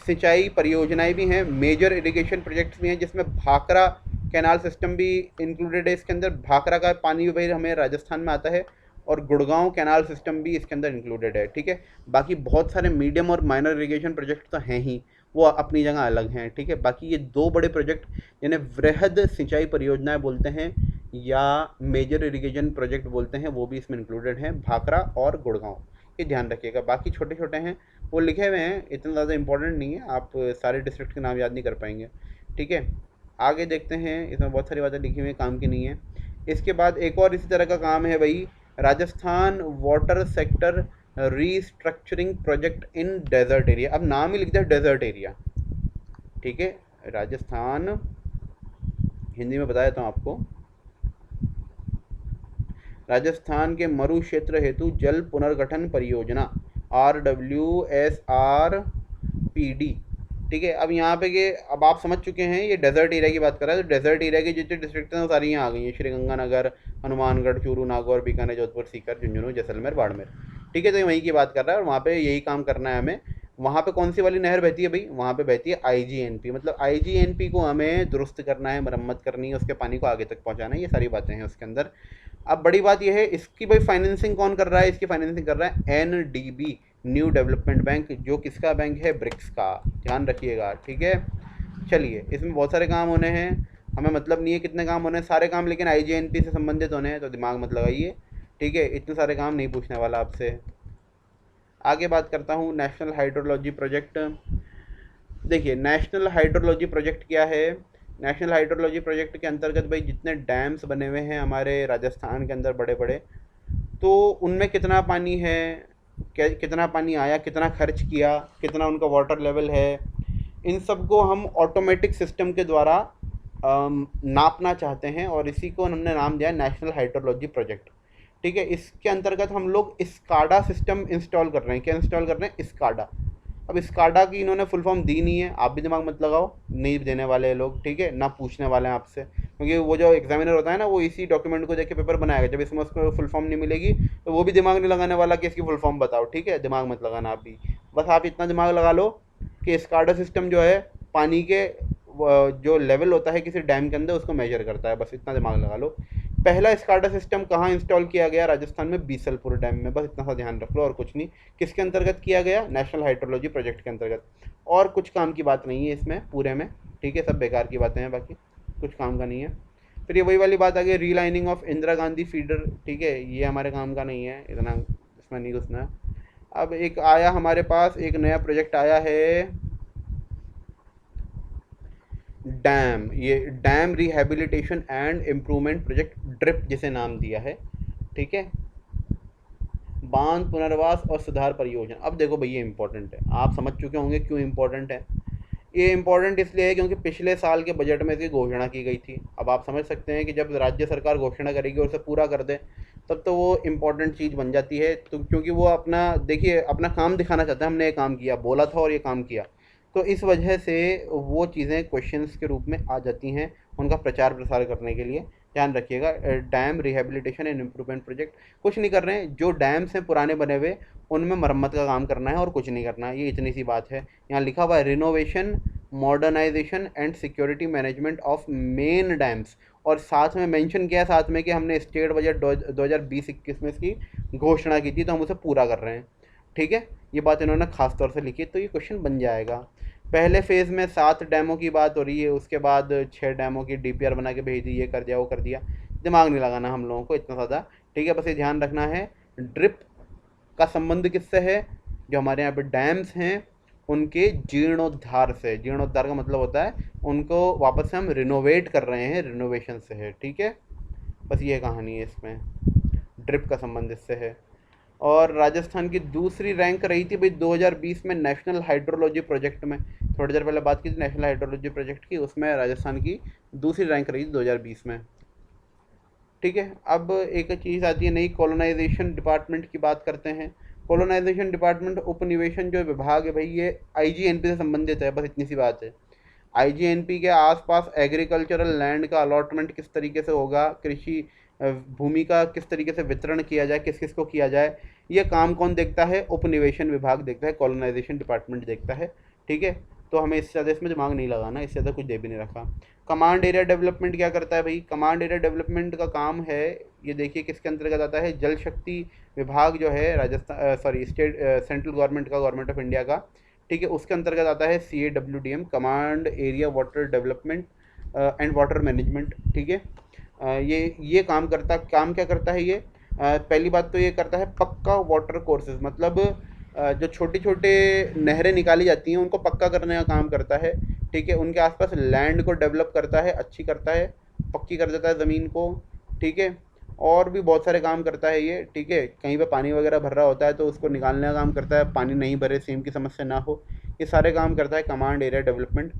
सिंचाई परियोजनाएं भी हैं, मेजर इरिगेशन प्रोजेक्ट्स भी हैं, जिसमें भाखड़ा कैनाल सिस्टम भी इंक्लूडेड है इसके अंदर। भाखड़ा का पानी भी भाई हमें राजस्थान में आता है, और गुड़गांव कैनाल सिस्टम भी इसके अंदर इंक्लूडेड है। ठीक है, बाकी बहुत सारे मीडियम और माइनर इरिगेशन प्रोजेक्ट तो हैं ही, वो अपनी जगह अलग हैं। ठीक है, बाकी ये दो बड़े प्रोजेक्ट जिन्हें वृहद सिंचाई परियोजनाएं बोलते हैं या मेजर इरिगेशन प्रोजेक्ट बोलते हैं, वो भी इसमें इंक्लूडेड हैं, भाखड़ा और गुड़गांव। ये ध्यान रखिएगा। बाकी छोटे छोटे हैं, वो लिखे हुए हैं, इतना ज़्यादा इंपॉर्टेंट नहीं है, आप सारे डिस्ट्रिक्ट के नाम याद नहीं कर पाएंगे। ठीक है, आगे देखते हैं, इसमें बहुत सारी बातें लिखी हुई हैं, काम की नहीं है। इसके बाद एक और इसी तरह का काम है भाई, Rajasthan water sector restructuring project in desert area. अब नाम ही लिख दिया डेजर्ट एरिया। ठीक है, राजस्थान, हिंदी में बता देता हूँ आपको, राजस्थान के मरु क्षेत्र हेतु जल पुनर्गठन परियोजना, RWSRPD। ठीक है, अब यहाँ पे के अब आप समझ चुके हैं ये डेजर्ट एरिया की बात कर रहा है। तो डेजर्ट एरिया की जितने डिस्ट्रिक्ट हैं वो सारी यहाँ आ गई हैं, श्रीगंगानगर, हनुमानगढ़, चूरू, नागौर, बीकानेर, जोधपुर, सीकर, झुंझुनू, जैसलमेर, बाड़मेर। ठीक है, तो ये वहीं की बात कर रहा है, और वहाँ पे यही काम करना है हमें। वहाँ पे कौन सी वाली नहर बहती है भाई, वहाँ पे बहती है IGNP, मतलब IGNP को हमें दुरुस्त करना है, मरम्मत करनी है, उसके पानी को आगे तक पहुँचाना है, ये सारी बातें हैं उसके अंदर। अब बड़ी बात यह है, इसकी भाई फाइनेंसिंग कौन कर रहा है, इसकी फाइनेंसिंग कर रहा है NDB, न्यू डेवलपमेंट बैंक, जो किसका बैंक है, ब्रिक्स का। ध्यान रखिएगा। ठीक है, चलिए, इसमें बहुत सारे काम होने हैं, हमें मतलब नहीं है कितने काम होने हैं, सारे काम लेकिन IGNP से संबंधित होने हैं, तो दिमाग मत लगाइए। ठीक है, इतने सारे काम नहीं पूछने वाला आपसे। आगे बात करता हूँ नेशनल हाइड्रोलॉजी प्रोजेक्ट। देखिए, नेशनल हाइड्रोलॉजी प्रोजेक्ट क्या है। नेशनल हाइड्रोलॉजी प्रोजेक्ट के अंतर्गत भाई जितने डैम्स बने हुए हैं हमारे राजस्थान के अंदर बड़े बड़े, तो उनमें कितना पानी है, कितना पानी आया, कितना खर्च किया, कितना उनका वाटर लेवल है, इन सब को हम ऑटोमेटिक सिस्टम के द्वारा नापना चाहते हैं, और इसी को हमने नाम दिया नेशनल हाइड्रोलॉजी प्रोजेक्ट। ठीक है, इसके अंतर्गत हम लोग स्काडा सिस्टम इंस्टॉल कर रहे हैं। क्या इंस्टॉल कर रहे हैं, स्काडा। अब स्काडा की इन्होंने फुल फॉर्म दी नहीं है, आप भी दिमाग मत लगाओ, नहीं देने वाले लोग। ठीक है, ना पूछने वाले हैं आपसे, क्योंकि वो जो एग्जामिनर होता है ना, वो इसी डॉक्यूमेंट को देख के पेपर बनाएगा। जब इसमें उसको फुल फॉर्म नहीं मिलेगी तो वो भी दिमाग नहीं लगाने वाला कि इसकी फुल फॉर्म बताओ। ठीक है, दिमाग मत लगाना आप भी, बस आप इतना दिमाग लगा लो कि स्काडा सिस्टम जो है पानी के जो लेवल होता है किसी डैम के अंदर, उसको मेजर करता है। बस इतना दिमाग लगा लो। पहला स्काडा सिस्टम कहाँ इंस्टॉल किया गया, राजस्थान में बीसलपुर डैम में। बस इतना सा ध्यान रख लो, और कुछ नहीं। किसके अंतर्गत किया गया, नेशनल हाइड्रोलॉजी प्रोजेक्ट के अंतर्गत। और कुछ काम की बात नहीं है इसमें पूरे में। ठीक है, सब बेकार की बातें हैं, बाकी कुछ काम का नहीं है। फिर ये वही वाली बात आ गई, relining of Indira Gandhi feeder. ठीक है, ये हमारे काम का नहीं है, इतना इसमें नहीं घुसना है। अब एक आया हमारे पास, एक नया प्रोजेक्ट आया है डैम, ये dam rehabilitation and improvement project, drip जिसे नाम दिया है। ठीक है, बांध पुनर्वास और सुधार परियोजना। अब देखो भैया, इंपॉर्टेंट है, आप समझ चुके होंगे क्यों इंपॉर्टेंट है। ये इंपॉर्टेंट इसलिए है क्योंकि पिछले साल के बजट में इसकी घोषणा की गई थी। अब आप समझ सकते हैं कि जब राज्य सरकार घोषणा करेगी और उसे पूरा कर दे, तब तो वो इम्पॉर्टेंट चीज़ बन जाती है। तो क्योंकि वो अपना, देखिए, अपना काम दिखाना चाहता है, हमने ये काम किया, बोला था और ये काम किया, तो इस वजह से वो चीज़ें क्वेश्चंस के रूप में आ जाती हैं, उनका प्रचार प्रसार करने के लिए। ध्यान रखिएगा, dam rehabilitation and improvement project कुछ नहीं कर रहे हैं, जो डैम्स हैं पुराने बने हुए उनमें मरम्मत का काम करना है और कुछ नहीं करना है, ये इतनी सी बात है। यहाँ लिखा हुआ है renovation, modernisation and security management of main dams, और साथ में मेंशन किया है साथ में कि हमने स्टेट बजट 2020-21 में इसकी घोषणा की थी, तो हम उसे पूरा कर रहे हैं। ठीक है, ये बात इन्होंने खास तौर से लिखी, तो ये क्वेश्चन बन जाएगा। पहले फेज़ में 7 डैमों की बात हो रही है, उसके बाद 6 डैमों की डीपीआर बना के भेज दी, ये कर दिया वो कर दिया, दिमाग नहीं लगाना हम लोगों को इतना ज़्यादा। ठीक है, बस ये ध्यान रखना है ड्रिप का संबंध किससे है, जो हमारे यहाँ पे डैम्स हैं उनके जीर्णोद्धार से। जीर्णोद्धार का मतलब होता है उनको वापस से हम रिनोवेट कर रहे हैं, रिनोवेशन से है। ठीक है, बस ये कहानी है इसमें, ड्रिप का संबंध इससे है। और राजस्थान की दूसरी रैंक रही थी भाई 2020 में नेशनल हाइड्रोलॉजी प्रोजेक्ट में, थोड़ी देर पहले बात की थी नेशनल हाइड्रोलॉजी प्रोजेक्ट की, उसमें राजस्थान की दूसरी रैंक रही थी 2020 में। ठीक है, अब एक चीज़ आती है नई, कॉलोनाइजेशन डिपार्टमेंट की बात करते हैं। कॉलोनाइजेशन डिपार्टमेंट उपनिवेशन जो विभाग है भाई, ये आईजीएनपी से संबंधित है, बस इतनी सी बात है। आईजीएनपी के आसपास एग्रीकल्चरल लैंड का अलॉटमेंट किस तरीके से होगा, कृषि भूमि का किस तरीके से वितरण किया जाए, किस किस को किया जाए, ये काम कौन देखता है, उपनिवेशन विभाग देखता है, कॉलोनाइजेशन डिपार्टमेंट देखता है। ठीक है, तो हमें इससे ज़्यादा इसमें दिमाग नहीं लगाना, इससे ज़्यादा कुछ दे भी नहीं रखा। कमांड एरिया डेवलपमेंट क्या करता है भाई, कमांड एरिया डेवलपमेंट का काम है, ये देखिए किसके अंतर्गत आता है, जल शक्ति विभाग जो है Rajasthan sorry state central government का, गवर्नमेंट ऑफ इंडिया का। ठीक है, उसके अंतर्गत आता है CAWDM, command area water development and water management. ठीक है, ये काम क्या करता है ये, पहली बात तो ये करता है पक्का वाटर कोर्सेज, मतलब जो छोटी छोटे नहरें निकाली जाती हैं उनको पक्का करने का काम करता है। ठीक है, उनके आसपास लैंड को डेवलप करता है, अच्छी करता है, पक्की कर देता है ज़मीन को। ठीक है, और भी बहुत सारे काम करता है ये। ठीक है, कहीं पे पानी वगैरह भर रहा होता है तो उसको निकालने का काम करता है, पानी नहीं भरे, सेम की समस्या ना हो, ये सारे काम करता है कमांड एरिया डेवलपमेंट।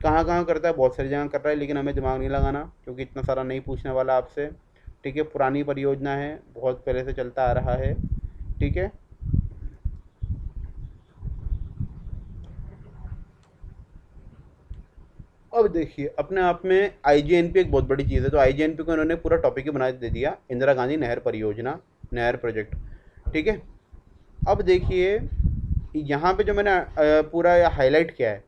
कहाँ कहाँ करता है, बहुत सारी जगह कर रहा है, लेकिन हमें दिमाग नहीं लगाना क्योंकि इतना सारा नहीं पूछने वाला आपसे। ठीक है, पुरानी परियोजना है, बहुत पहले से चलता आ रहा है। ठीक है, अब देखिए अपने आप में आईजीएनपी एक बहुत बड़ी चीज़ है, तो आईजीएनपी को इन्होंने पूरा टॉपिक ही बना दे दिया, इंदिरा गांधी नहर परियोजना, नहर प्रोजेक्ट। ठीक है, अब देखिए यहाँ पे जो मैंने पूरा हाईलाइट किया है,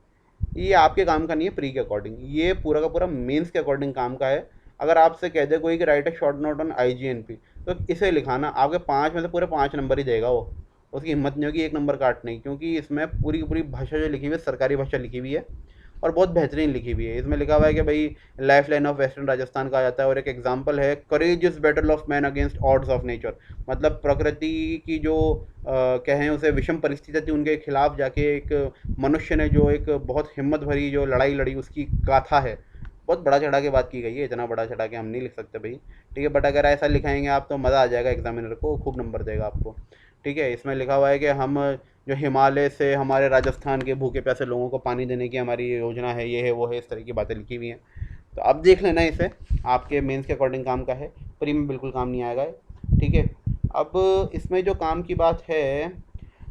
ये आपके काम का नहीं है प्री के अकॉर्डिंग, ये पूरा का पूरा मेंस के अकॉर्डिंग काम का है। अगर आपसे कह दे कोई कि right a short note on IGNP, तो इसे लिखाना, आपके 5 में से पूरे 5 नंबर ही देगा वो, उसकी हिम्मत नहीं होगी 1 नंबर काटने की, क्योंकि इसमें पूरी की पूरी भाषा जो लिखी हुई है सरकारी भाषा लिखी हुई है, और बहुत बेहतरीन लिखी हुई है। इसमें लिखा हुआ है कि भाई life line of western Rajasthan कहा जाता है, और एक एग्जाम्पल है courageous battle of man against odds of nature, मतलब प्रकृति की जो कहें उसे विषम परिस्थिति थी उनके खिलाफ जाके एक मनुष्य ने जो एक बहुत हिम्मत भरी जो लड़ाई लड़ी, उसकी गाथा है। बहुत बड़ा चढ़ा के बात की गई है, इतना बड़ा चढ़ा के हम नहीं लिख सकते भाई। ठीक है, बट अगर ऐसा लिखाएंगे आप तो मज़ा आ जाएगा, एग्जामिनर को खूब नंबर देगा आपको। ठीक है, इसमें लिखा हुआ है कि हम जो हिमालय से हमारे राजस्थान के भूखे प्यासे लोगों को पानी देने की हमारी ये योजना है, ये है वो है, इस तरह की बातें लिखी हुई हैं। तो आप देख लेना इसे, आपके मेंस के अकॉर्डिंग काम का है, प्री में बिल्कुल काम नहीं आएगा। ठीक है, अब इसमें जो काम की बात है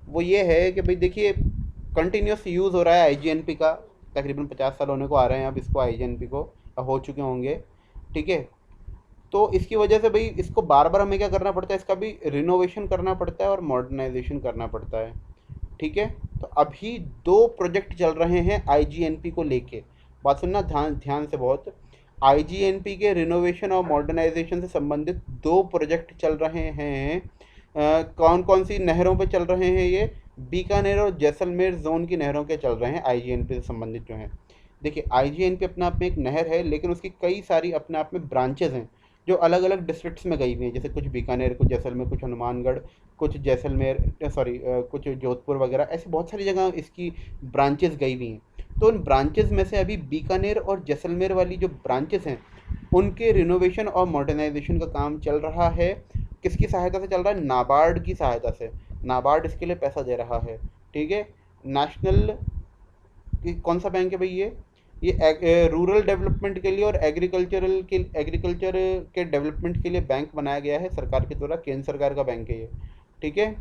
वो ये है कि भाई देखिए कंटिन्यूस यूज़ हो रहा है आईजीएनपी का, तकरीबन 50 साल होने को आ रहे हैं अब इसको, आईजीएनपी को, या हो चुके होंगे। ठीक है, तो इसकी वजह से भाई इसको बार बार हमें क्या करना पड़ता है, इसका भी रिनोवेशन करना पड़ता है और मॉडर्नाइजेशन करना पड़ता है। ठीक है, तो अभी 2 प्रोजेक्ट चल रहे हैं आईजीएनपी को लेके, बात सुनना ध्यान ध्यान से बहुत। आईजीएनपी के रिनोवेशन और मॉडर्नाइजेशन से संबंधित 2 प्रोजेक्ट चल रहे हैं। कौन कौन सी नहरों पे चल रहे हैं ये, बीकानेर और जैसलमेर जोन की नहरों के चल रहे हैं आईजीएनपी से संबंधित जो हैं। देखिए आईजीएनपी अपने आप में एक नहर है, लेकिन उसकी कई सारी अपने आप में ब्रांचेज हैं जो अलग अलग डिस्ट्रिक्ट्स में गई हुई हैं, जैसे कुछ बीकानेर, कुछ जैसलमेर, कुछ हनुमानगढ़, कुछ जैसलमेर सॉरी कुछ जोधपुर वगैरह, ऐसी बहुत सारी जगह इसकी ब्रांचेस गई हुई हैं। तो उन ब्रांचेस में से अभी बीकानेर और जैसलमेर वाली जो ब्रांचेस हैं उनके रिनोवेशन और मॉडर्नाइजेशन का काम चल रहा है। किसकी सहायता से चल रहा है, नाबार्ड की सहायता से, नाबार्ड इसके लिए पैसा दे रहा है। ठीक है, नेशनल कौन सा बैंक है भाई ये रूरल डेवलपमेंट के लिए और एग्रीकल्चर के डेवलपमेंट के लिए बैंक बनाया गया है सरकार के द्वारा, केंद्र सरकार का बैंक है ये। ठीक है,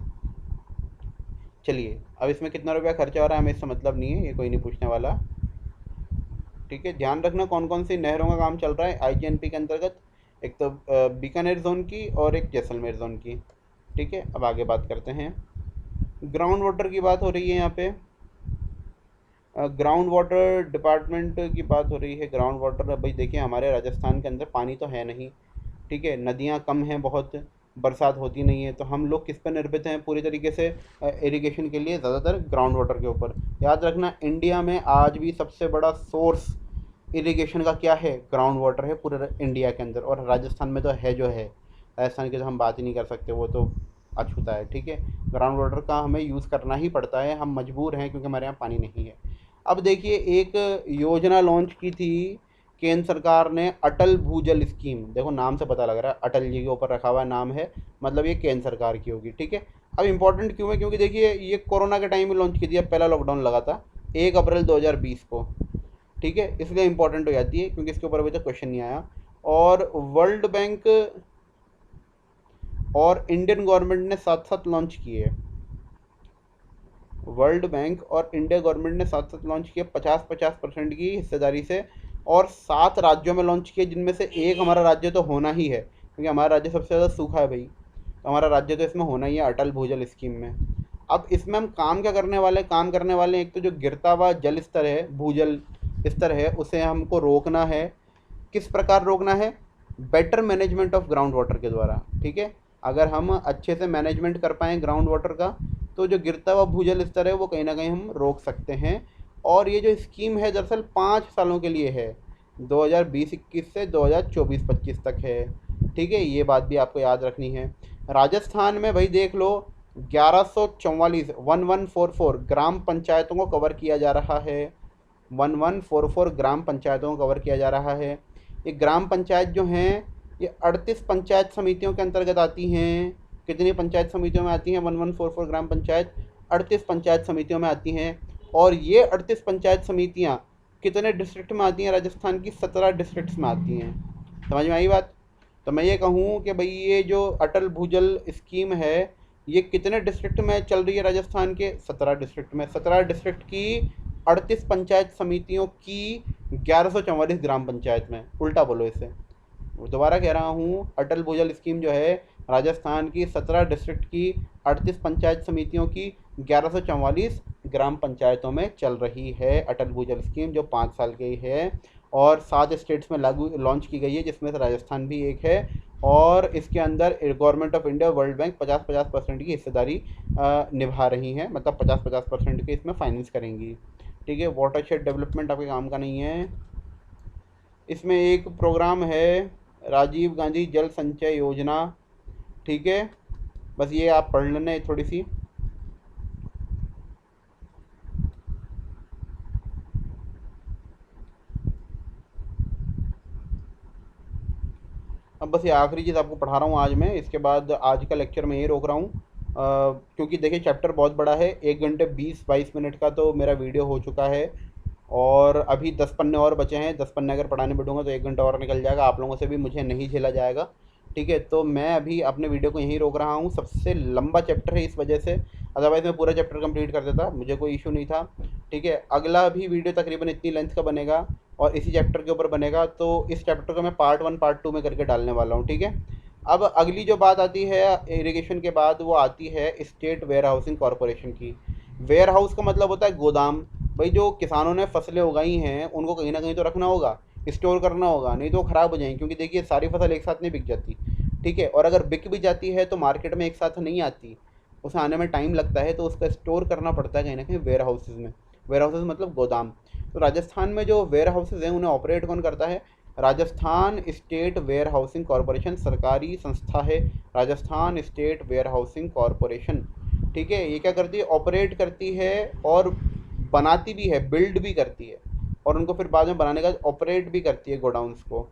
चलिए अब इसमें कितना रुपया खर्चा हो रहा है हमें इससे मतलब नहीं है, ये कोई नहीं पूछने वाला। ठीक है, ध्यान रखना कौन कौन सी नहरों का काम चल रहा है आईजीएनपी के अंतर्गत, एक तो बीकानेर जोन की और एक जैसलमेर जोन की। ठीक है, अब आगे बात करते हैं, ग्राउंड वाटर की बात हो रही है यहाँ पे। ग्राउंड वाटर डिपार्टमेंट की बात हो रही है। ग्राउंड वाटर भाई देखिए, हमारे राजस्थान के अंदर पानी तो है नहीं, ठीक है, नदियाँ कम हैं बहुत, बरसात होती नहीं है, तो हम लोग किस पर निर्भर हैं पूरी तरीके से? इरिगेशन के लिए ज़्यादातर ग्राउंड वाटर के ऊपर। याद रखना, इंडिया में आज भी सबसे बड़ा सोर्स इरिगेशन का क्या है? ग्राउंड वाटर है पूरे इंडिया के अंदर, और राजस्थान में तो है जो है। राजस्थान की तो हम बात ही नहीं कर सकते, वो तो अछूता है, ठीक है। ग्राउंड वाटर का हमें यूज़ करना ही पड़ता है, हम मजबूर हैं क्योंकि हमारे यहाँ पानी नहीं है। अब देखिए, एक योजना लॉन्च की थी केंद्र सरकार ने, अटल भूजल स्कीम। देखो नाम से पता लग रहा है अटल जी के ऊपर रखा हुआ नाम है, मतलब ये केंद्र सरकार की होगी, ठीक है। अब इम्पोर्टेंट क्यों है? क्योंकि देखिए, ये कोरोना के टाइम में लॉन्च की थी, अब पहला लॉकडाउन लगा था 1 अप्रैल 2020 को, ठीक है, इसलिए इंपॉर्टेंट हो जाती है क्योंकि इसके ऊपर अभी तक क्वेश्चन नहीं आया। और वर्ल्ड बैंक और इंडियन गवर्नमेंट ने साथ साथ लॉन्च किए। वर्ल्ड बैंक और इंडिया गवर्नमेंट ने साथ साथ लॉन्च किए 50-50% की हिस्सेदारी से, और 7 राज्यों में लॉन्च किए, जिनमें से एक हमारा राज्य तो होना ही है क्योंकि हमारा राज्य सबसे ज़्यादा सूखा है भाई, तो हमारा राज्य तो इसमें होना ही है, अटल भूजल स्कीम में। अब इसमें हम काम क्या करने वाले हैं? काम करने वाले हैं, एक तो जो गिरता हुआ जल स्तर है, भूजल स्तर है, उसे हमको रोकना है। किस प्रकार रोकना है? Better management of ground water के द्वारा, ठीक है। अगर हम अच्छे से मैनेजमेंट कर पाएँ ग्राउंड वाटर का, तो जो गिरता हुआ भूजल स्तर है वो कहीं ना कहीं हम रोक सकते हैं। और ये जो स्कीम है दरअसल 5 सालों के लिए है, 2020-21 से 2024-25 तक है, ठीक है। ये बात भी आपको याद रखनी है। राजस्थान में भाई देख लो, 1144 ग्राम पंचायतों को कवर किया जा रहा है। 1144 ग्राम पंचायतों को कवर किया जा रहा है। ये ग्राम पंचायत जो हैं, ये 38 पंचायत समितियों के अंतर्गत आती हैं। कितनी पंचायत समितियों में आती हैं? 1144 ग्राम पंचायत 38 पंचायत समितियों में आती हैं। और ये 38 पंचायत समितियाँ कितने डिस्ट्रिक्ट में आती हैं? राजस्थान की 17 डिस्ट्रिक्ट्स में आती हैं। समझ में आई बात? तो मैं ये कहूँ कि भाई ये जो अटल भूजल स्कीम है, ये कितने डिस्ट्रिक्ट में चल रही है? राजस्थान के 17 डिस्ट्रिक्ट में। 17 डिस्ट्रिक्ट की 38 पंचायत समितियों की 1144 ग्राम पंचायत में। उल्टा बोलो इसे, दोबारा कह रहा हूँ, अटल भूजल स्कीम जो है राजस्थान की 17 डिस्ट्रिक्ट की 38 पंचायत समितियों की 1144 ग्राम पंचायतों में चल रही है अटल भूजल स्कीम, जो 5 साल की है और 7 स्टेट्स में लागू लॉन्च की गई है, जिसमें से राजस्थान भी एक है। और इसके अंदर government of India, world bank 50-50% की हिस्सेदारी निभा रही हैं, मतलब 50-50% के इसमें फाइनेंस करेंगी, ठीक है। वाटरशेड डेवलपमेंट आपके काम का नहीं है। इसमें एक प्रोग्राम है राजीव गांधी जल संचय योजना, ठीक है। बस ये आप पढ़ लेना है थोड़ी सी। अब बस ये आखिरी चीज़ आपको पढ़ा रहा हूँ आज मैं, इसके बाद आज का लेक्चर मैं यही रोक रहा हूँ, क्योंकि देखिए चैप्टर बहुत बड़ा है। 1 घंटे 20-22 मिनट का तो मेरा वीडियो हो चुका है, और अभी 10 पन्ने और बचे हैं। 10 पन्ने अगर पढ़ाने बैठूंगा तो 1 घंटा और निकल जाएगा, आप लोगों से भी मुझे नहीं झेला जाएगा, ठीक है। तो मैं अभी अपने वीडियो को यहीं रोक रहा हूँ। सबसे लंबा चैप्टर है इस वजह से, अदरवाइज़ मैं पूरा चैप्टर कंप्लीट कर देता, मुझे कोई इशू नहीं था, ठीक है। अगला भी वीडियो तकरीबन इतनी लेंथ का बनेगा और इसी चैप्टर के ऊपर बनेगा, तो इस चैप्टर को मैं पार्ट 1 पार्ट 2 में करके डालने वाला हूँ, ठीक है। अब अगली जो बात आती है इरिगेशन के बाद, वो आती है स्टेट वेयर हाउसिंग कॉरपोरेशन की। वेयर हाउस का मतलब होता है गोदाम। भाई जो किसानों ने फसलें उगाई हैं उनको कहीं ना कहीं तो रखना होगा, स्टोर करना होगा, नहीं तो वो ख़राब हो जाएंगी, क्योंकि देखिए सारी फसल एक साथ नहीं बिक जाती, ठीक है। और अगर बिक भी जाती है तो मार्केट में एक साथ नहीं आती, उसे आने में टाइम लगता है, तो उसका स्टोर करना पड़ता है कहीं ना कहीं वेयर हाउसेज में। वेयर हाउसेज मतलब गोदाम। तो राजस्थान में जो वेयर हाउसेज हैं उन्हें ऑपरेट कौन करता है? Rajasthan state warehousing corporation सरकारी संस्था है, Rajasthan state warehousing corporation, ठीक है। ये क्या करती है? ऑपरेट करती है और बनाती भी है, बिल्ड भी करती है, और उनको फिर बाद में बनाने का ऑपरेट भी करती है गोडाउंस को,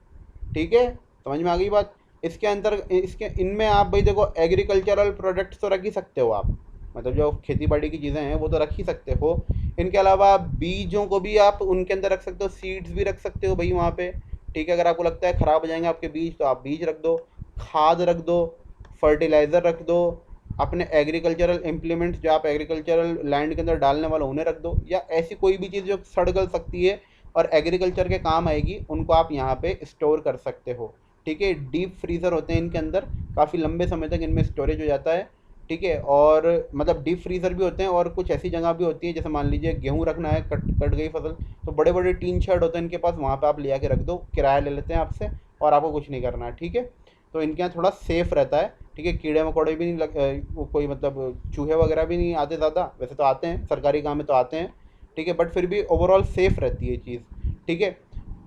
ठीक है। समझ में आ गई बात? इसके अंदर इसके इनमें आप भाई देखो एग्रीकल्चरल प्रोडक्ट्स तो रख ही सकते हो आप, मतलब जो खेती बाड़ी की चीज़ें हैं वो तो रख ही सकते हो। इनके अलावा बीजों को भी आप उनके अंदर रख सकते हो, सीड्स भी रख सकते हो भाई वहाँ पे, ठीक है। अगर आपको लगता है ख़राब हो जाएंगे आपके बीज तो आप बीज रख दो, खाद रख दो, फर्टिलाइज़र रख दो, अपने एग्रीकल्चरल इम्प्लीमेंट्स जो आप एग्रीकल्चरल लैंड के अंदर डालने वाले उन्हें रख दो, या ऐसी कोई भी चीज़ जो सड़ गल सकती है और एग्रीकल्चर के काम आएगी उनको आप यहाँ पे स्टोर कर सकते हो, ठीक है। डीप फ्रीज़र होते हैं इनके अंदर, काफ़ी लंबे समय तक इनमें स्टोरेज हो जाता है, ठीक है। और मतलब डीप फ्रीज़र भी होते हैं, और कुछ ऐसी जगह भी होती है जैसे मान लीजिए गेहूँ रखना है, कट कट गई फसल, तो बड़े बड़े टीन शेड होते हैं इनके पास, वहाँ पे आप ले आके रख दो, किराया ले लेते हैं आपसे और आपको कुछ नहीं करना है, ठीक है। तो इनके यहाँ थोड़ा सेफ़ रहता है, ठीक है। कीड़े मकोड़े भी नहीं कोई मतलब चूहे वगैरह भी नहीं आते ज़्यादा, वैसे तो आते हैं, सरकारी काम में तो आते हैं, ठीक है, बट फिर भी ओवरऑल सेफ़ रहती है चीज़, ठीक है।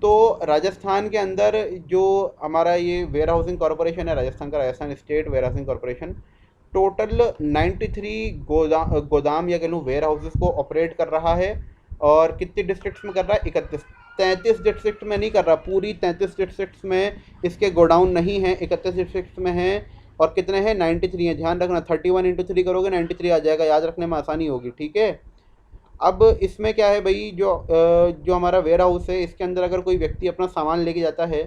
तो राजस्थान के अंदर जो हमारा ये वेयर हाउसिंग कॉरपोरेशन है, राजस्थान का Rajasthan state warehousing corporation, total 93 गोदाम या कह लूँ वेयर हाउसेस को ऑपरेट कर रहा है। और कितने डिस्ट्रिक्ट्स में कर रहा है? 31। 33 डिस्ट्रिक्ट में नहीं कर रहा, पूरी 33 डिस्ट्रिक्ट्स में इसके गोडाउन नहीं है, 31 डिस्ट्रिक्ट्स में है। और कितने हैं? 93 है। ध्यान रखना, 31 इंटू 3 करोगे 93 आ जाएगा, याद रखने में आसानी होगी, ठीक है। अब इसमें क्या है भाई, जो हमारा वेयर हाउस है, इसके अंदर अगर कोई व्यक्ति अपना सामान लेके जाता है,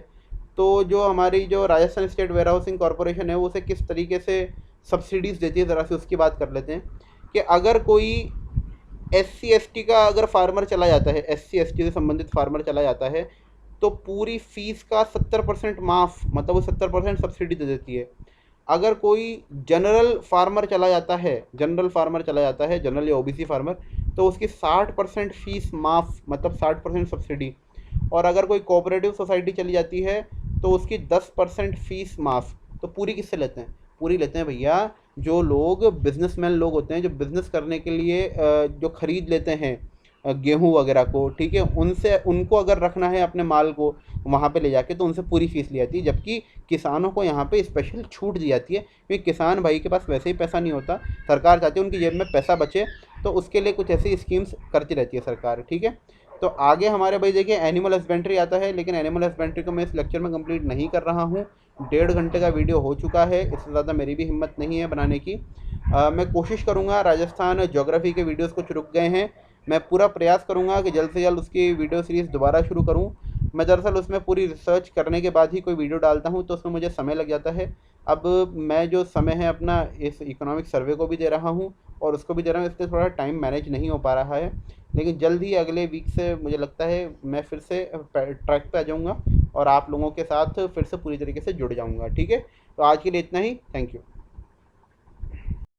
तो जो हमारी जो Rajasthan state warehousing corporation है वो उसे किस तरीके से सब्सिडीज़ देती है, ज़रा से उसकी बात कर लेते हैं। कि अगर कोई SC ST का अगर फार्मर चला जाता है, SC ST से संबंधित फार्मर चला जाता है, तो पूरी फीस का 70% माफ़, मतलब वो 70% सब्सिडी दे देती है। अगर कोई जनरल फार्मर चला जाता है, जनरल या OBC फार्मर, तो उसकी 60% फीस माफ़, मतलब 60% सब्सिडी। और अगर कोई कोऑपरेटिव सोसाइटी चली जाती है तो उसकी 10% फीस माफ़। तो पूरी किससे लेते हैं? पूरी लेते हैं भैया जो लोग बिजनेसमैन लोग होते हैं, जो बिज़नेस करने के लिए जो ख़रीद लेते हैं गेहूँ वगैरह को, ठीक है, उनसे, उनको अगर रखना है अपने माल को वहाँ पे ले जाके, तो उनसे पूरी फीस ली जाती है। जबकि किसानों को यहाँ पे स्पेशल छूट दी जाती है, क्योंकि किसान भाई के पास वैसे ही पैसा नहीं होता, सरकार चाहती है उनकी जेब में पैसा बचे, तो उसके लिए कुछ ऐसी स्कीम्स करती रहती है सरकार, ठीक है। तो आगे हमारे भाई देखिए एनिमल हस्बेंड्री आता है, लेकिन एनिमल हस्बेंड्री को मैं इस लेक्चर में कंप्लीट नहीं कर रहा हूँ। 1.5 घंटे का वीडियो हो चुका है, इससे ज़्यादा मेरी भी हिम्मत नहीं है बनाने की। मैं कोशिश करूँगा, राजस्थान ज्योग्राफी के वीडियोस कुछ रुक गए हैं, मैं पूरा प्रयास करूँगा कि जल्द से जल्द उसकी वीडियो सीरीज़ दोबारा शुरू करूँ। मैं दरअसल उसमें पूरी रिसर्च करने के बाद ही कोई वीडियो डालता हूँ, तो उसमें मुझे समय लग जाता है। अब मैं जो समय है अपना इस इकोनॉमिक सर्वे को भी दे रहा हूँ और उसको भी दे रहा हूँ, इसलिए थोड़ा टाइम मैनेज नहीं हो पा रहा है। लेकिन जल्द ही अगले वीक से मुझे लगता है मैं फिर से ट्रैक पे आ जाऊँगा और आप लोगों के साथ फिर से पूरी तरीके से जुड़ जाऊँगा, ठीक है। तो आज के लिए इतना ही, थैंक यू।